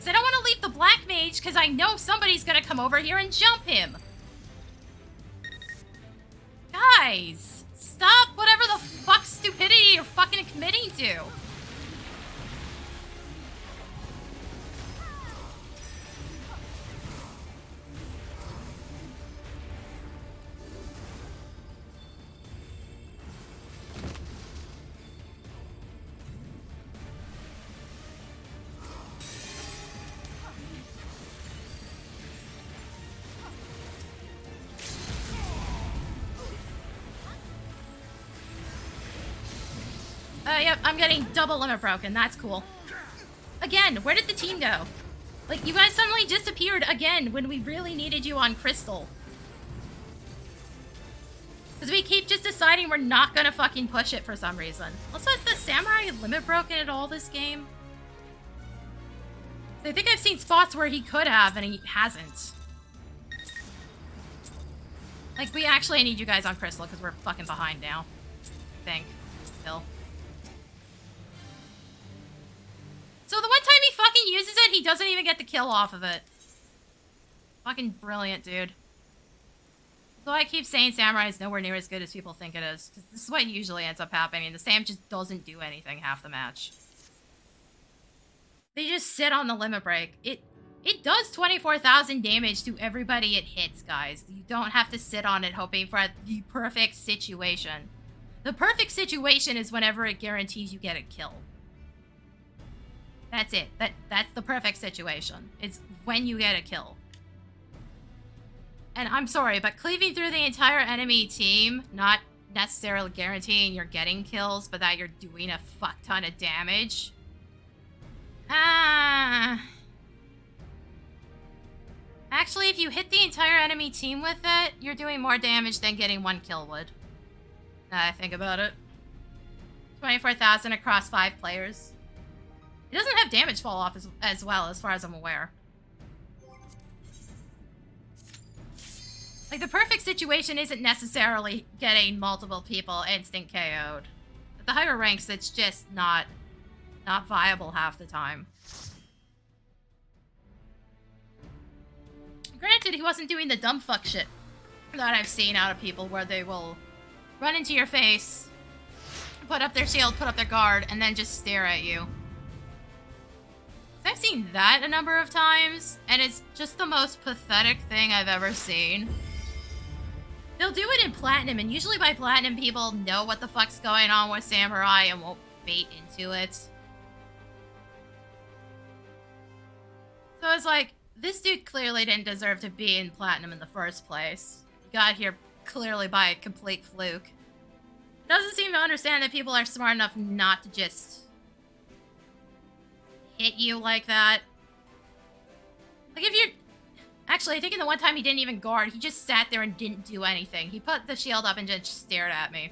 I don't want to leave the black mage because I know somebody's gonna come over here and jump him. Guys, stop whatever the fuck stupidity you're fucking committing to. Yep, I'm getting double limit broken. That's cool. Again, where did the team go? Like, you guys suddenly disappeared again when we really needed you on Crystal. Because we keep just deciding we're not gonna fucking push it for some reason. Also, is the samurai limit broken at all this game? I think I've seen spots where he could have and he hasn't. Like, we actually need you guys on Crystal because we're fucking behind now. I think. Still. So the one time he fucking uses it, he doesn't even get the kill off of it. Fucking brilliant, dude. So I keep saying Samurai is nowhere near as good as people think it is. Because this is what usually ends up happening. The Sam just doesn't do anything half the match. They just sit on the limit break. It does 24,000 damage to everybody it hits, guys. You don't have to sit on it hoping for the perfect situation. The perfect situation is whenever it guarantees you get a kill. That's it. That's the perfect situation. It's when you get a kill. And I'm sorry, but cleaving through the entire enemy team, not necessarily guaranteeing you're getting kills, but that you're doing a fuck ton of damage. Actually, if you hit the entire enemy team with it, you're doing more damage than getting 1 kill would. Now I think about it. 24,000 across 5 players. It doesn't have damage fall off as well, as far as I'm aware. Like, the perfect situation isn't necessarily getting multiple people instant KO'd. At the higher ranks, it's just not not viable half the time. Granted, he wasn't doing the dumb fuck shit that I've seen out of people where they will run into your face, put up their shield, put up their guard, and then just stare at you. I've seen that a number of times, and it's just the most pathetic thing I've ever seen. They'll do it in Platinum, and usually by Platinum, people know what the fuck's going on with Samurai and won't bait into it. So it's like, this dude clearly didn't deserve to be in Platinum in the first place. He got here clearly by a complete fluke. Doesn't seem to understand that people are smart enough not to just hit you like that. Like if you're... Actually, I think in the one time he didn't even guard, he just sat there and didn't do anything. He put the shield up and just stared at me.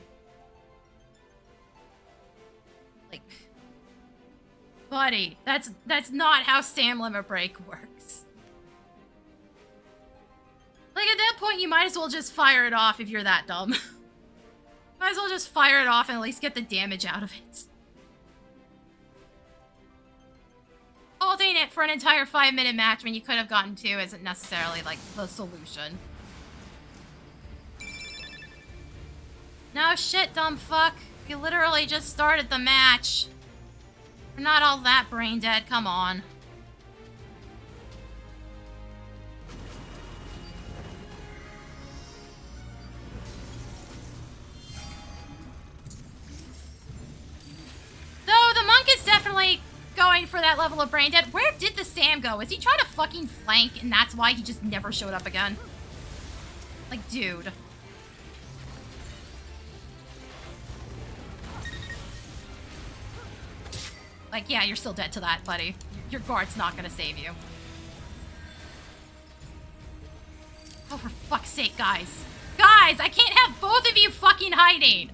Like... Buddy, that's not how Sam Limit Break works. Like, at that point, you might as well just fire it off if you're that dumb. Might as well just fire it off and at least get the damage out of it. Holding it for an entire 5-minute match when you could have gotten 2 isn't necessarily, like, the solution. No shit, dumb fuck. You literally just started the match. We're not all that brain dead, come on. Though the monk is definitely going for that level of brain dead. Where did the Sam go? Is he trying to fucking flank and that's why he just never showed up again? Like, dude. Like, yeah, you're still dead to that, buddy. Your guard's not gonna save you. Oh, for fuck's sake, guys. Guys, I can't have both of you fucking hiding!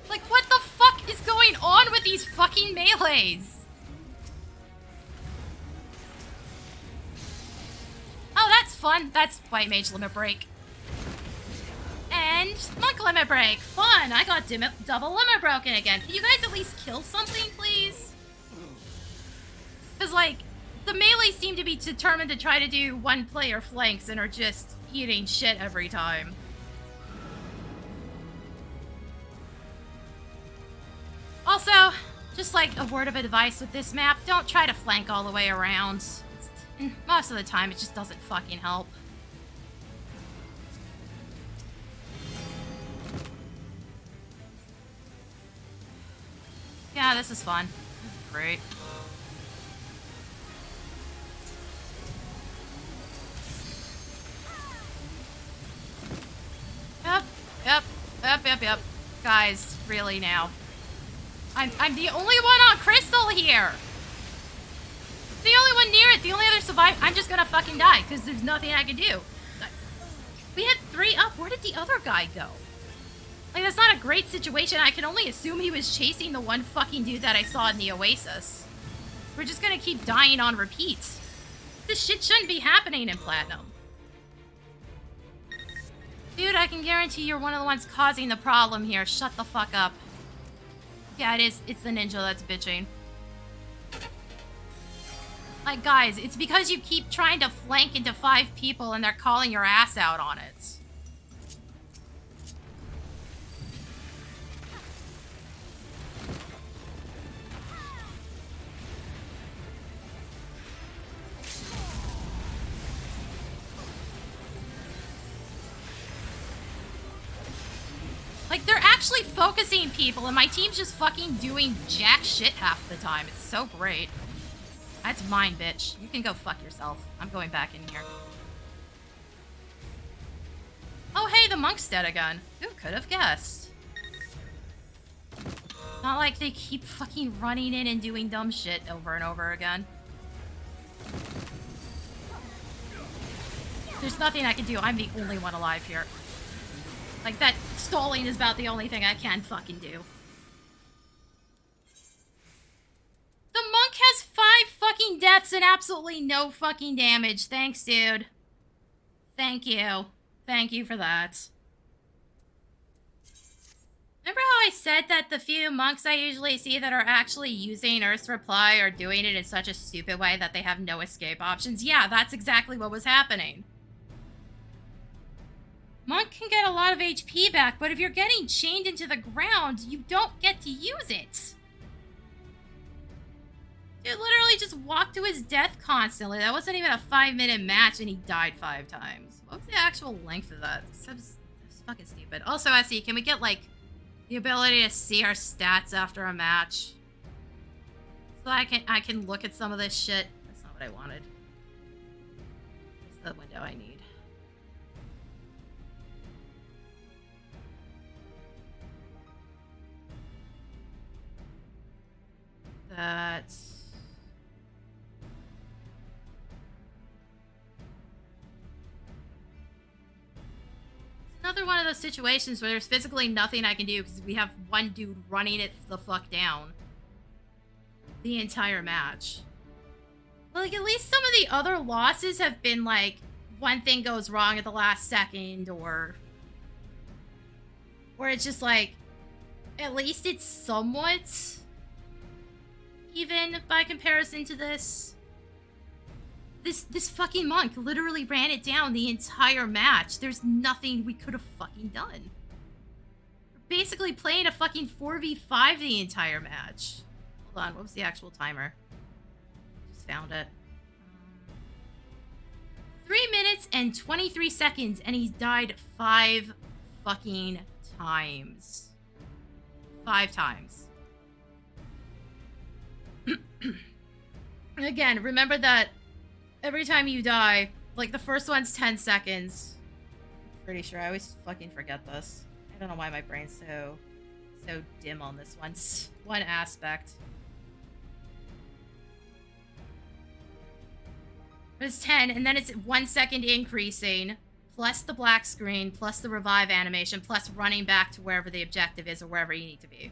Like, what the fuck is going on with these fucking melees? Oh, that's fun. That's White Mage Limit Break. And Monk Limit Break. Fun. I got double Limit Broken again. Can you guys at least kill something, please? Because, like, the melee seem to be determined to try to do one-player flanks and are just eating shit every time. Also, just like a word of advice with this map, don't try to flank all the way around. Most of the time, it just doesn't fucking help. Yeah, this is fun. This is great. Yep. Guys, really now. I'm the only one on Crystal here. The only one near it. The only other survivor. I'm just gonna fucking die because there's nothing I can do. We had 3 up. Where did the other guy go? Like, that's not a great situation. I can only assume he was chasing the one fucking dude that I saw in the Oasis. We're just gonna keep dying on repeat. This shit shouldn't be happening in Platinum. Dude, I can guarantee you're one of the ones causing the problem here. Shut the fuck up. Yeah, it is. It's the ninja that's bitching. Like, guys, it's because you keep trying to flank into 5 people and they're calling your ass out on it. Like, they're actually focusing people, and my team's just fucking doing jack shit half the time. It's so great. That's mine, bitch. You can go fuck yourself. I'm going back in here. Oh, hey, the monk's dead again. Who could have guessed? Not like they keep fucking running in and doing dumb shit over and over again. There's nothing I can do. I'm the only one alive here. Like, that stalling is about the only thing I can fucking do. The monk has 5 fucking deaths and absolutely no fucking damage. Thanks, dude. Thank you. Thank you for that. Remember how I said that the few monks I usually see that are actually using Earth's Reply are doing it in such a stupid way that they have no escape options? Yeah, that's exactly what was happening. Monk can get a lot of HP back, but if you're getting chained into the ground, you don't get to use it. Dude literally just walked to his death constantly. That wasn't even a 5-minute match and he died 5 times. What was the actual length of that? That's fucking stupid. Also, SE, can we get, like, the ability to see our stats after a match? So I can look at some of this shit. That's not what I wanted. That's the window I need. That's... another one of those situations where there's physically nothing I can do because we have one dude running it the fuck down the entire match. But, like, at least some of the other losses have been, like, one thing goes wrong at the last second, or it's just, like, at least it's somewhat even by comparison to this. This fucking monk literally ran it down the entire match. There's nothing we could have fucking done. We're basically playing a fucking 4v5 the entire match. Hold on, what was the actual timer? Just found it. 3 minutes and 23 seconds, and he's died 5 fucking times. 5 times. Again, remember that every time you die, like, the first one's 10 seconds. I'm pretty sure. I always fucking forget this. I don't know why my brain's so dim on this one aspect. But it's 10, and then it's 1 second increasing, plus the black screen, plus the revive animation, plus running back to wherever the objective is or wherever you need to be.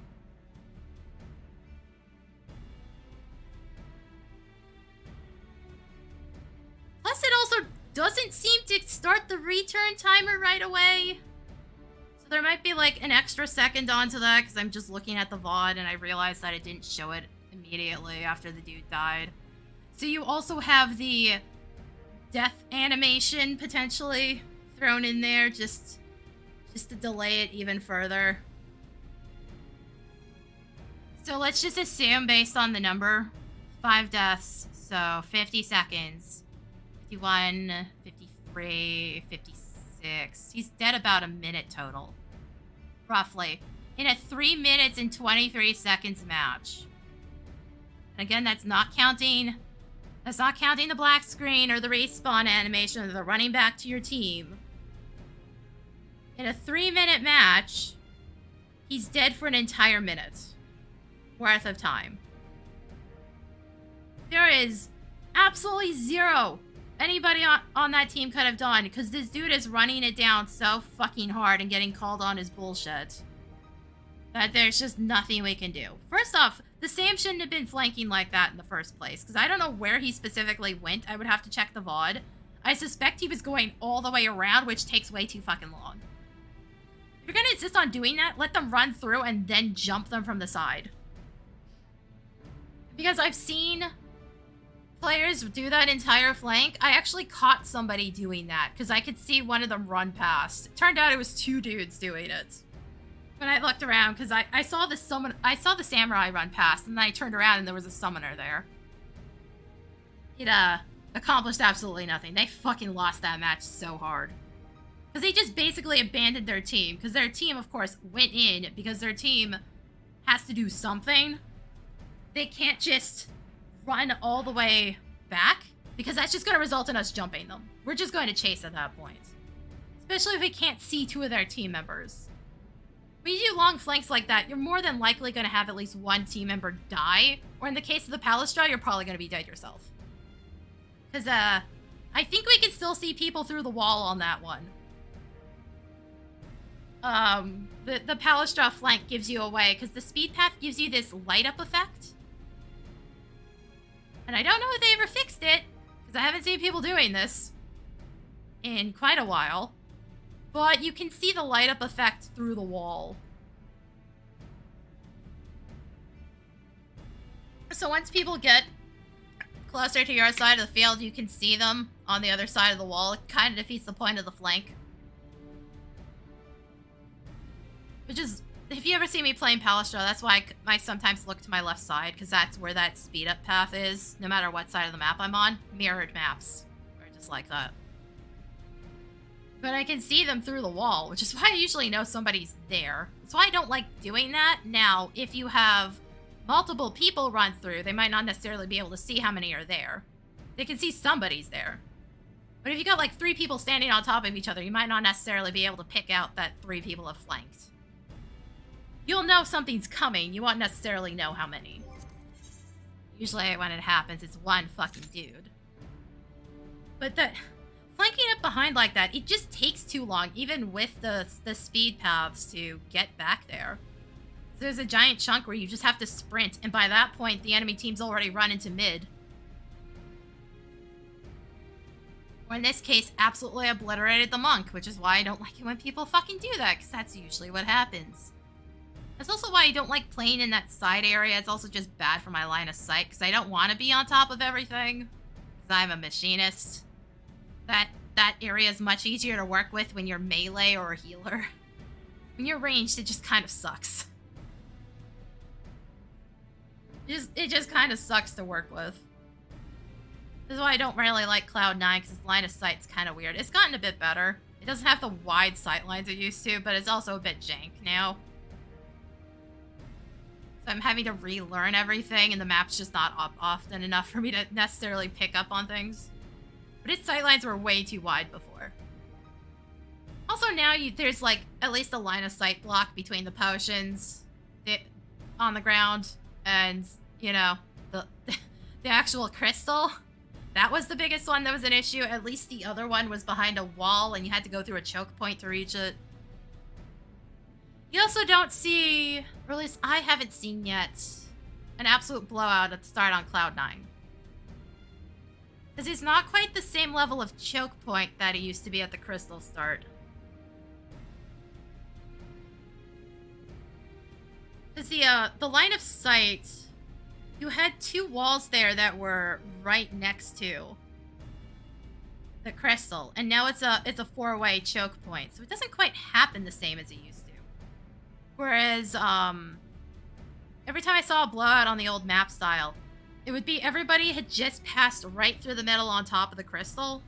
Plus, it also doesn't seem to start the return timer right away. So there might be, like, an extra second onto that, because I'm just looking at the VOD and I realized that it didn't show it immediately after the dude died. So you also have the death animation, potentially, thrown in there, just to delay it even further. So let's just assume, based on the number, 5 deaths, so 50 seconds. 51, 53, 56. He's dead about a minute total. Roughly. In a 3 minutes and 23 seconds match. And again, that's not counting the black screen or the respawn animation or the running back to your team. In a 3-minute match, he's dead for an entire minute worth of time. There is absolutely zero anybody on that team could have done, because this dude is running it down so fucking hard and getting called on his bullshit that there's just nothing we can do. First off, the Sam shouldn't have been flanking like that in the first place, because I don't know where he specifically went. I would have to check the VOD. I suspect he was going all the way around, which takes way too fucking long. If you're gonna insist on doing that, let them run through and then jump them from the side. Because I've seen players do that entire flank. I actually caught somebody doing that because I could see one of them run past. It turned out it was 2 dudes doing it. When I looked around, because I saw the samurai run past, and then I turned around and there was a summoner there. It accomplished absolutely nothing. They fucking lost that match so hard. Because they just basically abandoned their team. Because their team, of course, went in because their team has to do something. They can't just run all the way back, because that's just going to result in us jumping them. We're just going to chase at that point. Especially if we can't see 2 of their team members. When you do long flanks like that, you're more than likely going to have at least 1 team member die, or in the case of the Palestra, you're probably going to be dead yourself. Because, I think we can still see people through the wall on that one. The Palestra flank gives you away, because the speed path gives you this light up effect. And I don't know if they ever fixed it, because I haven't seen people doing this in quite a while. But you can see the light up effect through the wall. So once people get closer to your side of the field, you can see them on the other side of the wall. It kind of defeats the point of the flank. Which is, if you ever see me playing Palestro, that's why I sometimes look to my left side, because that's where that speed up path is, no matter what side of the map I'm on. Mirrored maps are just like that. But I can see them through the wall, which is why I usually know somebody's there. That's why I don't like doing that. Now, if you have multiple people run through, they might not necessarily be able to see how many are there. They can see somebody's there. But if you got like 3 people standing on top of each other, you might not necessarily be able to pick out that 3 people have flanked. You'll know something's coming, you won't necessarily know how many. Usually when it happens, it's one fucking dude. But that flanking up behind like that, it just takes too long, even with the speed paths, to get back there. So there's a giant chunk where you just have to sprint, and by that point, the enemy team's already run into mid. Or in this case, absolutely obliterated the monk, which is why I don't like it when people fucking do that, because that's usually what happens. That's also why I don't like playing in that side area. It's also just bad for my line of sight, because I don't want to be on top of everything, because I'm a machinist. That area is much easier to work with when you're melee or a healer. When you're ranged, it just kind of sucks. It just kind of sucks to work with. This is why I don't really like Cloud9, because its line of sight's kind of weird. It's gotten a bit better. It doesn't have the wide sight lines it used to, but it's also a bit jank now. So I'm having to relearn everything, and the map's just not up often enough for me to necessarily pick up on things. But its sightlines were way too wide before. Also now there's like at least a line of sight block between the potions on the ground and, you know, the actual crystal. That was the biggest one that was an issue. At least the other one was behind a wall and you had to go through a choke point to reach it. You also don't see, or at least I haven't seen yet, an absolute blowout at the start on Cloud9. Because it's not quite the same level of choke point that it used to be at the crystal start. Because the line of sight, you had 2 walls there that were right next to the crystal, and now it's a 4-way choke point, so it doesn't quite happen the same as it used to. Whereas, every time I saw a blowout on the old map style, it would be everybody had just passed right through the middle on top of the crystal,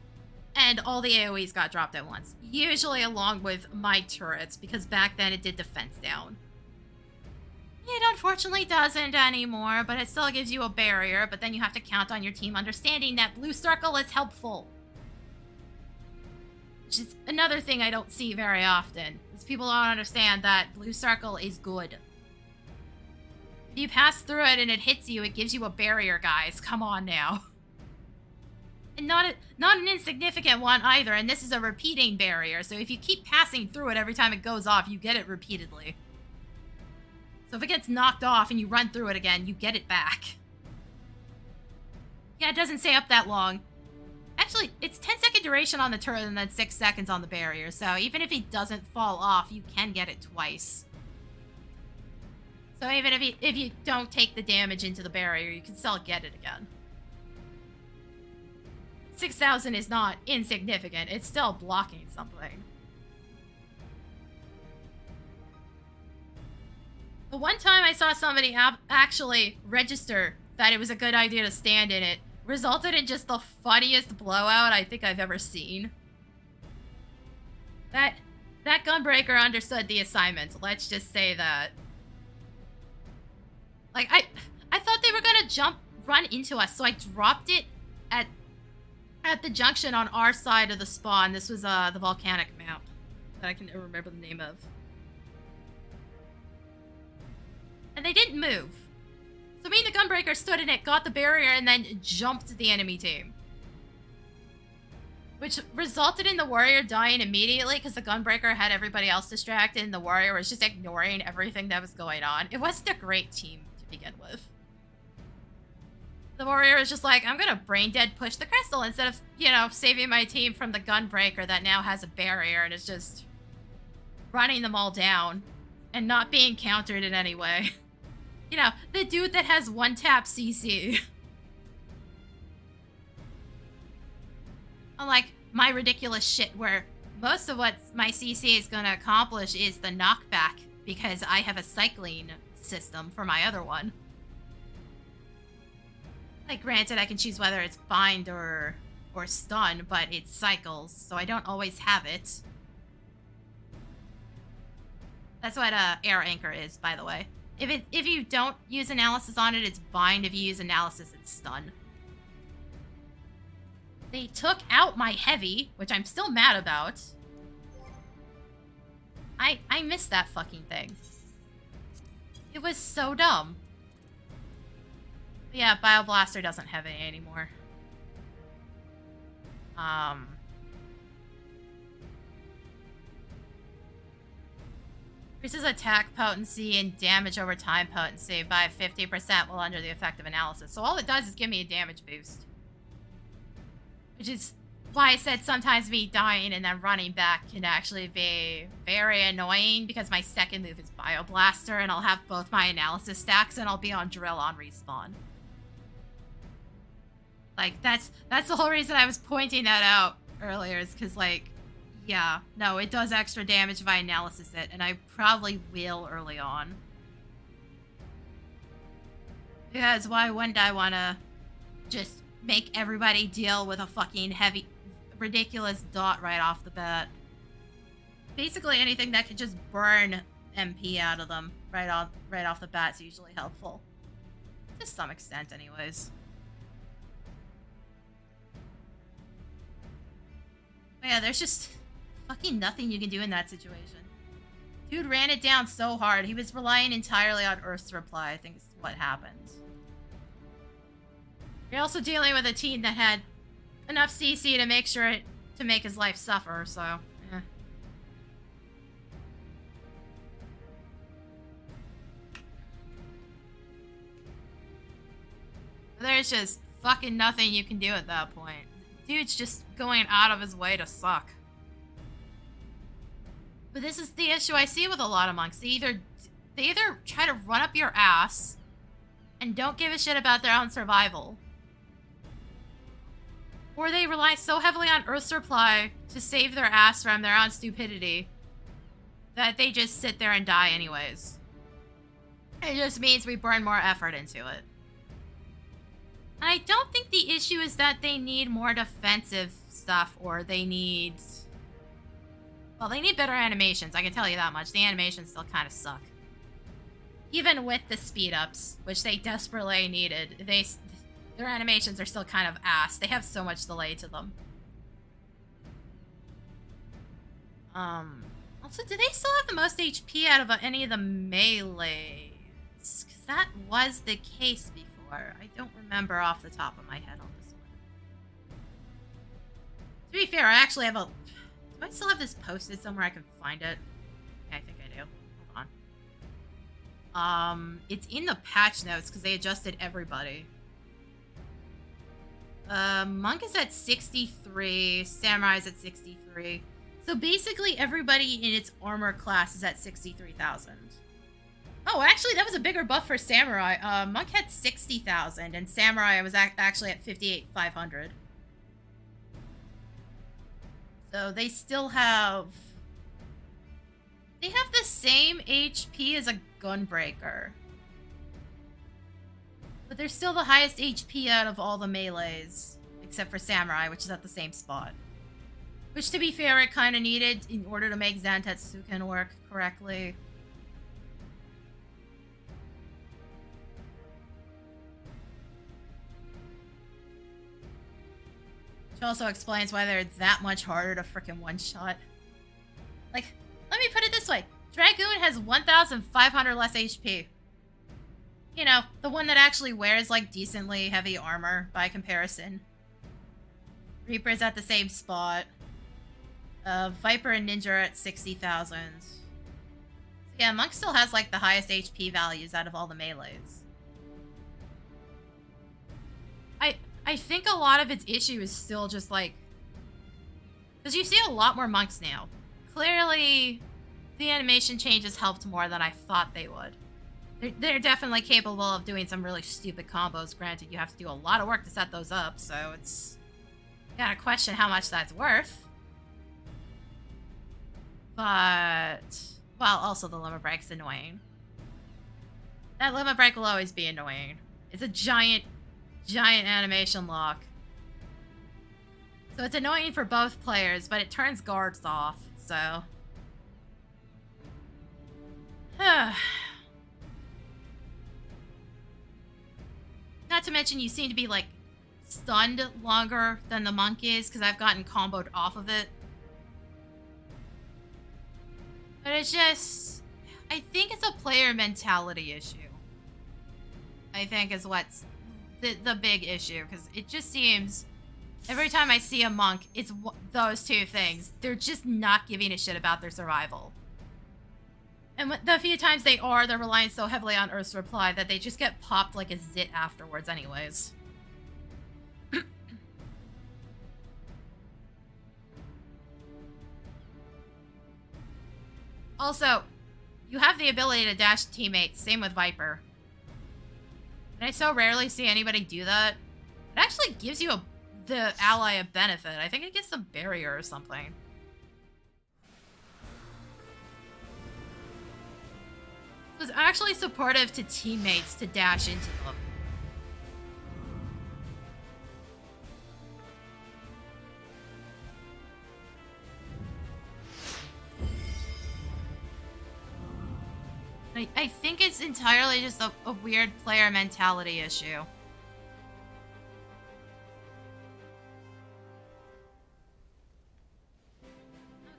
and all the AoEs got dropped at once. Usually along with my turrets, because back then it did defense down. It unfortunately doesn't anymore, but it still gives you a barrier, but then you have to count on your team understanding that blue circle is helpful. Which is another thing I don't see very often, is people don't understand that blue circle is good. If you pass through it and it hits you, it gives you a barrier, guys. Come on now. And not an insignificant one either, and this is a repeating barrier, so if you keep passing through it every time it goes off, you get it repeatedly. So if it gets knocked off and you run through it again, you get it back. Yeah, it doesn't stay up that long. Actually, it's 10-second duration on the turret and then 6 seconds on the barrier, so even if it doesn't fall off, you can get it twice. So even if you don't take the damage into the barrier, you can still get it again. 6,000 is not insignificant, it's still blocking something. The one time I saw somebody actually register that it was a good idea to stand in it, resulted in just the funniest blowout I think I've ever seen. That gunbreaker understood the assignment, let's just say that. Like, I thought they were gonna run into us, so I dropped it at the junction on our side of the spawn. This was the volcanic map that I can never remember the name of. And they didn't move. So me and the gunbreaker stood in it, got the barrier, and then jumped the enemy team. Which resulted in the warrior dying immediately because the gunbreaker had everybody else distracted and the warrior was just ignoring everything that was going on. It wasn't a great team to begin with. The warrior was just like, I'm gonna brain dead push the crystal instead of, you know, saving my team from the gunbreaker that now has a barrier and is just running them all down and not being countered in any way. You know, the dude that has one tap CC. Unlike my ridiculous shit where most of what my CC is gonna accomplish is the knockback because I have a cycling system for my other one. Like, granted, I can choose whether it's bind or stun, but it cycles, so I don't always have it. That's what air anchor is, by the way. If you don't use analysis on it, it's bind. If you use analysis, it's stun. They took out my heavy, which I'm still mad about. I missed that fucking thing. It was so dumb. But yeah, Bioblaster doesn't have any anymore. Increases attack potency and damage over time potency by 50% while under the effect of analysis. So all it does is give me a damage boost. Which is why I said sometimes me dying and then running back can actually be very annoying because my second move is Bioblaster and I'll have both my analysis stacks and I'll be on drill on respawn. Like, that's the whole reason I was pointing that out earlier, is because, like, yeah, no, it does extra damage if I analysis it, and I probably will early on. Because why wouldn't I want to just make everybody deal with a fucking heavy, ridiculous dot right off the bat? Basically anything that could just burn MP out of them right off the bat is usually helpful. To some extent, anyways. But yeah, there's just fucking nothing you can do in that situation. Dude ran it down so hard. He was relying entirely on Earth's reply, I think is what happened. You're also dealing with a team that had enough CC to make sure to make his life suffer, so yeah. There's just fucking nothing you can do at that point. Dude's just going out of his way to suck. But this is the issue I see with a lot of monks. They either try to run up your ass and don't give a shit about their own survival, or they rely so heavily on Earth's reply to save their ass from their own stupidity that they just sit there and die anyways. It just means we burn more effort into it. And I don't think the issue is that they need more defensive stuff or they need... Well, they need better animations, I can tell you that much. The animations still kind of suck. Even with the speed-ups, which they desperately needed, their animations are still kind of ass. They have so much delay to them. Also, do they still have the most HP out of any of the melees? Because that was the case before. I don't remember off the top of my head on this one. To be fair, I actually have a... Do I still have this posted somewhere I can find it? Yeah, I think I do. Hold on. It's in the patch notes because they adjusted everybody. Monk is at 63, Samurai's at 63. So basically everybody in its armor class is at 63,000. Oh, actually that was a bigger buff for Samurai. Monk had 60,000 and Samurai was actually at 58,500. So they still have... They have the same HP as a Gunbreaker. But they're still the highest HP out of all the melees, except for Samurai, which is at the same spot. Which, to be fair, it kind of needed in order to make Zantetsuken work correctly. Which also explains why they're that much harder to frickin' one-shot. Like, let me put it this way. Dragoon has 1,500 less HP. You know, the one that actually wears, like, decently heavy armor by comparison. Reaper's at the same spot. Viper and Ninja are at 60,000. So yeah, Monk still has, like, the highest HP values out of all the melees. I think a lot of its issue is still just, like... Because you see a lot more Monks now. Clearly, the animation changes helped more than I thought they would. They're definitely capable of doing some really stupid combos. Granted, you have to do a lot of work to set those up, so it's... Gotta question how much that's worth. But... Well, also the limit break's annoying. That limit break will always be annoying. It's a giant animation lock. So it's annoying for both players, but it turns guards off, so... Not to mention you seem to be, like, stunned longer than the monk is, because I've gotten comboed off of it. But it's just... I think it's a player mentality issue. I think is what's the big issue, because it just seems... Every time I see a monk, it's those two things. They're just not giving a shit about their survival. And the few times they are, they're relying so heavily on Earth's reply that they just get popped like a zit afterwards anyways. Also, you have the ability to dash teammates, same with Viper. And I so rarely see anybody do that. It actually gives you the ally a benefit. I think it gets some barrier or something. It was actually supportive to teammates to dash into them. I think it's entirely just a weird player mentality issue.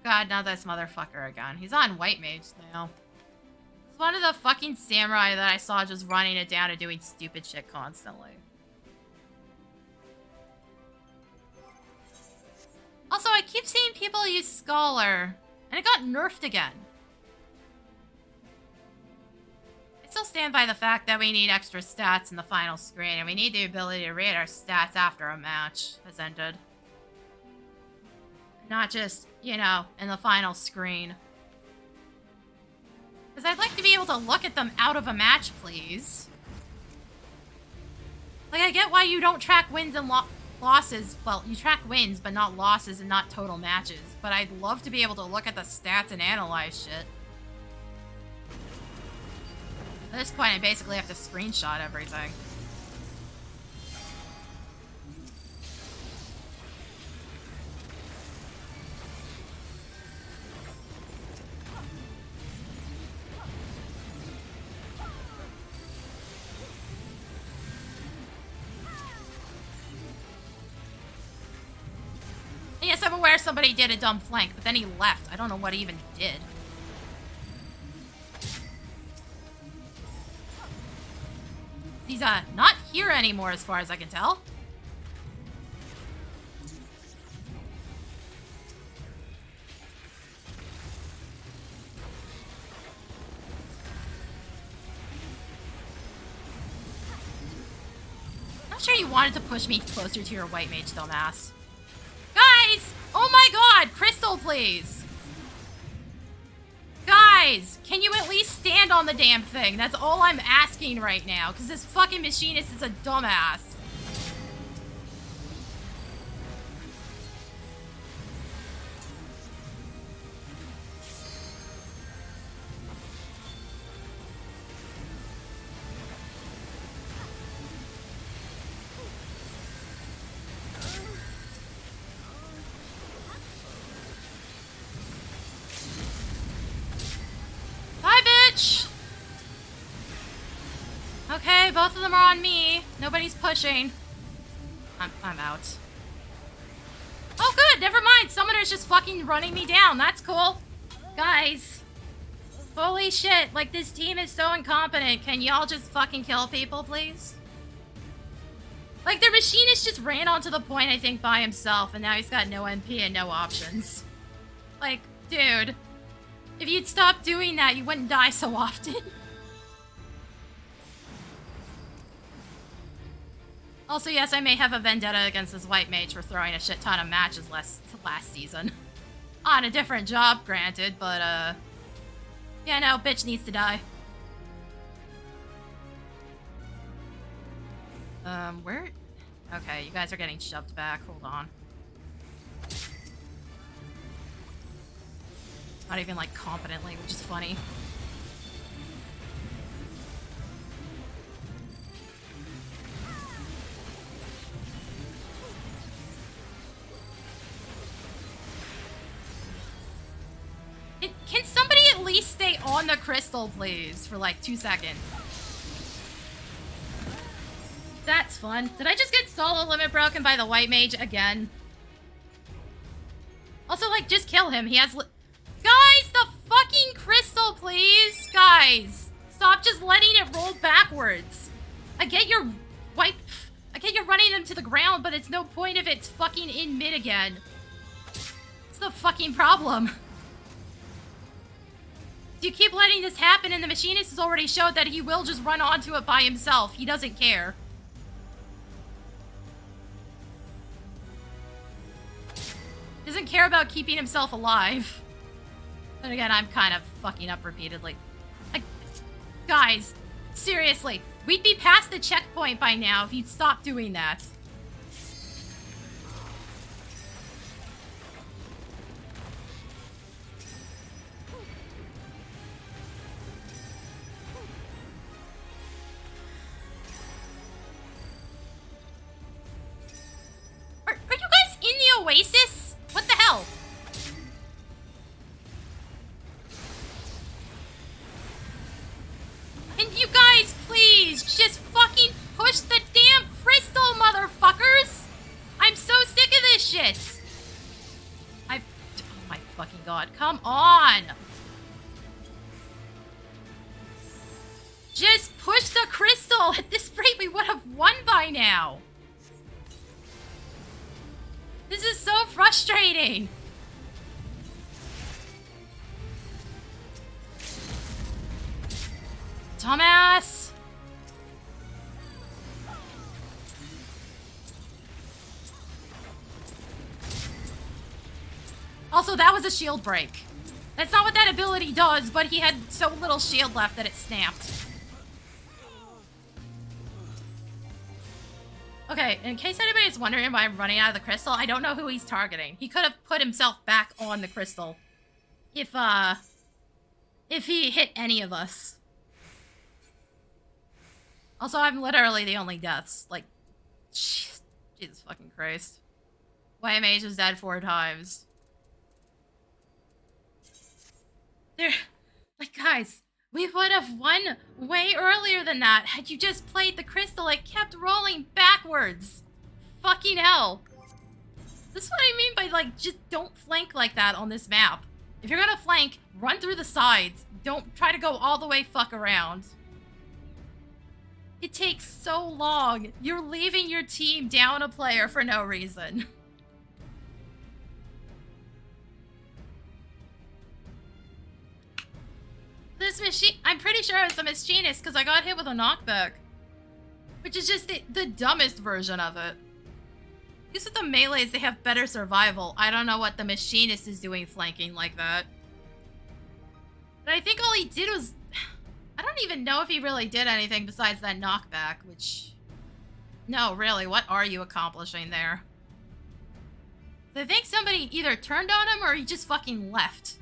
God, not this motherfucker again. He's on White Mage now. It's one of the fucking samurai that I saw just running it down and doing stupid shit constantly. Also, I keep seeing people use Scholar, and it got nerfed again. I still stand by the fact that we need extra stats in the final screen, and we need the ability to read our stats after a match has ended. Not just, you know, in the final screen. Because I'd like to be able to look at them out of a match, please. Like, I get why you don't track wins and losses. Well, you track wins, but not losses and not total matches. But I'd love to be able to look at the stats and analyze shit. At this point, I basically have to screenshot everything. Yes, I'm aware somebody did a dumb flank, but then he left. I don't know what he even did. He's, not here anymore as far as I can tell. Not sure you wanted to push me closer to your White Mage, dumbass. Guys! Oh my god! Crystal, please! Guys! Can you at least stand on the damn thing? That's all I'm asking right now, because this fucking machinist is a dumbass. Okay, both of them are on me. Nobody's pushing. I'm out. Oh, good. Never mind. Summoner's just fucking running me down. That's cool. Guys. Holy shit. Like, this team is so incompetent. Can y'all just fucking kill people, please? Like, their machinist just ran onto the point, I think, by himself, and now he's got no MP and no options. Like, dude. If you'd stop doing that, you wouldn't die so often. Also, yes, I may have a vendetta against this White Mage for throwing a shit ton of matches last season. On a different job, granted, but, yeah, no, bitch needs to die. Where? Okay, you guys are getting shoved back. Hold on. Not even, like, competently, which is funny. Can somebody at least stay on the crystal, please, for, like, 2 seconds? That's fun. Did I just get solo limit broken by the white mage again? Also, like, just kill him. He has... Guys, the fucking crystal, please! Guys, stop just letting it roll backwards. I get you're running them to the ground, but it's no point if it's fucking in mid again. It's the fucking problem. You keep letting this happen, and the machinist has already showed that he will just run onto it by himself. He doesn't care. Doesn't care about keeping himself alive. But again, I'm kind of fucking up repeatedly. Guys, seriously, we'd be past the checkpoint by now if you'd stop doing that. Are you guys in the Oasis? What the hell? And you guys, please, just fucking push the damn crystal, motherfuckers! I'm so sick of this shit! Oh my fucking god, come on! Just push the crystal! At this rate, we would have won by now! This is so frustrating! Dumbass! Also, that was a shield break. That's not what that ability does, but he had so little shield left that it snapped. Okay, in case anybody's wondering why I'm running out of the crystal, I don't know who he's targeting. He could have put himself back on the crystal. If he hit any of us. Also, I'm literally the only deaths. Like, Jesus fucking Christ. YMH is dead 4 times. Like, guys, we would have won way earlier than that had you just played the crystal. It kept rolling backwards. Fucking hell. This is what I mean by, like, just don't flank like that on this map. If you're gonna flank, run through the sides. Don't try to go all the way fuck around. It takes so long. You're leaving your team down a player for no reason. This machine, I'm pretty sure it's a machinist because I got hit with a knockback. Which is just the dumbest version of it. At least with the melees, they have better survival. I don't know what the machinist is doing flanking like that. But I think all he did was... I don't even know if he really did anything besides that knockback, which... No, really, what are you accomplishing there? I think somebody either turned on him or he just fucking left.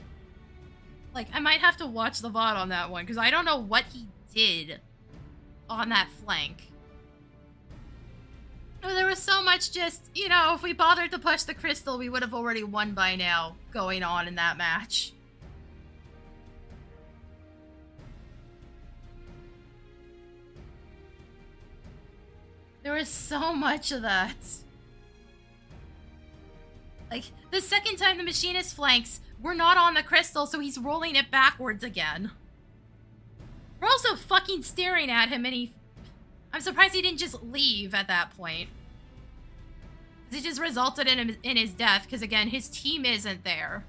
Like, I might have to watch the VOD on that one, because I don't know what he did on that flank. There was so much just, you know, if we bothered to push the crystal, we would have already won by now going on in that match. There was so much of that. Like, the second time the machinist flanks, we're not on the crystal, so he's rolling it backwards again. We're also fucking staring at him, and I'm surprised he didn't just leave at that point. It just resulted in his death, because again, his team isn't there.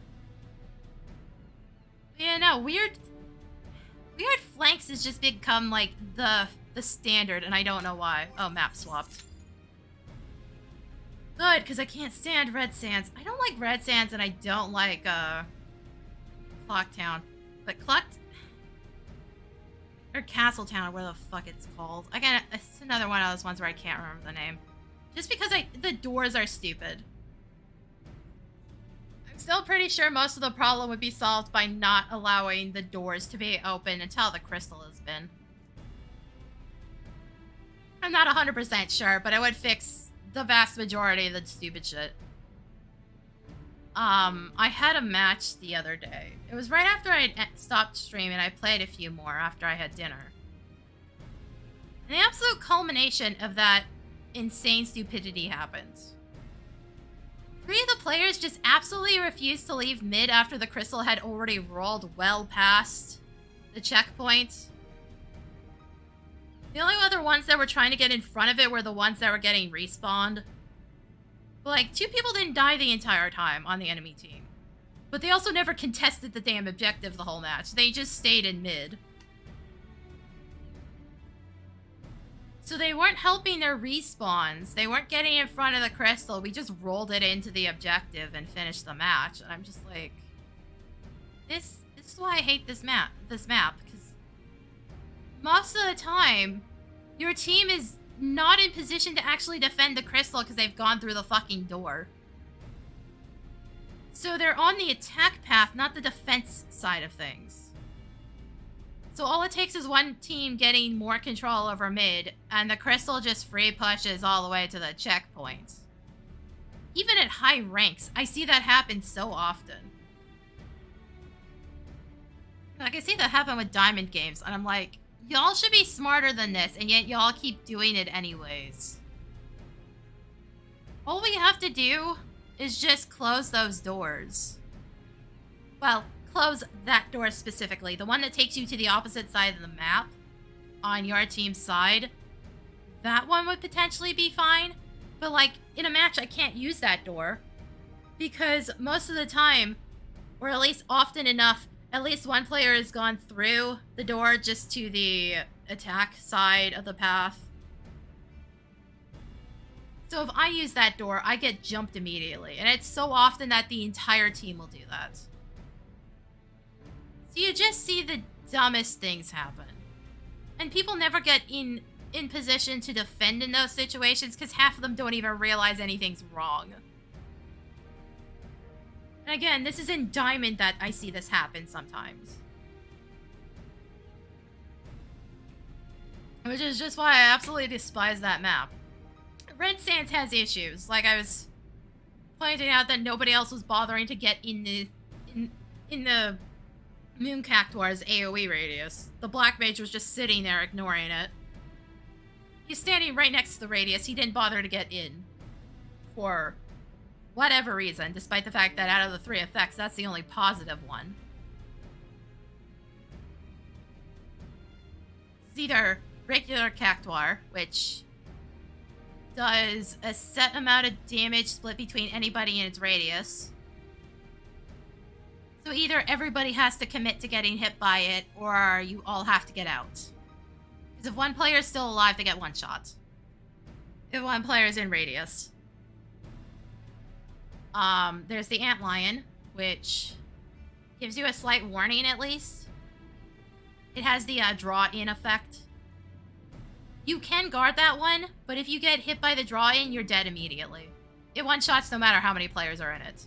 Yeah, no, weird flanks has just become, like, the standard, and I don't know why. Oh, map swapped. Good, because I can't stand Red Sands. I don't like Red Sands, and I don't like, Clocktown. But Or Castletown, or whatever the fuck it's called. Again, it's another one of those ones where I can't remember the name. Just because the doors are stupid. I'm still pretty sure most of the problem would be solved by not allowing the doors to be open until the crystal has been. I'm not 100% sure, but it would fix the vast majority of the stupid shit. I had a match the other day. It was right after I stopped streaming. I played a few more after I had dinner. And the absolute culmination of that insane stupidity happens. 3 of the players just absolutely refused to leave mid after the crystal had already rolled well past the checkpoint. The only other ones that were trying to get in front of it were the ones that were getting respawned. Like, 2 people didn't die the entire time on the enemy team. But they also never contested the damn objective the whole match. They just stayed in mid. So they weren't helping their respawns. They weren't getting in front of the crystal. We just rolled it into the objective and finished the match. And I'm just like... This is why I hate this map. Because most of the time, your team is not in position to actually defend the crystal because they've gone through the fucking door. So they're on the attack path, not the defense side of things. So all it takes is one team getting more control over mid, and the crystal just free pushes all the way to the checkpoint. Even at high ranks, I see that happen so often. Like, I see that happen with diamond games, and I'm like, y'all should be smarter than this, and yet y'all keep doing it anyways. All we have to do is just close those doors. Well, close that door specifically. The one that takes you to the opposite side of the map on your team's side. That one would potentially be fine. But, like, in a match, I can't use that door. Because most of the time, or at least often enough, at least one player has gone through the door just to the attack side of the path. So if I use that door, I get jumped immediately. And it's so often that the entire team will do that. So you just see the dumbest things happen. And people never get in position to defend in those situations because half of them don't even realize anything's wrong. And again, this is in Diamond that I see this happen sometimes. Which is just why I absolutely despise that map. Red Sands has issues. Like I was pointing out that nobody else was bothering to get in the Moon Cactuar's AoE radius. The Black Mage was just sitting there ignoring it. He's standing right next to the radius. He didn't bother to get in. For whatever reason, despite the fact that out of the 3 effects, that's the only positive one. It's either regular Cactuar, which does a set amount of damage split between anybody in its radius. So either everybody has to commit to getting hit by it, or you all have to get out. Because if one player is still alive, they get one shot. If one player is in radius. There's the Antlion, which gives you a slight warning at least. It has the draw-in effect. You can guard that one, but if you get hit by the draw-in, you're dead immediately. It one-shots no matter how many players are in it.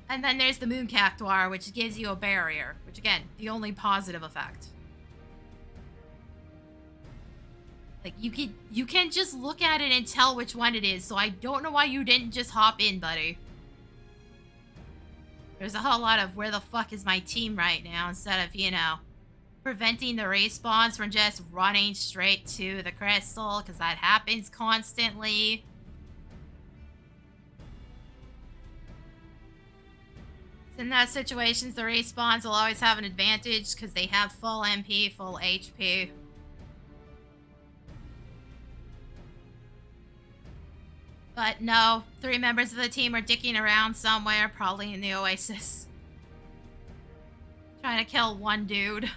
And then there's the Moon Cactuar, which gives you a barrier, which again, the only positive effect. Like, you can just look at it and tell which one it is, so I don't know why you didn't just hop in, buddy. There's a whole lot of where the fuck is my team right now, instead of, you know, preventing the respawns from just running straight to the crystal, because that happens constantly. In those situations, the respawns will always have an advantage, because they have full MP, full HP. But no, 3 members of the team are dicking around somewhere, probably in the Oasis. Trying to kill one dude.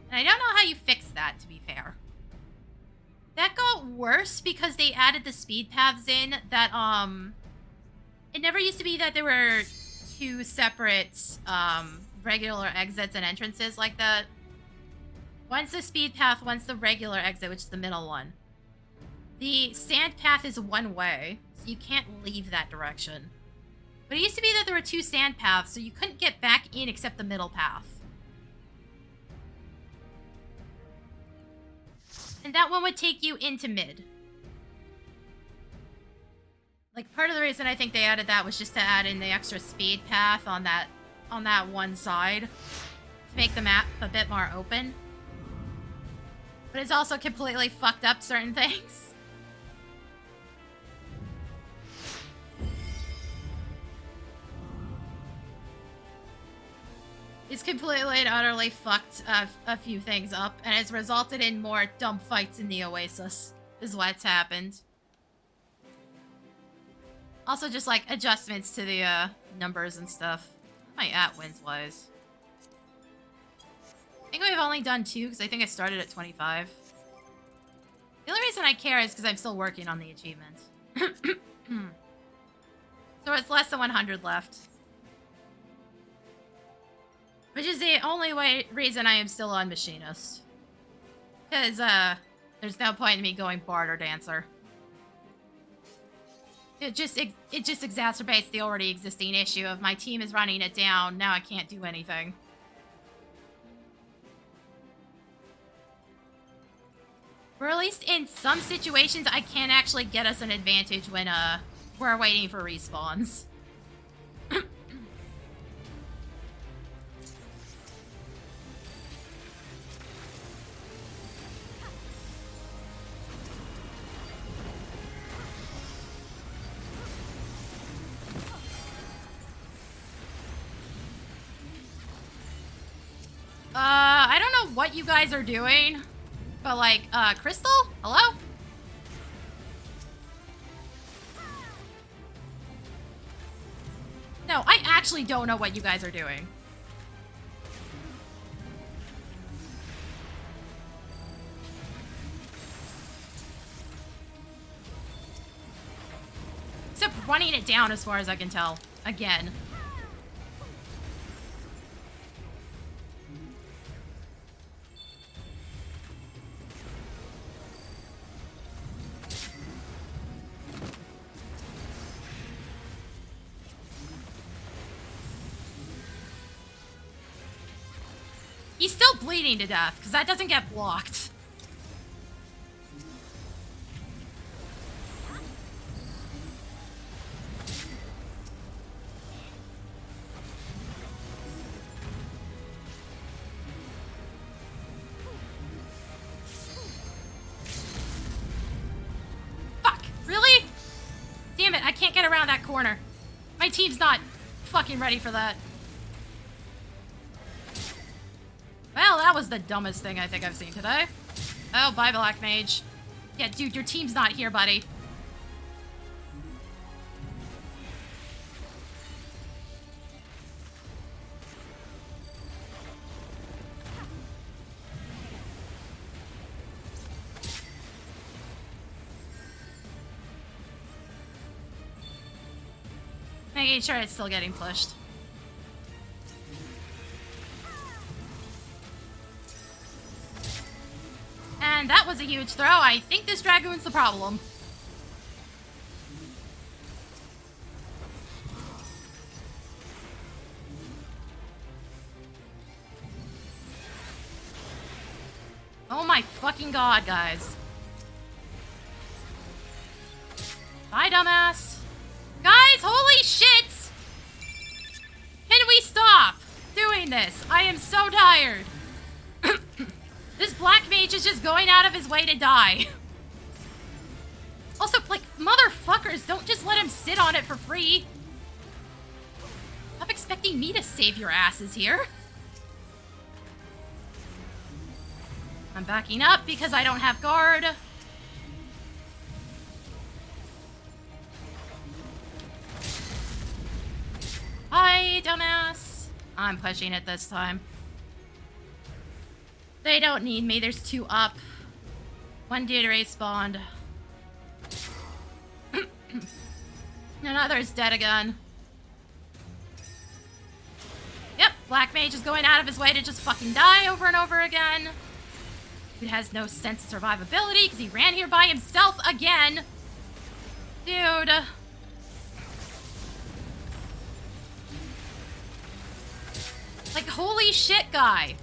And I don't know how you fix that, to be fair. That got worse because they added the speed paths in that, It never used to be that there were two separate regular exits and entrances like that. One's the speed path, one's the regular exit, which is the middle one. The sand path is one way, so you can't leave that direction. But it used to be that there were two sand paths, so you couldn't get back in except the middle path. And that one would take you into mid. Like, part of the reason I think they added that was just to add in the extra speed path on that one side to make the map a bit more open. But it's also completely fucked up certain things. It's completely and utterly fucked a few things up, and it's resulted in more dumb fights in the Oasis, is what's happened. Also just, like, adjustments to the, numbers and stuff. How am I at wins-wise? I think we've only done 2, because I think I started at 25. The only reason I care is because I'm still working on the achievement. So it's less than 100 left. Which is the only reason I am still on Machinist. Because, there's no point in me going Bard or Dancer. It just exacerbates the already existing issue of my team is running it down, now I can't do anything. Or at least in some situations, I can actually get us an advantage when, we're waiting for respawns. I don't know what you guys are doing, but like, Crystal? Hello? No, I actually don't know what you guys are doing. Except running it down as far as I can tell. Again. He's still bleeding to death, because that doesn't get blocked. Fuck, really? Damn it, I can't get around that corner. My team's not fucking ready for that. Well, that was the dumbest thing I think I've seen today. Oh, bye, Black Mage. Yeah, dude, your team's not here, buddy. Making sure it's still getting pushed. And that was a huge throw. I think this Dragoon's the problem. Oh my fucking god, guys. Bye, dumbass. Guys, holy shit! Can we stop doing this? I am so tired. This Black Mage is just going out of his way to die. Also, like, motherfuckers, don't just let him sit on it for free. Stop expecting me to save your asses here. I'm backing up because I don't have guard. Hi, dumbass. I'm pushing it this time. They don't need me. There's 2 up. 1 dude respawned. Another's dead again. Yep, Black Mage is going out of his way to just fucking die over and over again. He has no sense of survivability because he ran here by himself again. Dude. Like, holy shit, guy.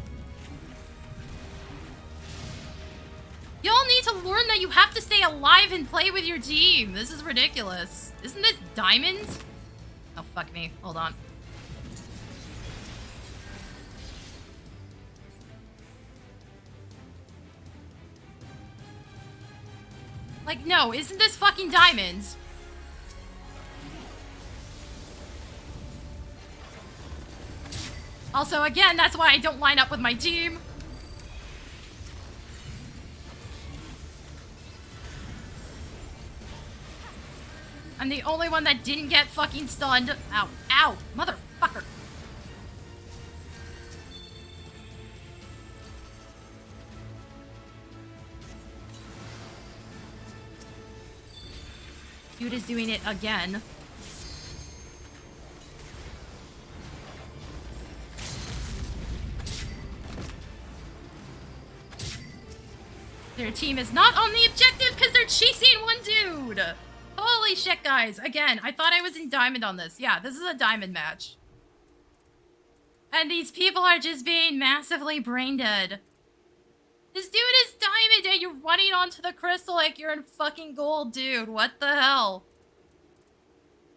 Y'all need to learn that you have to stay alive and play with your team. This is ridiculous. Isn't this Diamond? Oh, fuck me. Hold on. Like, no, isn't this fucking Diamond? Also, again, that's why I don't line up with my team. I'm the only one that didn't get fucking stunned. Ow. Ow. Motherfucker. Dude is doing it again. Their team is not on the objective because they're chasing one dude. Holy shit, guys. Again, I thought I was in Diamond on this. Yeah, this is a Diamond match. And these people are just being massively brain dead. This dude is Diamond and you're running onto the crystal like you're in fucking gold, dude. What the hell?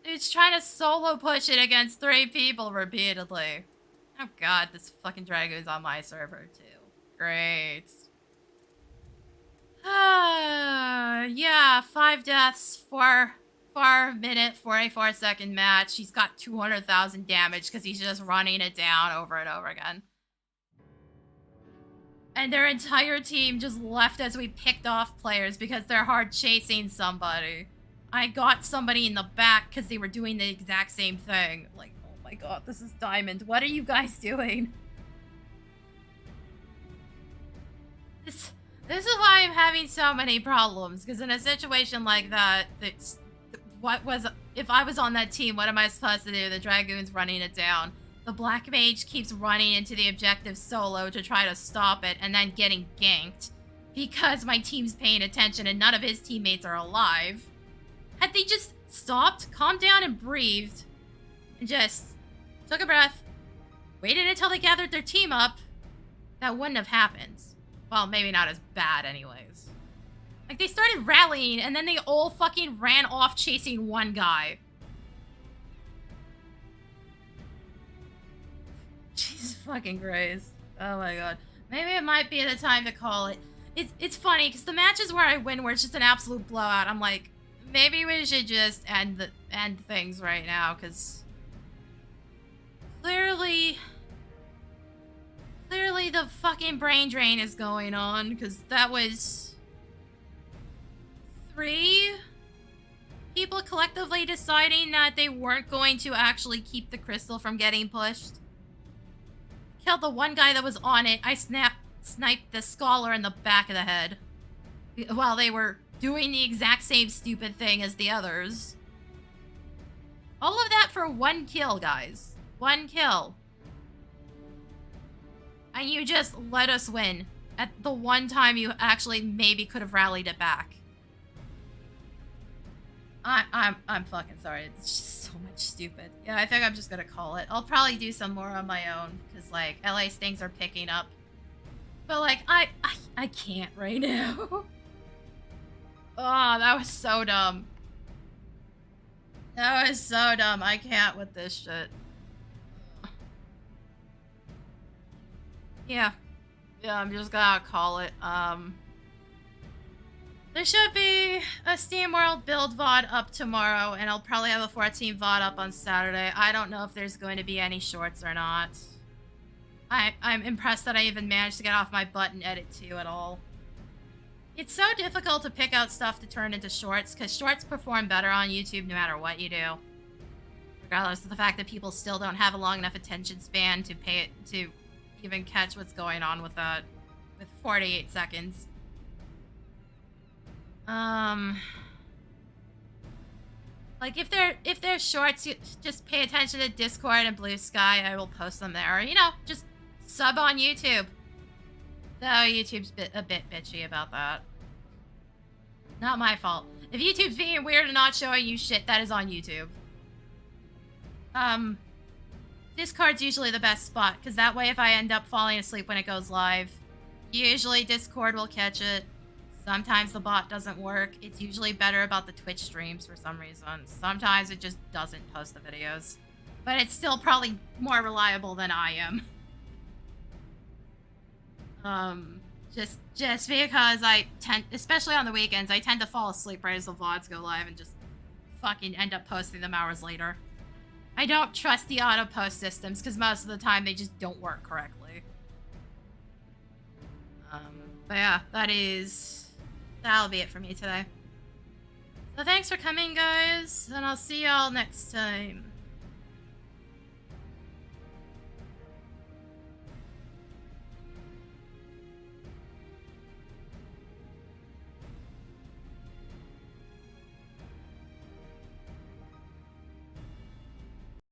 Dude's trying to solo push it against 3 people repeatedly. Oh god, this fucking Dragoon's on my server too. Great. Yeah, 5 deaths, 4 minute, 44-second match. He's got 200,000 damage because he's just running it down over and over again. And their entire team just left as we picked off players because they're hard chasing somebody. I got somebody in the back because they were doing the exact same thing. Like, oh my god, this is Diamond. What are you guys doing? This is why I'm having so many problems, because in a situation like that, if I was on that team, what am I supposed to do? The Dragoon's running it down. The Black Mage keeps running into the objective solo to try to stop it, and then getting ganked, because my team's paying attention and none of his teammates are alive. Had they just stopped, calmed down, and breathed, and just took a breath, waited until they gathered their team up, that wouldn't have happened. Well, maybe not as bad anyways. Like, they started rallying, and then they all fucking ran off chasing one guy. Jesus fucking Christ. Oh my god. Maybe it might be the time to call it. It's funny, because the matches where I win, where it's just an absolute blowout, I'm like, maybe we should just end things right now, because clearly the fucking brain drain is going on, because that was 3 people collectively deciding that they weren't going to actually keep the crystal from getting pushed. Killed the one guy that was on it. I sniped the scholar in the back of the head while they were doing the exact same stupid thing as the others. All of that for 1 kill, guys. 1 kill. And you just let us win at the one time you actually maybe could have rallied it back. I'm fucking sorry. It's just so much stupid. Yeah, I think I'm just gonna call it. I'll probably do some more on my own, because, like, LA's things are picking up. But, like, I can't right now. Oh, that was so dumb. That was so dumb. I can't with this shit. Yeah, I'm just gonna call it. There should be a SteamWorld build VOD up tomorrow, and I'll probably have a 14 VOD up on Saturday. I don't know if there's going to be any shorts or not. I'm impressed that I even managed to get off my butt and edit 2 at all. It's so difficult to pick out stuff to turn into shorts, because shorts perform better on YouTube no matter what you do. Regardless of the fact that people still don't have a long enough attention span to even catch what's going on with that, with 48 seconds. Like, if they're shorts, you just pay attention to Discord and Blue Sky. I will post them there. Or, you know, just sub on YouTube. Though YouTube's a bit bitchy about that. Not my fault. If YouTube's being weird and not showing you shit, that is on YouTube. Discord's usually the best spot, because that way if I end up falling asleep when it goes live, usually Discord will catch it. Sometimes the bot doesn't work. It's usually better about the Twitch streams for some reason. Sometimes it just doesn't post the videos. But it's still probably more reliable than I am. Just because I tend, especially on the weekends, I tend to fall asleep right as the VODs go live and just fucking end up posting them hours later. I don't trust the auto post systems because most of the time they just don't work correctly. But yeah, that'll be it for me today. So thanks for coming, guys, and I'll see y'all next time.